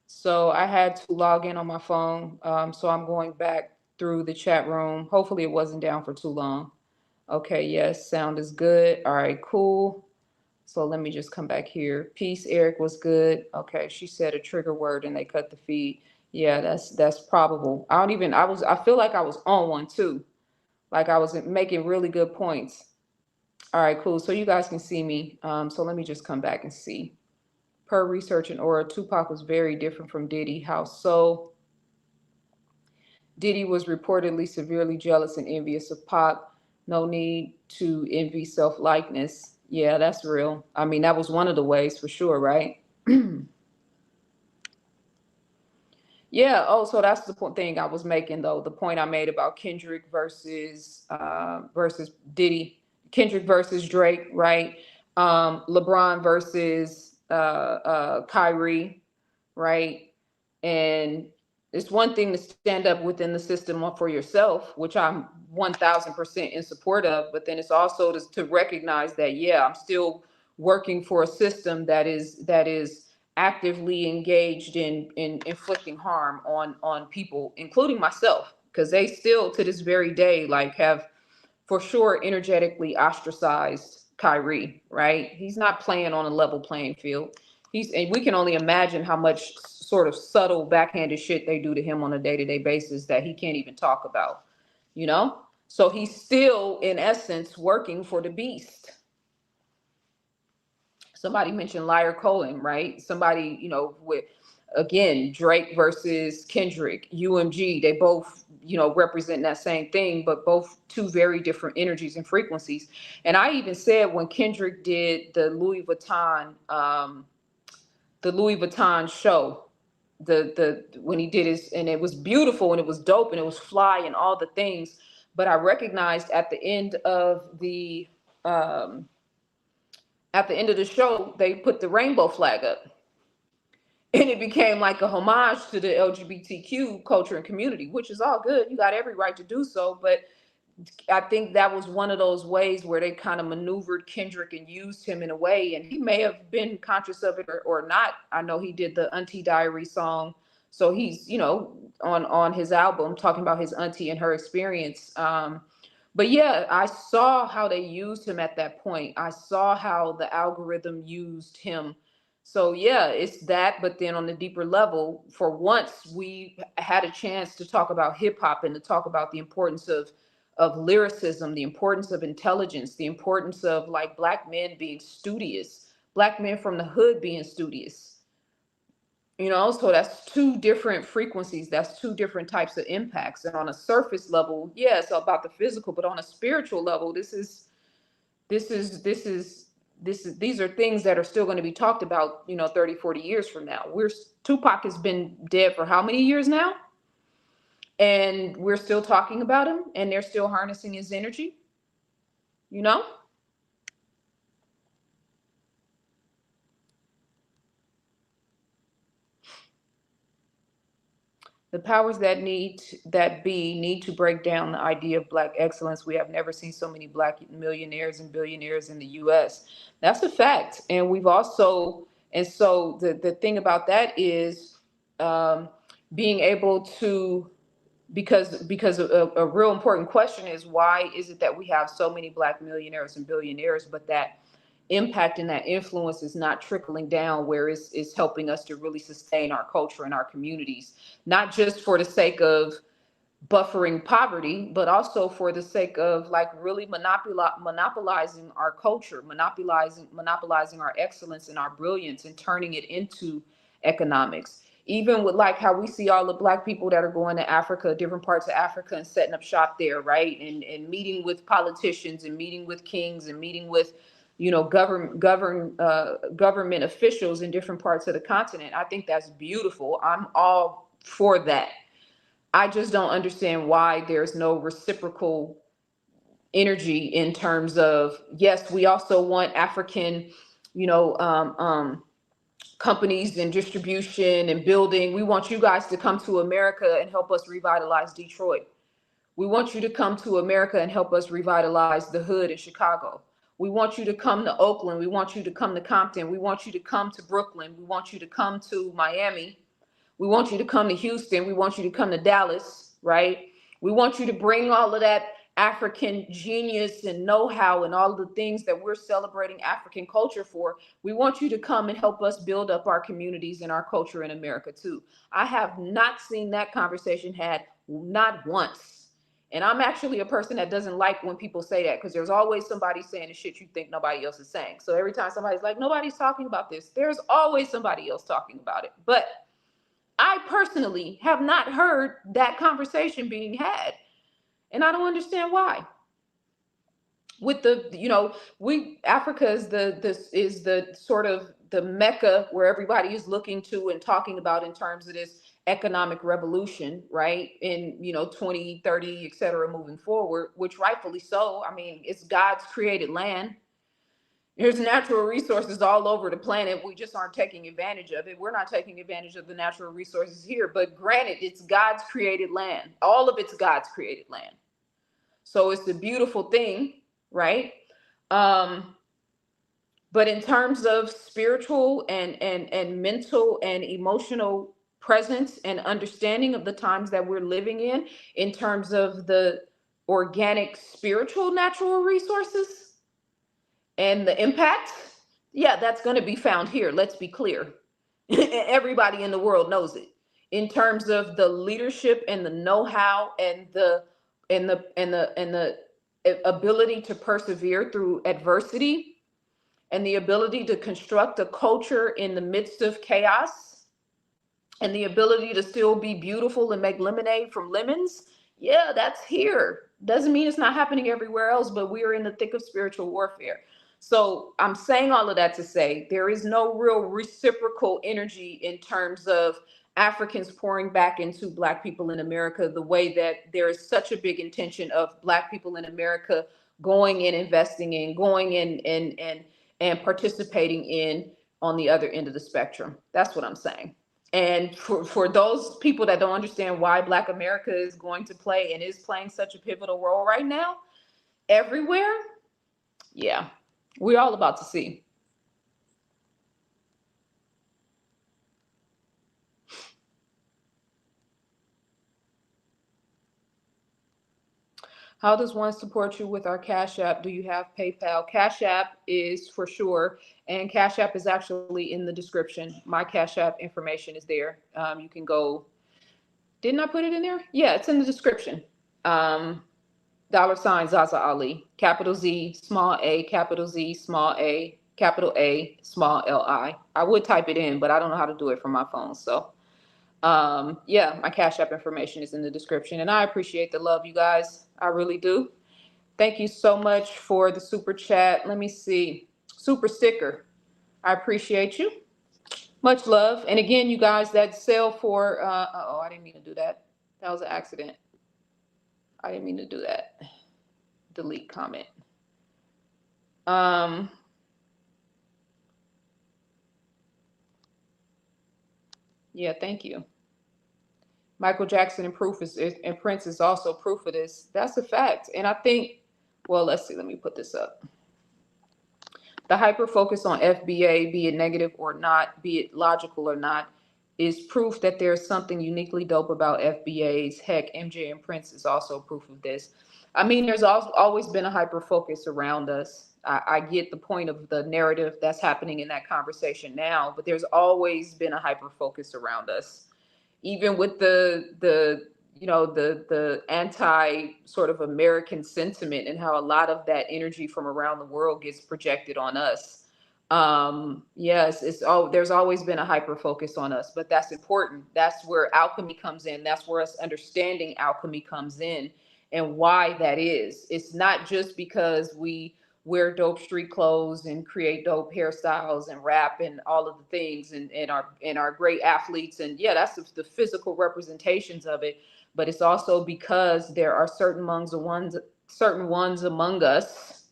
So I had to log in on my phone. So I'm going back through the chat room. Hopefully it wasn't down for too long. Okay, yes, sound is good. All right, cool. So let me just come back here. Peace, Eric was good. Okay, she said a trigger word and they cut the feed. Yeah, that's probable. I feel like I was on one too. Like I was making really good points. All right, cool. So you guys can see me. So let me just come back and see. Per research and aura, Tupac was very different from Diddy. How so? Diddy was reportedly severely jealous and envious of Pac. No need to envy self likeness. Yeah, that's real. I mean, that was one of the ways for sure, right? Yeah. Oh, so that's the thing I was making though. The point I made about Kendrick versus Diddy, Kendrick versus Drake, right? LeBron versus Kyrie, right? And it's one thing to stand up within the system for yourself, which I'm 1,000% in support of. But then it's also to recognize that, yeah, I'm still working for a system that is actively engaged in inflicting harm on people, including myself, because they still to this very day like have for sure energetically ostracized Kyrie, right? He's not playing on a level playing field. And we can only imagine how much sort of subtle backhanded shit they do to him on a day-to-day basis that he can't even talk about, you know? So he's still in essence working for the beast. Somebody mentioned Liar Cohen, right? Somebody, with again, Drake versus Kendrick, UMG, they both, represent that same thing, but both two very different energies and frequencies. And I even said when Kendrick did the Louis Vuitton show, the when he did his, and it was beautiful and it was dope and it was fly and all the things, but I recognized um, at the end of the show, they put the rainbow flag up. And it became like a homage to the LGBTQ culture and community, which is all good. You got every right to do so. But I think that was one of those ways where they kind of maneuvered Kendrick and used him in a way. And he may have been conscious of it or not. I know he did the Auntie Diary song. So he's, on his album talking about his auntie and her experience. But yeah, I saw how they used him at that point. I saw how the algorithm used him. So yeah, it's that. But then on the deeper level, for once, we had a chance to talk about hip hop and to talk about the importance of lyricism, the importance of intelligence, the importance of like black men being studious, black men from the hood being studious. So that's two different frequencies, that's two different types of impacts. And on a surface level, yeah, it's about the physical, but on a spiritual level, these are things that are still going to be talked about, 30, 40 years from now. Tupac has been dead for how many years now? And we're still talking about him and they're still harnessing his energy, you know? The powers that need to break down the idea of black excellence. We have never seen so many black millionaires and billionaires in the US. That's a fact. And we've also, and so the thing about that is um, being able to, because a real important question is, why is it that we have so many black millionaires and billionaires, but that impact and that influence is not trickling down where it's helping us to really sustain our culture and our communities, not just for the sake of buffering poverty, but also for the sake of like really monopolizing our culture, monopolizing our excellence and our brilliance and turning it into economics. Even with like how we see all the black people that are going to Africa, different parts of Africa, and setting up shop there, right? And meeting with politicians and meeting with kings and meeting with, government officials in different parts of the continent. I think that's beautiful. I'm all for that. I just don't understand why there's no reciprocal energy in terms of, yes, we also want African, you know, companies and distribution and building. We want you guys to come to America and help us revitalize Detroit. We want you to come to America and help us revitalize the hood in Chicago. We want you to come to Oakland. We want you to come to Compton. We want you to come to Brooklyn. We want you to come to Miami. We want you to come to Houston. We want you to come to Dallas, right? We want you to bring all of that African genius and know-how and all of the things that we're celebrating African culture for. We want you to come and help us build up our communities and our culture in America too. I have not seen that conversation had, not once. And I'm actually a person that doesn't like when people say that, because there's always somebody saying the shit you think nobody else is saying. So every time somebody's like, nobody's talking about this, there's always somebody else talking about it. But I personally have not heard that conversation being had. And I don't understand why. With the, Africa is the sort of the mecca where everybody is looking to and talking about in terms of this economic revolution, right? In, 2030, et cetera, moving forward, which rightfully so. I mean, it's God's created land. There's natural resources all over the planet. We just aren't taking advantage of it. We're not taking advantage of the natural resources here. But granted, it's God's created land. All of it's God's created land. So it's a beautiful thing, right? But in terms of spiritual and mental and emotional presence and understanding of the times that we're living in terms of the organic, spiritual, natural resources, and the impact, yeah, that's going to be found here. Let's be clear. Everybody in the world knows it. In terms of the leadership and the know-how and the ability to persevere through adversity and the ability to construct a culture in the midst of chaos and the ability to still be beautiful and make lemonade from lemons. Yeah, that's here. Doesn't mean it's not happening everywhere else, but we are in the thick of spiritual warfare. So I'm saying all of that to say there is no real reciprocal energy in terms of Africans pouring back into Black people in America, the way that there is such a big intention of Black people in America going and investing in, going in and participating in on the other end of the spectrum. That's what I'm saying. And for those people that don't understand why Black America is going to play and is playing such a pivotal role right now, everywhere, yeah. We're all about to see. How does one support you with our Cash App? Do you have PayPal? Cash App is for sure. And Cash App is actually in the description. My Cash App information is there. You can go. Didn't I put it in there? Yeah, it's in the description. $, ZaZa Ali. Capital Z, small a, capital Z, small a, capital A, small Li. I would type it in, but I don't know how to do it from my phone. So, yeah, my Cash App information is in the description. And I appreciate the love, you guys. I really do. Thank you so much for the super chat. Let me see. Super sticker. I appreciate you. Much love. And again, you guys, that sale for, I didn't mean to do that. That was an accident. I didn't mean to do that. Delete comment. Yeah, thank you. Michael Jackson and Prince is also proof of this. That's a fact. And I think, well, let's see, let me put this up. The hyper focus on FBA, be it negative or not, be it logical or not, is proof that there's something uniquely dope about FBAs. Heck, MJ and Prince is also proof of this. I mean, there's always been a hyper focus around us. I get the point of the narrative that's happening in that conversation now, but there's always been a hyper focus around us. Even with the the anti sort of American sentiment, and how a lot of that energy from around the world gets projected on us. Yes, there's always been a hyper focus on us, but that's important. That's where alchemy comes in. That's where us understanding alchemy comes in, and why that is. It's not just because we wear dope street clothes and create dope hairstyles and rap and all of the things, and our great athletes, and yeah, that's the physical representations of it. But it's also because there are certain ones among us,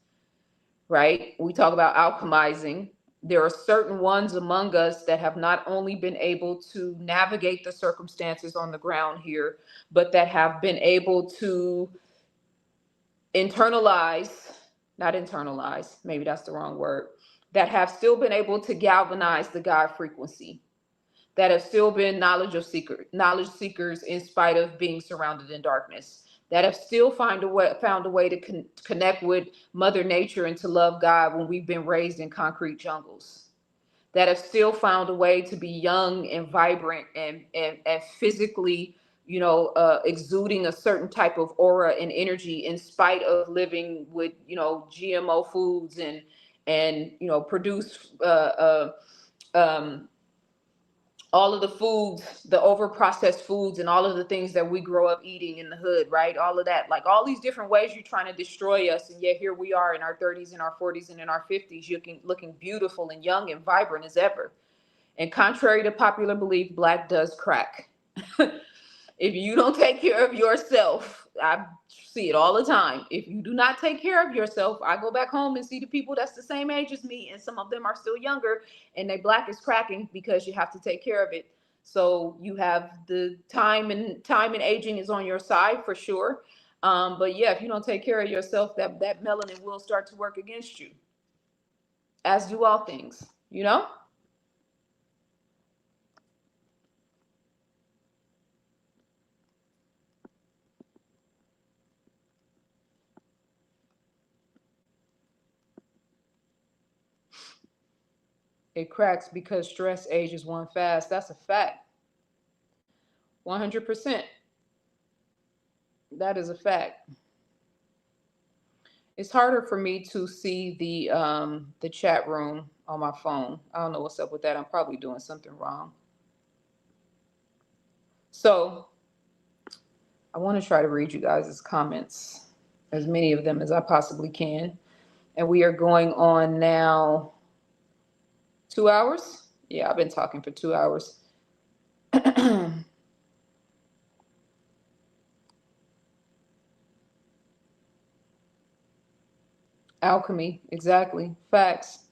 right? We talk about alchemizing. There are certain ones among us that have not only been able to navigate the circumstances on the ground here, but that have been able to internalize, not internalize, maybe that's the wrong word, that have still been able to galvanize the God frequency, that have still been knowledge seekers in spite of being surrounded in darkness, that have still found a way to connect with Mother Nature and to love God when we've been raised in concrete jungles, that have still found a way to be young and vibrant and physically, exuding a certain type of aura and energy in spite of living with, GMO foods and produce all of the foods, the over processed foods, and all of the things that we grow up eating in the hood, right? All of that, like all these different ways you're trying to destroy us. And yet here we are in our 30s, in our 40s, and in our 50s, looking beautiful and young and vibrant as ever. And contrary to popular belief, Black does crack. If you don't take care of yourself, I see it all the time. If you do not take care of yourself, I go back home and see the people that's the same age as me, and some of them are still younger, and they Black is cracking because you have to take care of it. So you have the time and aging is on your side for sure. But yeah, if you don't take care of yourself, that melanin will start to work against you, as do all things, It cracks because stress ages one fast. That's a fact. 100%. That is a fact. It's harder for me to see the chat room on my phone. I don't know what's up with that. I'm probably doing something wrong. So I want to try to read you guys' comments, as many of them as I possibly can. And we are going on now 2 hours. Yeah, I've been talking for 2 hours. Alchemy, exactly. Facts.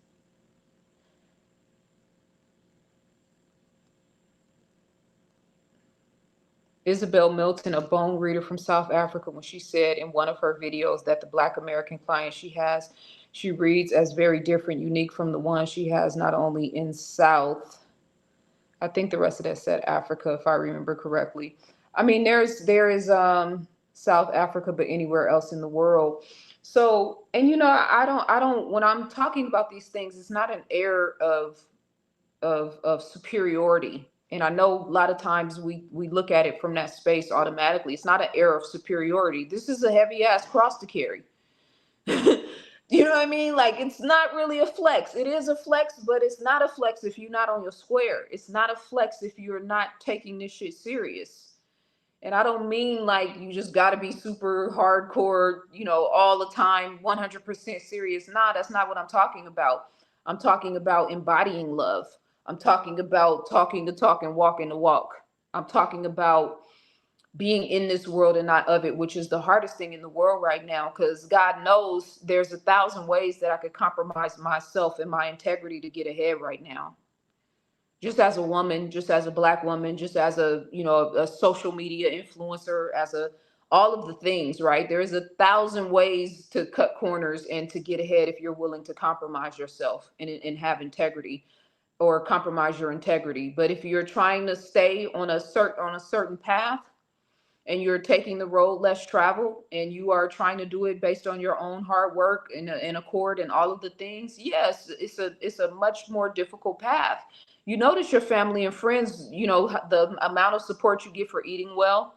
Isabel Milton, a bone reader from South Africa, when she said in one of her videos that the Black American client she reads as very different, unique from the one she has not only in South, I think the rest of that said Africa, if I remember correctly. I mean, there is South Africa, but anywhere else in the world. So, and I don't, when I'm talking about these things, it's not an air of superiority. And I know a lot of times we look at it from that space automatically. It's not an air of superiority. This is a heavy ass cross to carry. You know what I mean? Like, it's not really a flex. It is a flex, but it's not a flex if you're not on your square. It's not a flex if you're not taking this shit serious. And I don't mean like you just got to be super hardcore, all the time, 100% serious. Nah, that's not what I'm talking about. I'm talking about embodying love. I'm talking about talking the talk and walking the walk. I'm talking about being in this world and not of it, which is the hardest thing in the world right now, because God knows there's 1,000 ways that I could compromise myself and my integrity to get ahead right now. Just as a woman, just as a Black woman, just as a social media influencer, all of the things, right? There is 1,000 ways to cut corners and to get ahead if you're willing to compromise yourself and have integrity, or compromise your integrity. But if you're trying to stay on a certain path, and you're taking the road less traveled, and you are trying to do it based on your own hard work and accord and all of the things, yes, it's a much more difficult path. You notice your family and friends, the amount of support you get for eating well,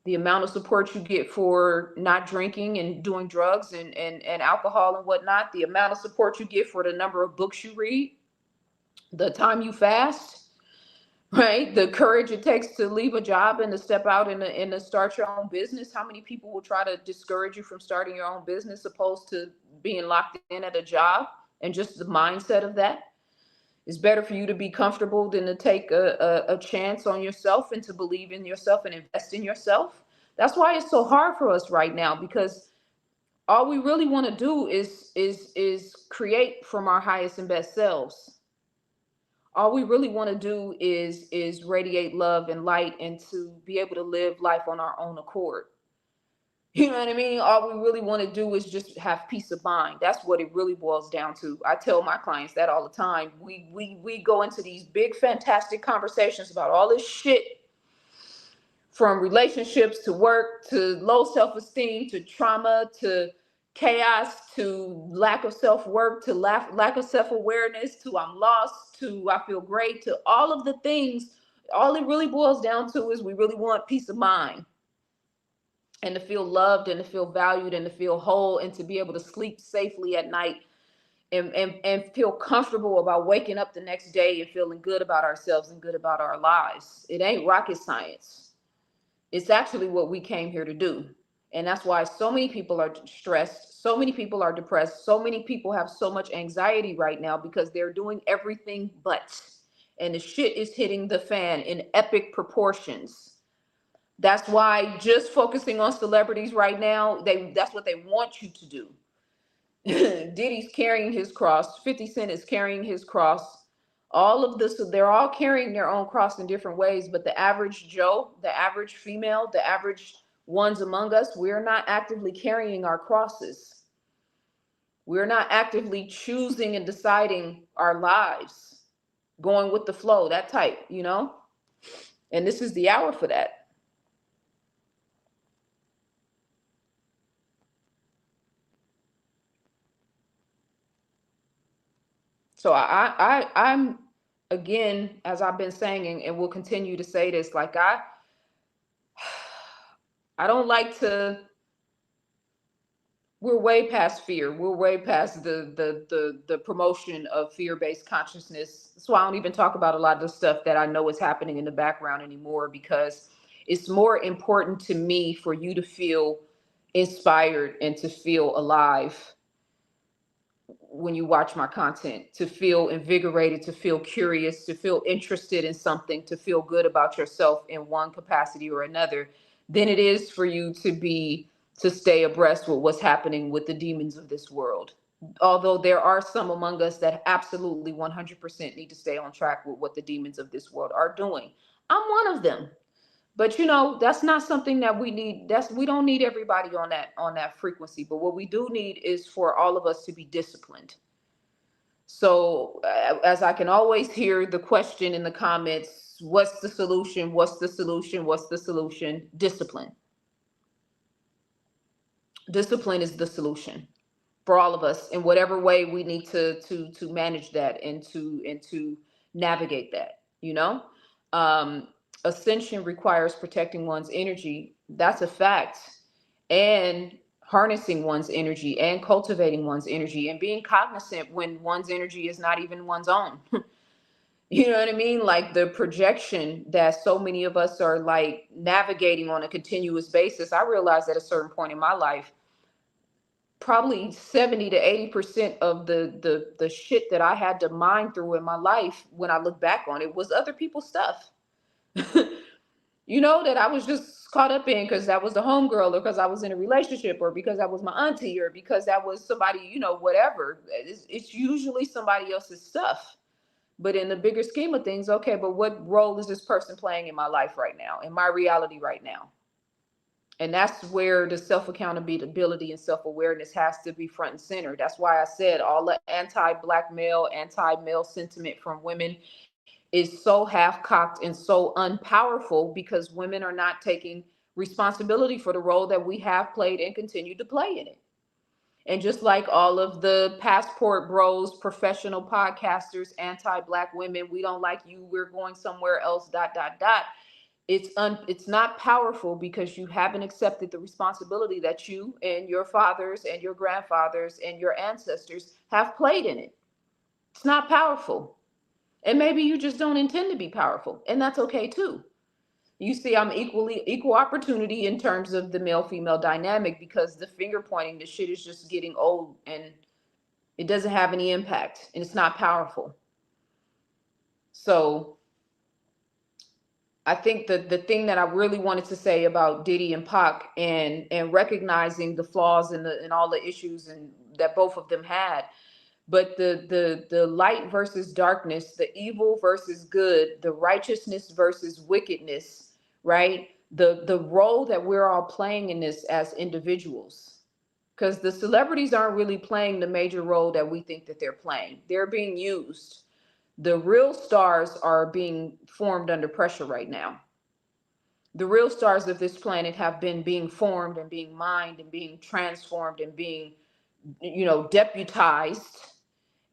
the amount of support you get for not drinking and doing drugs and alcohol and whatnot, the amount of support you get for the number of books you read, the time you fast, right? The courage it takes to leave a job and to step out and to start your own business. How many people will try to discourage you from starting your own business opposed to being locked in at a job? And just the mindset of that. It's better for you to be comfortable than to take a chance on yourself and to believe in yourself and invest in yourself. That's why it's so hard for us right now, because all we really want to do is create from our highest and best selves. All we really want to do is radiate love and light and to be able to live life on our own accord. You know what I mean? All we really want to do is just have peace of mind. That's what it really boils down to. I tell my clients that all the time. We go into these big, fantastic conversations about all this shit, from relationships to work to low self-esteem to trauma to chaos to lack of self-worth to lack of self-awareness to I'm lost to I feel great to all of the things. All it really boils down to is we really want peace of mind, and to feel loved and to feel valued and to feel whole and to be able to sleep safely at night and feel comfortable about waking up the next day and feeling good about ourselves and good about our lives. It ain't rocket science. It's actually what we came here to do. And that's why so many people are stressed. So many people are depressed. So many people have so much anxiety right now because they're doing everything but. And the shit is hitting the fan in epic proportions. That's why just focusing on celebrities right now, that's what they want you to do. Diddy's carrying his cross. 50 Cent is carrying his cross. All of this, they're all carrying their own cross in different ways. But the average Joe, the average female, the average ones among us, we're not actively carrying our crosses. We're not actively choosing and deciding our lives, going with the flow, that type, you know? And this is the hour for that. So I'm again, as I've been saying, and will continue to say this, like I don't like to. We're way past fear. We're way past the promotion of fear-based consciousness. That's why I don't even talk about a lot of the stuff that I know is happening in the background anymore, because it's more important to me for you to feel inspired and to feel alive when you watch my content, to feel invigorated, to feel curious, to feel interested in something, to feel good about yourself in one capacity or another, than it is for you to stay abreast with what's happening with the demons of this world. Although there are some among us that absolutely 100% need to stay on track with what the demons of this world are doing. I'm one of them. But you know, that's not something that we need. We don't need everybody on that frequency. But what we do need is for all of us to be disciplined. So as I can always hear the question in the comments, what's the solution? What's the solution? What's the solution? Discipline. Discipline is the solution for all of us in whatever way we need to manage that and to navigate that, you know. Ascension requires protecting one's energy. That's a fact. And harnessing one's energy and cultivating one's energy and being cognizant when one's energy is not even one's own. You know what I mean? Like the projection that so many of us are like navigating on a continuous basis. I realized at a certain point in my life, probably 70 to 80% of the shit that I had to mine through in my life, when I look back on it, was other people's stuff. You know, that I was just caught up in because that was the homegirl, or because I was in a relationship, or because that was my auntie, or because that was somebody, you know, whatever. It's usually somebody else's stuff. But in the bigger scheme of things, okay, but what role is this person playing in my life right now, in my reality right now? And that's where the self-accountability and self-awareness has to be front and center. That's why I said all the anti-black male, anti-male sentiment from women is so half-cocked and so unpowerful, because women are not taking responsibility for the role that we have played and continue to play in it. And just like all of the passport bros, professional podcasters, anti-black women, we don't like you, we're going somewhere else, ... It's not powerful because you haven't accepted the responsibility that you and your fathers and your grandfathers and your ancestors have played in it. It's not powerful. And maybe you just don't intend to be powerful, and that's okay too. You see, I'm equal opportunity in terms of the male female dynamic, because the finger pointing, the shit is just getting old and it doesn't have any impact and it's not powerful. So I think that the thing that I really wanted to say about Diddy and Pac, and recognizing the flaws and all the issues and that both of them had, but the light versus darkness, the evil versus good, the righteousness versus wickedness, right? The role that we're all playing in this as individuals, because the celebrities aren't really playing the major role that we think that they're playing. They're being used. The real stars are being formed under pressure right now. The real stars of this planet have been being formed and being mined and being transformed and being, deputized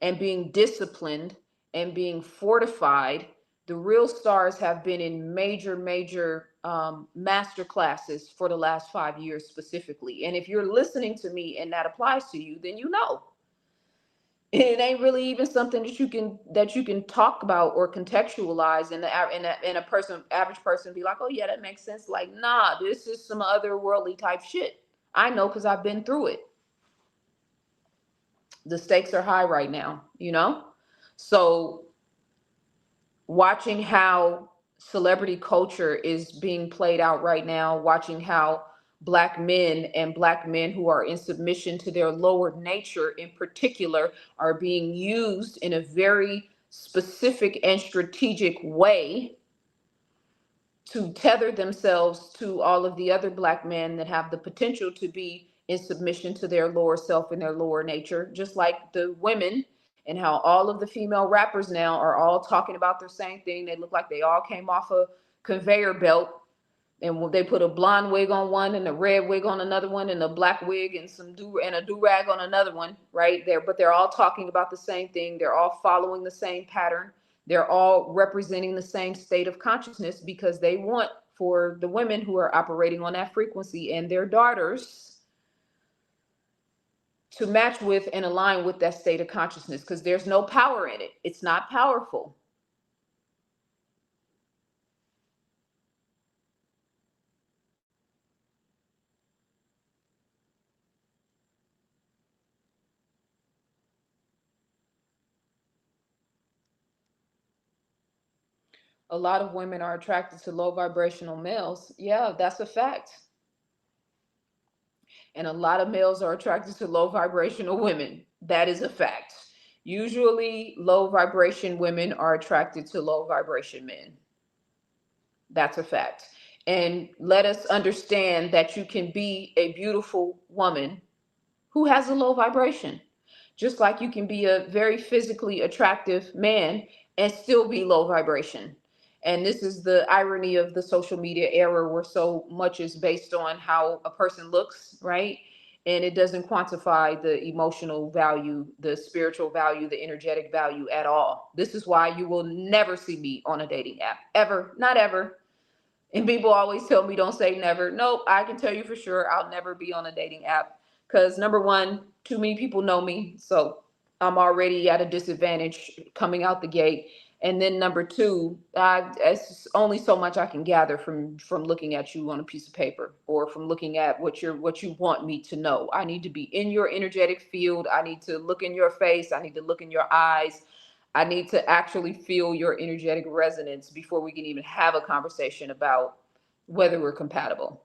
and being disciplined and being fortified. The real stars have been in major master classes for the last 5 years specifically. And if you're listening to me and that applies to you, then you know it ain't really even something that you can talk about or contextualize, and a person, average person, be like, oh yeah, that makes sense. Like, nah, this is some otherworldly type shit. I know because I've been through it. The stakes are high right now. So watching how celebrity culture is being played out right now, watching how black men who are in submission to their lower nature in particular are being used in a very specific and strategic way to tether themselves to all of the other black men that have the potential to be in submission to their lower self and their lower nature, just like the women, and how all of the female rappers now are all talking about the same thing. They look like they all came off a conveyor belt, and they put a blonde wig on one and a red wig on another one and a black wig and a do-rag on another one, right there. But they're all talking about the same thing. They're all following the same pattern. They're all representing the same state of consciousness, because they want for the women who are operating on that frequency and their daughters to match with and align with that state of consciousness, because there's no power in it. It's not powerful. A lot of women are attracted to low vibrational males. Yeah, that's a fact. And a lot of males are attracted to low vibrational women. That is a fact. Usually, low vibration women are attracted to low vibration men. That's a fact. And let us understand that you can be a beautiful woman who has a low vibration, just like you can be a very physically attractive man and still be low vibration. And this is the irony of the social media era, where so much is based on how a person looks, right? And it doesn't quantify the emotional value, the spiritual value, the energetic value at all. This is why you will never see me on a dating app, ever, not ever. And people always tell me, don't say never. Nope, I can tell you for sure I'll never be on a dating app, because number one, too many people know me. So I'm already at a disadvantage coming out the gate. And then number two, it's only so much I can gather from looking at you on a piece of paper, or from looking at what you want me to know. I need to be in your energetic field. I need to look in your face. I need to look in your eyes. I need to actually feel your energetic resonance before we can even have a conversation about whether we're compatible.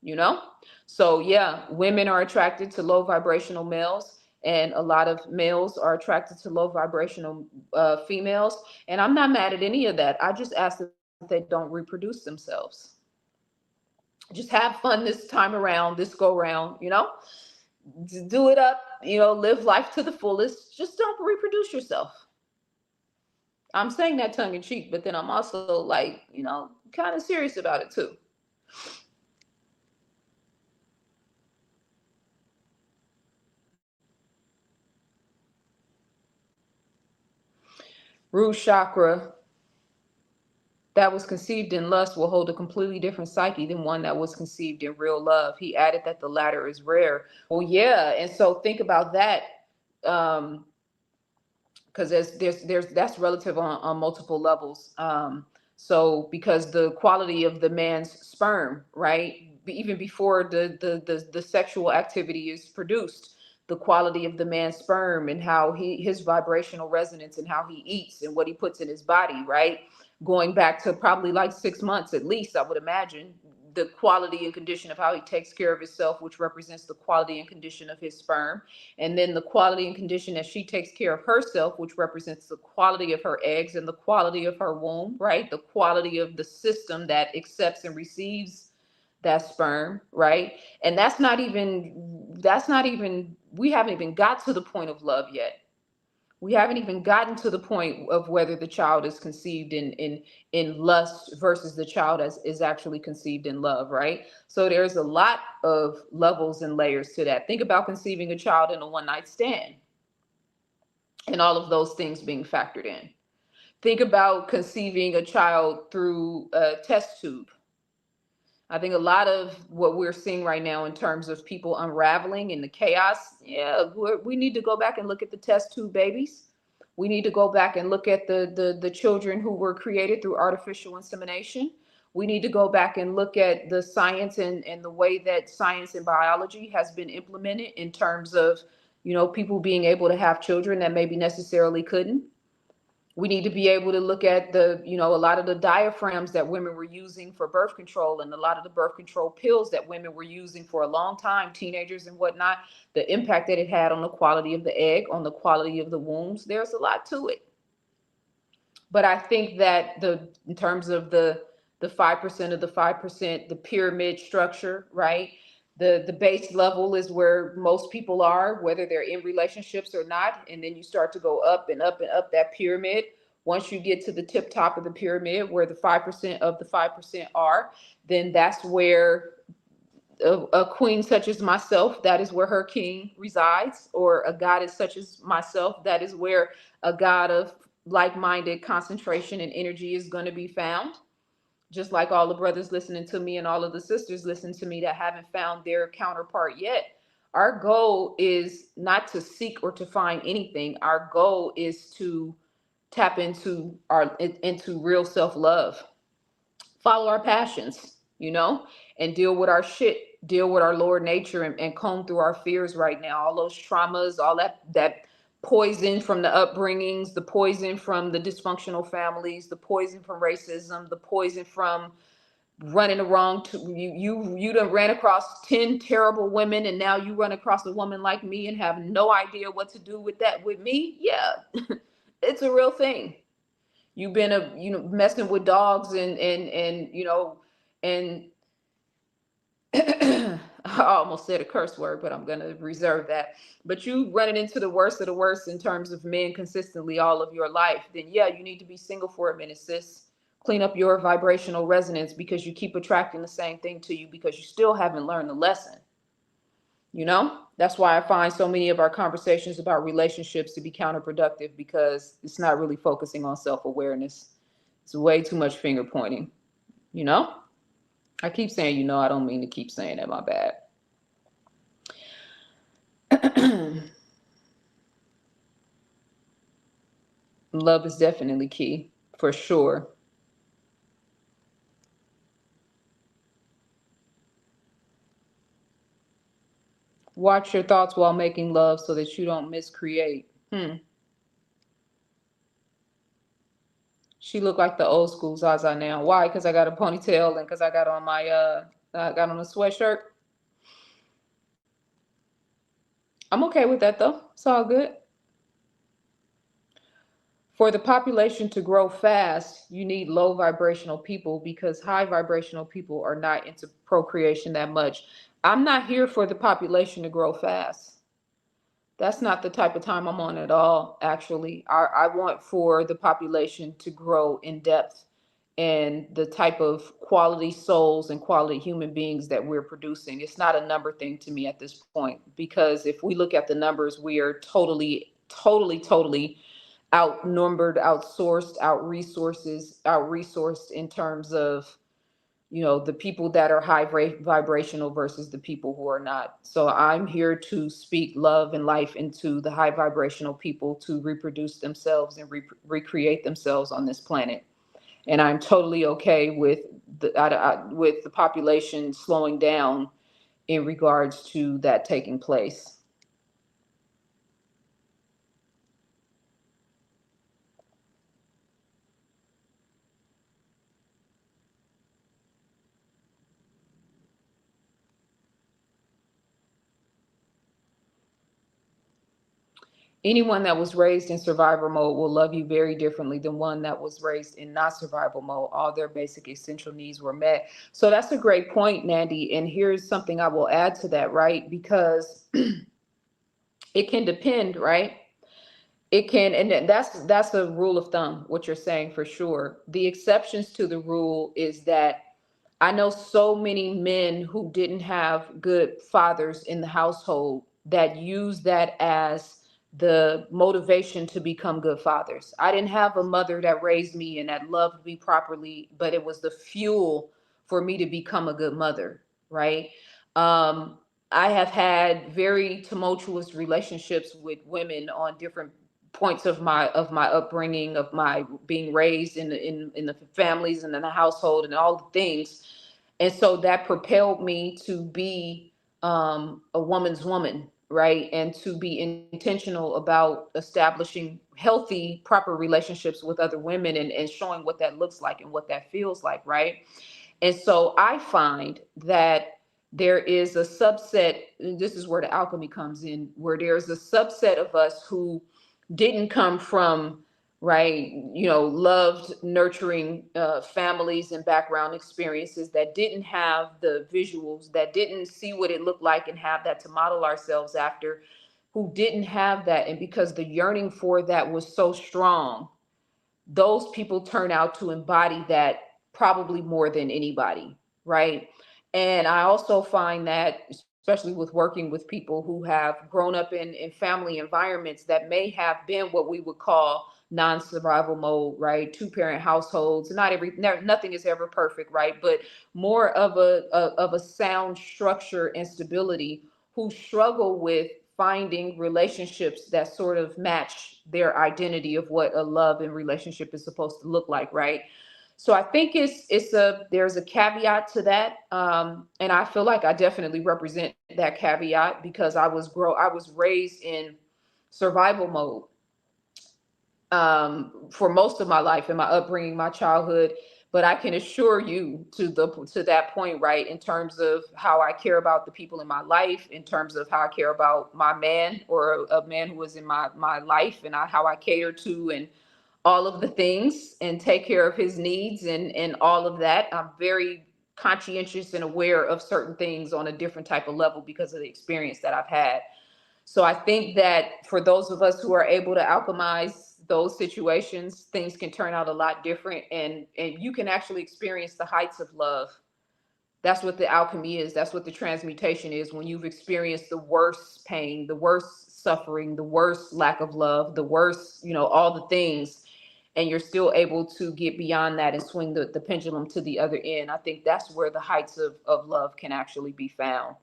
You know? So, yeah, women are attracted to low vibrational males, and a lot of males are attracted to low vibrational females. And I'm not mad at any of that. I just ask that they don't reproduce themselves. Just have fun this time around, this go round. Do it up, live life to the fullest. Just don't reproduce yourself. I'm saying that tongue in cheek, but then I'm also like, kind of serious about it too. Root chakra. that was conceived in lust will hold a completely different psyche than one that was conceived in real love. He added that the latter is rare. Well, yeah, and so think about that. Um, because there's that's relative on multiple levels. So because the quality of the man's sperm, right, even before the sexual activity is produced, the quality of the man's sperm and how his vibrational resonance and how he eats and what he puts in his body, right, going back to probably like 6 months at least, I would imagine, the quality and condition of how he takes care of himself, which represents the quality and condition of his sperm, and then the quality and condition that she takes care of herself, which represents the quality of her eggs and the quality of her womb, right? The quality of the system that accepts and receives that sperm, right? And that's not even, we haven't even got to the point of love yet. We haven't even gotten to the point of whether the child is conceived in lust versus the child is actually conceived in love, right? So there's a lot of levels and layers to that. Think about conceiving a child in a one night stand and all of those things being factored in. Think about conceiving a child through a test tube. I think a lot of what we're seeing right now in terms of people unraveling and the chaos, yeah, we need to go back and look at the test tube babies. We need to go back and look at the children who were created through artificial insemination. We need to go back and look at the science and the way that science and biology has been implemented in terms of, people being able to have children that maybe necessarily couldn't. We need to be able to look at a lot of the diaphragms that women were using for birth control and a lot of the birth control pills that women were using for a long time, teenagers and whatnot, the impact that it had on the quality of the egg, on the quality of the wombs. There's a lot to it. But I think that in terms of the 5% of the 5%, the pyramid structure, right? The base level is where most people are, whether they're in relationships or not. And then you start to go up and up and up that pyramid. Once you get to the tip top of the pyramid, where the 5% of the 5% are, then that's where a queen such as myself, that is where her king resides, or a goddess such as myself, that is where a god of like-minded concentration and energy is going to be found. Just like all the brothers listening to me and all of the sisters listening to me that haven't found their counterpart yet. Our goal is not to seek or to find anything. Our goal is to tap into real self-love, follow our passions, and deal with our shit, deal with our lower nature, and comb through our fears right now. All those traumas, all that poison from the upbringings, the poison from the dysfunctional families, the poison from racism, the poison from running the wrong you done ran across 10 terrible women, and now you run across a woman like me and have no idea what to do with that with me. Yeah. It's a real thing. You've been messing with dogs and I almost said a curse word, but I'm gonna reserve that. But you running into the worst of the worst in terms of men consistently all of your life, then yeah, you need to be single for a minute, sis. Clean up your vibrational resonance, because you keep attracting the same thing to you because you still haven't learned the lesson. That's why I find so many of our conversations about relationships to be counterproductive, because it's not really focusing on self-awareness. It's way too much finger pointing. I keep saying, I don't mean to keep saying that, my bad. Love is definitely key, for sure. Watch your thoughts while making love so that you don't miscreate. She looked like the old school ZaZa now. Why? Because I got a ponytail and because I got on a sweatshirt. I'm okay with that though. It's all good. For the population to grow fast, you need low vibrational people, because high vibrational people are not into procreation that much. I'm not here for the population to grow fast. That's not the type of time I'm on at all, actually. I want for the population to grow in depth and the type of quality souls and quality human beings that we're producing. It's not a number thing to me at this point, because if we look at the numbers, we are totally outnumbered, outsourced, out resourced in terms of, the people that are high vibrational versus the people who are not. So I'm here to speak love and life into the high vibrational people to reproduce themselves and recreate themselves on this planet. And I'm totally okay with with the population slowing down in regards to that taking place. Anyone that was raised in survival mode will love you very differently than one that was raised in not survival mode. All their basic essential needs were met. So that's a great point, Nandy. And here's something I will add to that, right? Because it can depend, right? It can, and that's a rule of thumb, what you're saying for sure. The exceptions to the rule is that I know so many men who didn't have good fathers in the household that use that as the motivation to become good fathers. I didn't have a mother that raised me and that loved me properly, but it was the fuel for me to become a good mother, right? Um, I have had very tumultuous relationships with women on different points of my upbringing, of my being raised in the families and in the household and all the things. And so that propelled me to be a woman's woman, right? And to be intentional about establishing healthy, proper relationships with other women, and showing what that looks like and what that feels like, right? And so I find that there is a subset, and this is where the alchemy comes in, where there's a subset of us who didn't come from, right, loved, nurturing families and background experiences, that didn't have the visuals, that didn't see what it looked like and have that to model ourselves after, who didn't have that. And because the yearning for that was so strong, those people turn out to embody that probably more than anybody, right? And I also find that, especially with working with people who have grown up in family environments that may have been what we would call non-survival mode, right? Two-parent households. Nothing is ever perfect, right? But more of a sound structure and stability, who struggle with finding relationships that sort of match their identity of what a love and relationship is supposed to look like, right? So I think there's a caveat to that, and I feel like I definitely represent that caveat because I was raised in survival mode for most of my life, in my upbringing, my childhood. But I can assure you, to that point, right, in terms of how I care about the people in my life, in terms of how I care about my man, or a man who was in my life, and how I cater to, and all of the things, and take care of his needs, and all of that. I'm very conscientious and aware of certain things on a different type of level because of the experience that I've had. So I think that for those of us who are able to alchemize those situations, things can turn out a lot different, and you can actually experience the heights of love. That's what the alchemy is. That's what the transmutation is. When you've experienced the worst pain, the worst suffering, the worst lack of love, the worst, all the things, and you're still able to get beyond that and swing the pendulum to the other end. I think that's where the heights of love can actually be found.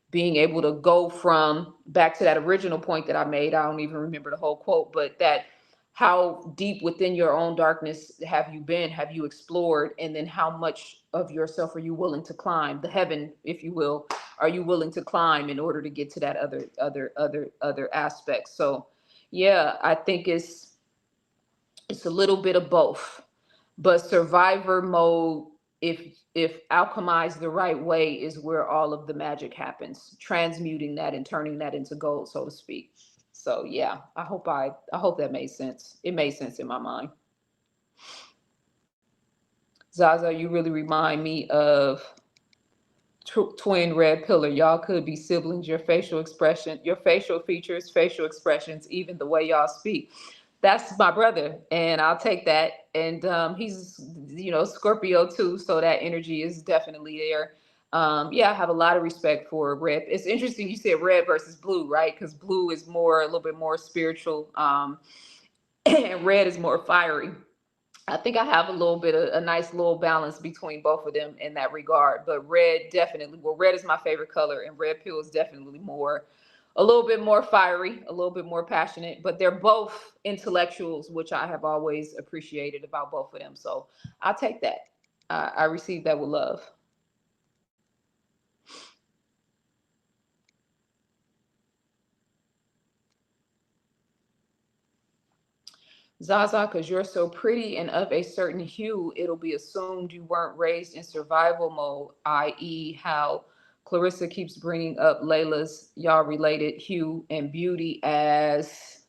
Being able to go from, back to that original point that I made, I don't even remember the whole quote, but that, how deep within your own darkness have you been, have you explored, and then how much of yourself are you willing to climb, the heaven, if you will, are you willing to climb in order to get to that other aspect. So yeah, I think it's a little bit of both. But survivor mode, if alchemized the right way, is where all of the magic happens, transmuting that and turning that into gold, so to speak. So yeah, I hope that made sense. It made sense in my mind. Zaza, you really remind me of twin red pillar. Y'all could be siblings. Your facial expression, your facial features, facial expressions, even the way y'all speak. That's my brother, and I'll take that. And he's, Scorpio too, so that energy is definitely there. Yeah, I have a lot of respect for red. It's interesting you said red versus blue, right? Because blue is more, a little bit more spiritual. and red is more fiery. I think I have a little bit of a nice little balance between both of them in that regard. But red definitely, well, red is my favorite color, and red pill is definitely more, a little bit more fiery, a little bit more passionate. But they're both intellectuals, which I have always appreciated about both of them. So I'll take that. I received that with love. Zaza, because you're so pretty and of a certain hue, it'll be assumed you weren't raised in survival mode, i.e., how Clarissa keeps bringing up Layla's y'all related hue and beauty as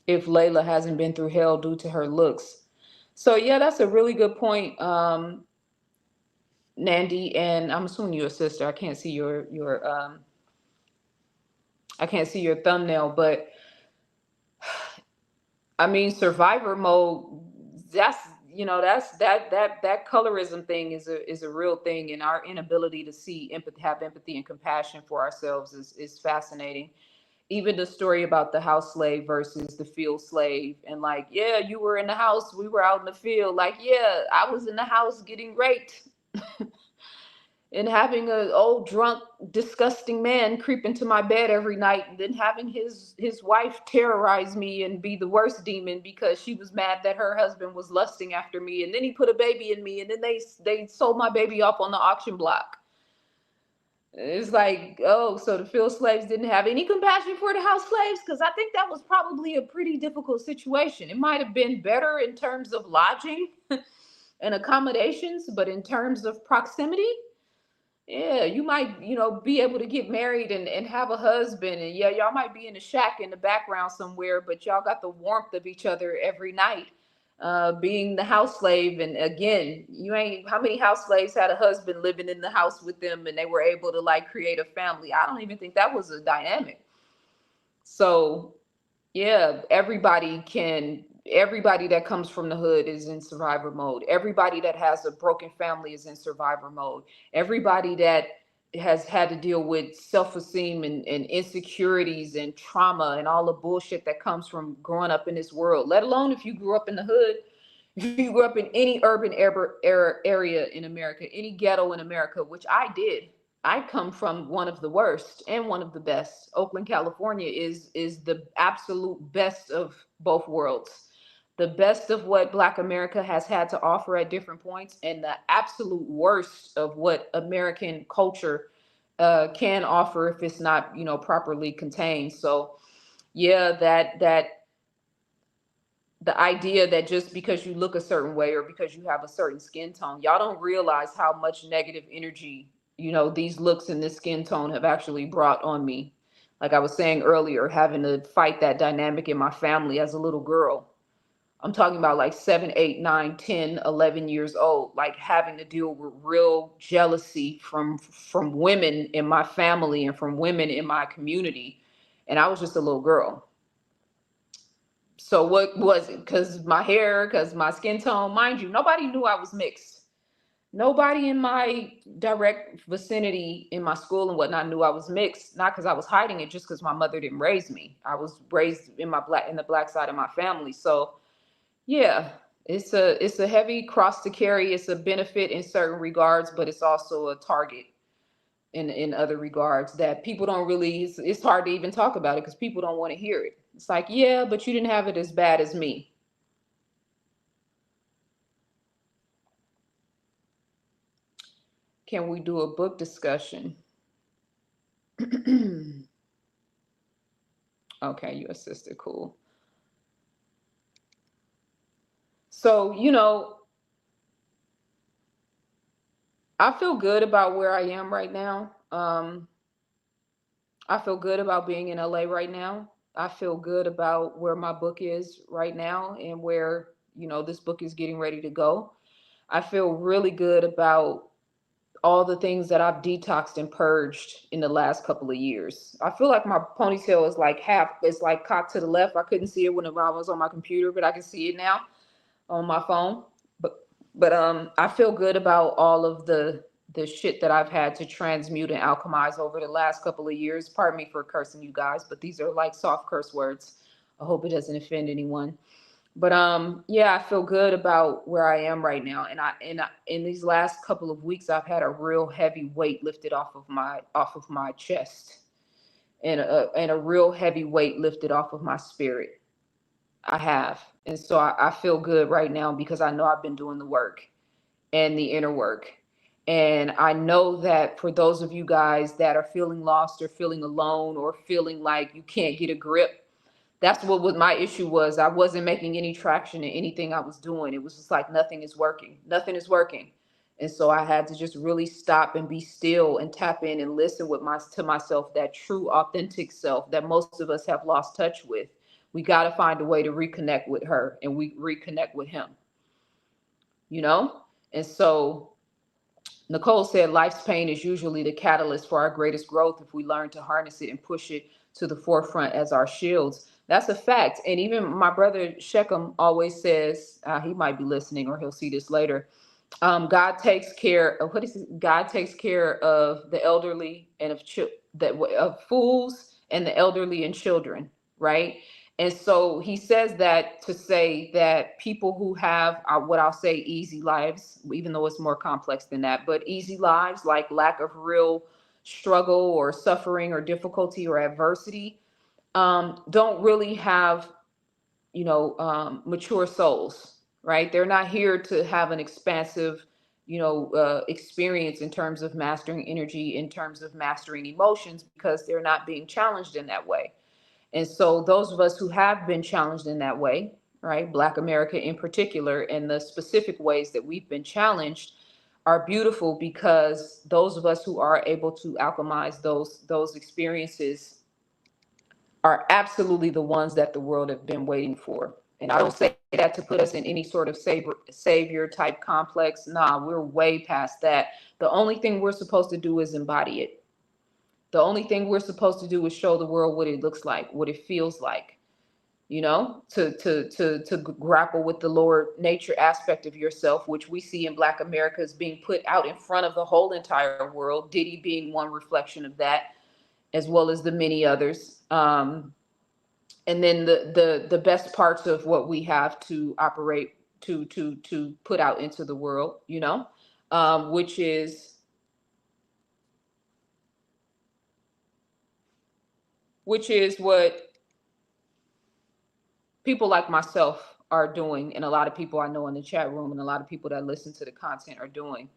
if Layla hasn't been through hell due to her looks. So, yeah, that's a really good point, Nandi. And I'm assuming you're a sister. I can't see your thumbnail, but I mean, survivor mode. That's that colorism thing is a real thing, and our inability to see empathy, have empathy and compassion for ourselves is fascinating. Even the story about the house slave versus the field slave, and like, yeah, you were in the house, we were out in the field. Like, yeah, I was in the house getting raped and having an old drunk disgusting man creep into my bed every night, and then having his wife terrorize me and be the worst demon because she was mad that her husband was lusting after me, and then he put a baby in me, and then they sold my baby off on the auction block. It's like, oh, so the field slaves didn't have any compassion for the house slaves? Because I think that was probably a pretty difficult situation. It might have been better in terms of lodging and accommodations, but in terms of proximity, yeah, you might, be able to get married and have a husband. And yeah, y'all might be in a shack in the background somewhere, but y'all got the warmth of each other every night. Being the house slave. And again, you ain't, how many house slaves had a husband living in the house with them and they were able to like create a family? I don't even think that was a dynamic. So yeah, everybody that comes from the hood is in survivor mode. Everybody that has a broken family is in survivor mode. Everybody that has had to deal with self-esteem and insecurities and trauma and all the bullshit that comes from growing up in this world, let alone if you grew up in the hood, if you grew up in any urban area in America, any ghetto in America, which I did. I come from one of the worst and one of the best. Oakland, California is the absolute best of both worlds. The best of what Black America has had to offer at different points, and the absolute worst of what American culture can offer if it's not, properly contained. So, yeah, that the idea that just because you look a certain way or because you have a certain skin tone, y'all don't realize how much negative energy, these looks and this skin tone have actually brought on me. Like I was saying earlier, having to fight that dynamic in my family as a little girl. I'm talking about like 7, 8, 9, 10, 11 years old, like having to deal with real jealousy from women in my family and from women in my community. And I was just a little girl. So what was it? Because my skin tone, mind you, nobody knew I was mixed. Nobody in my direct vicinity in my school and whatnot knew I was mixed. Not because I was hiding it, just because my mother didn't raise me. I was raised in the black side of my family. So yeah, it's a heavy cross to carry. It's a benefit in certain regards, but it's also a target in other regards that people don't really, it's hard to even talk about it because people don't want to hear it. It's like, yeah, but you didn't have it as bad as me. Can we do a book discussion? Okay, you assisted, cool. So, I feel good about where I am right now. I feel good about being in LA right now. I feel good about where my book is right now and where, this book is getting ready to go. I feel really good about all the things that I've detoxed and purged in the last couple of years. I feel like my ponytail is like it's like cocked to the left. I couldn't see it when I was on my computer, but I can see it now on my phone. But I feel good about all of the shit that I've had to transmute and alchemize over the last couple of years. Pardon me for cursing you guys, but these are like soft curse words. I hope it doesn't offend anyone. But yeah, I feel good about where I am right now. In these last couple of weeks I've had a real heavy weight lifted off of my chest, and a real heavy weight lifted off of my spirit. I have. And so I feel good right now because I know I've been doing the work and the inner work. And I know that for those of you guys that are feeling lost or feeling alone or feeling like you can't get a grip, that's what my issue was. I wasn't making any traction in anything I was doing. It was just like nothing is working. Nothing is working. And so I had to just really stop and be still and tap in and listen to myself, that true authentic self that most of us have lost touch with. We got to find a way to reconnect with her, and we reconnect with him, you know? And so Nicole said life's pain is usually the catalyst for our greatest growth if we learn to harness it and push it to the forefront as our shields. That's a fact. And even my brother Shechem always says, he might be listening or he'll see this later. God takes care of what is it? God takes care of the elderly and of fools and the elderly and children, right? And so he says that to say that people who have what I'll say easy lives, even though it's more complex than that, but easy lives, like lack of real struggle or suffering or difficulty or adversity, don't really have, mature souls, right? They're not here to have an expansive, experience in terms of mastering energy, in terms of mastering emotions, because they're not being challenged in that way. And so those of us who have been challenged in that way, right, Black America in particular, and the specific ways that we've been challenged are beautiful, because those of us who are able to alchemize those experiences are absolutely the ones that the world have been waiting for. And I don't say that to put us in any sort of savior type complex. Nah, we're way past that. The only thing we're supposed to do is embody it. The only thing we're supposed to do is show the world what it looks like, what it feels like, to grapple with the lower nature aspect of yourself, which we see in Black America is being put out in front of the whole entire world, Diddy being one reflection of that, as well as the many others. And then the best parts of what we have to operate to put out into the world, which is what people like myself are doing, and a lot of people I know in the chat room and a lot of people that listen to the content are doing.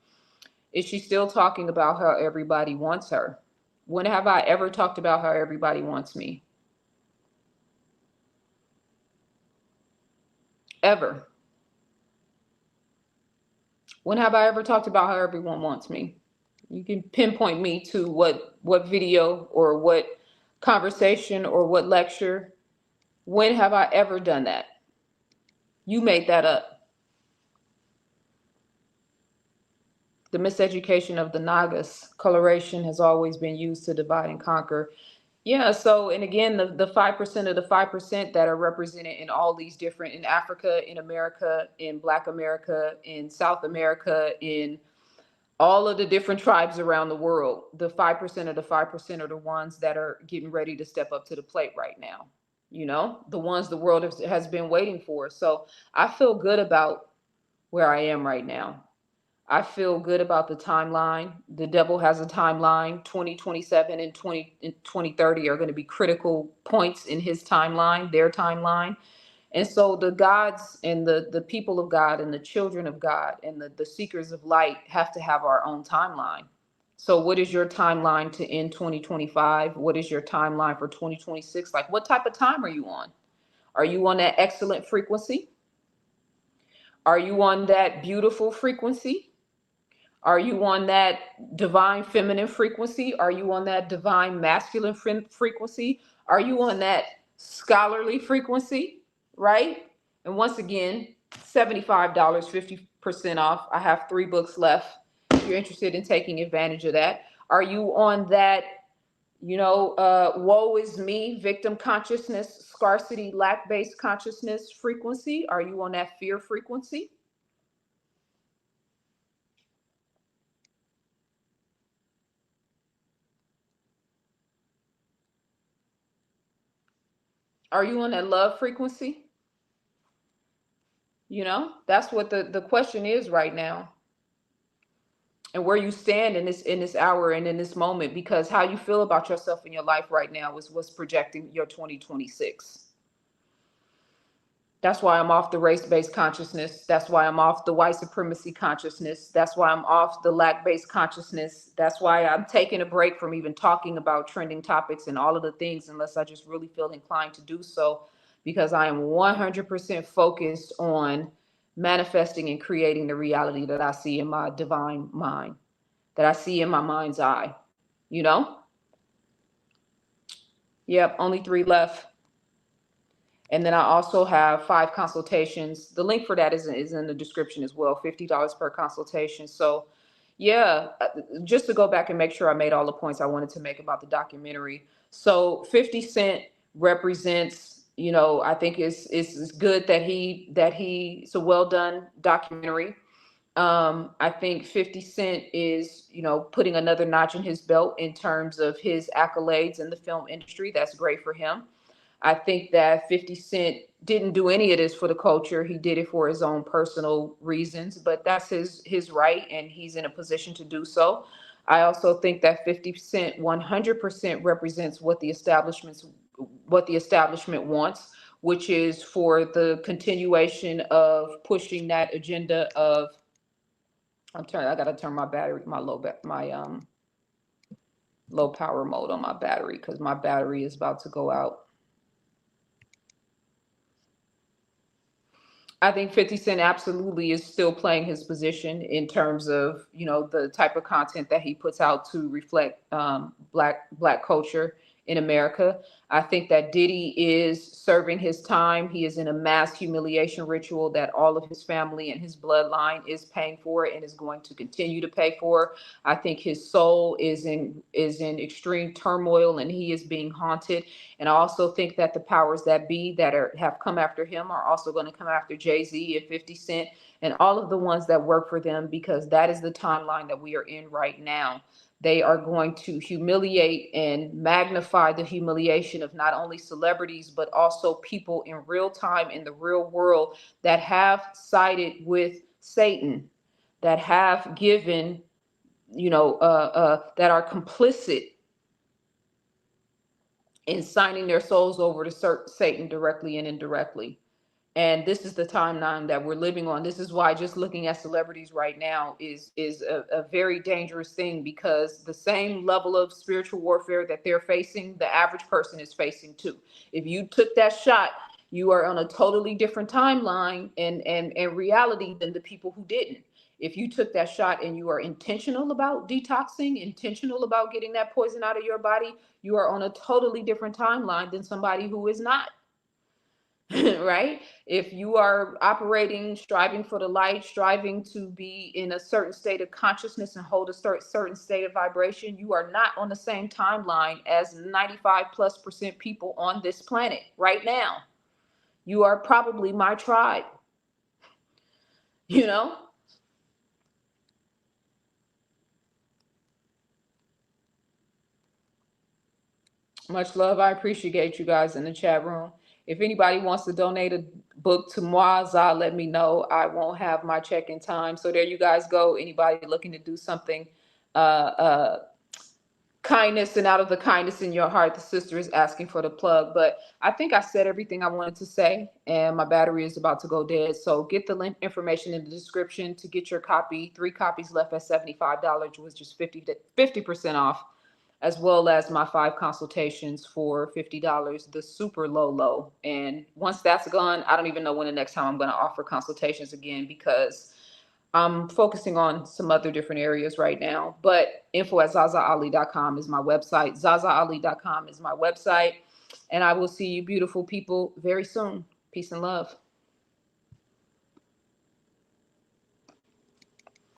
Is she still talking about how everybody wants her? When have I ever talked about how everybody wants me? Ever? When have I ever talked about how everyone wants me? You can pinpoint me to what video or what conversation or what lecture. When have I ever done that? You made that up. The miseducation of the Nagas. Coloration has always been used to divide and conquer. Yeah, so, and again, the 5% of the 5% that are represented in all these different, in Africa, in America, in Black America, in South America, in all of the different tribes around the world, the 5% of the 5% are the ones that are getting ready to step up to the plate right now. The ones the world has been waiting for. So I feel good about where I am right now. I feel good about the timeline. The devil has a timeline. 2027 and 2030 are going to be critical points in his timeline, their timeline. And so the gods and the people of God and the children of God and the seekers of light have to have our own timeline. So what is your timeline to end 2025? What is your timeline for 2026? Like, what type of time are you on? Are you on that excellent frequency? Are you on that beautiful frequency? Are you on that divine feminine frequency? Are you on that divine masculine frequency? Are you on that scholarly frequency? Right? And once again, $75, 50% off. I have 3 books left if you're interested in taking advantage of that. Are you on that, woe is me, victim consciousness, scarcity, lack-based consciousness frequency? Are you on that fear frequency? Are you on that love frequency? That's what the question is right now, and where you stand in this hour and in this moment, because how you feel about yourself in your life right now is what's projecting your 2026. That's why I'm off the race-based consciousness. That's why I'm off the white supremacy consciousness. That's why I'm off the lack-based consciousness. That's why I'm taking a break from even talking about trending topics and all of the things, unless I just really feel inclined to do so, because I am 100% focused on manifesting and creating the reality that I see in my divine mind, that I see in my mind's eye. You know? Yep, only 3 left. And then I also have 5 consultations. The link for that is in the description as well, $50 per consultation. So yeah, just to go back and make sure I made all the points I wanted to make about the documentary. So 50 Cent represents, I think it's good it's a well done documentary. I think 50 Cent is, putting another notch in his belt in terms of his accolades in the film industry. That's great for him. I think that 50 Cent didn't do any of this for the culture. He did it for his own personal reasons, but that's his right, and he's in a position to do so. I also think that 50 Cent 100% represents what the establishment wants, which is for the continuation of pushing that agenda of I gotta turn my battery, my low power mode on my battery, because my battery is about to go out. I think 50 Cent absolutely is still playing his position in terms of, the type of content that he puts out to reflect black culture in America. I think that Diddy is serving his time. He is in a mass humiliation ritual that all of his family and his bloodline is paying for and is going to continue to pay for. I think his soul is in extreme turmoil, and he is being haunted. And I also think that the powers that be that have come after him are also going to come after Jay-Z and 50 Cent and all of the ones that work for them, because that is the timeline that we are in right now. They are going to humiliate and magnify the humiliation of not only celebrities, but also people in real time in the real world that have sided with Satan, that have given, that are complicit in signing their souls over to Satan directly and indirectly. And this is the timeline that we're living on. This is why just looking at celebrities right now is a very dangerous thing, because the same level of spiritual warfare that they're facing, the average person is facing too. If you took that shot, you are on a totally different timeline and reality than the people who didn't. If you took that shot and you are intentional about detoxing, intentional about getting that poison out of your body, you are on a totally different timeline than somebody who is not. Right? If you are operating, striving for the light, striving to be in a certain state of consciousness and hold a certain state of vibration, you are not on the same timeline as 95+% people on this planet right now. You are probably my tribe, you know? Much love. I appreciate you guys in the chat room. If anybody wants to donate a book to moi, ZaZa, let me know. I won't have my check-in time. So there you guys go. Anybody looking to do something kindness, and out of the kindness in your heart, the sister is asking for the plug. But I think I said everything I wanted to say, and my battery is about to go dead. So get the link information in the description to get your copy. 3 copies left at $75, which is 50% off, as well as my 5 consultations for $50, the super low. And once that's gone, I don't even know when the next time I'm going to offer consultations again, because I'm focusing on some other different areas right now. But info@zazaali.com is my website. zazaali.com is my website. And I will see you beautiful people very soon. Peace and love.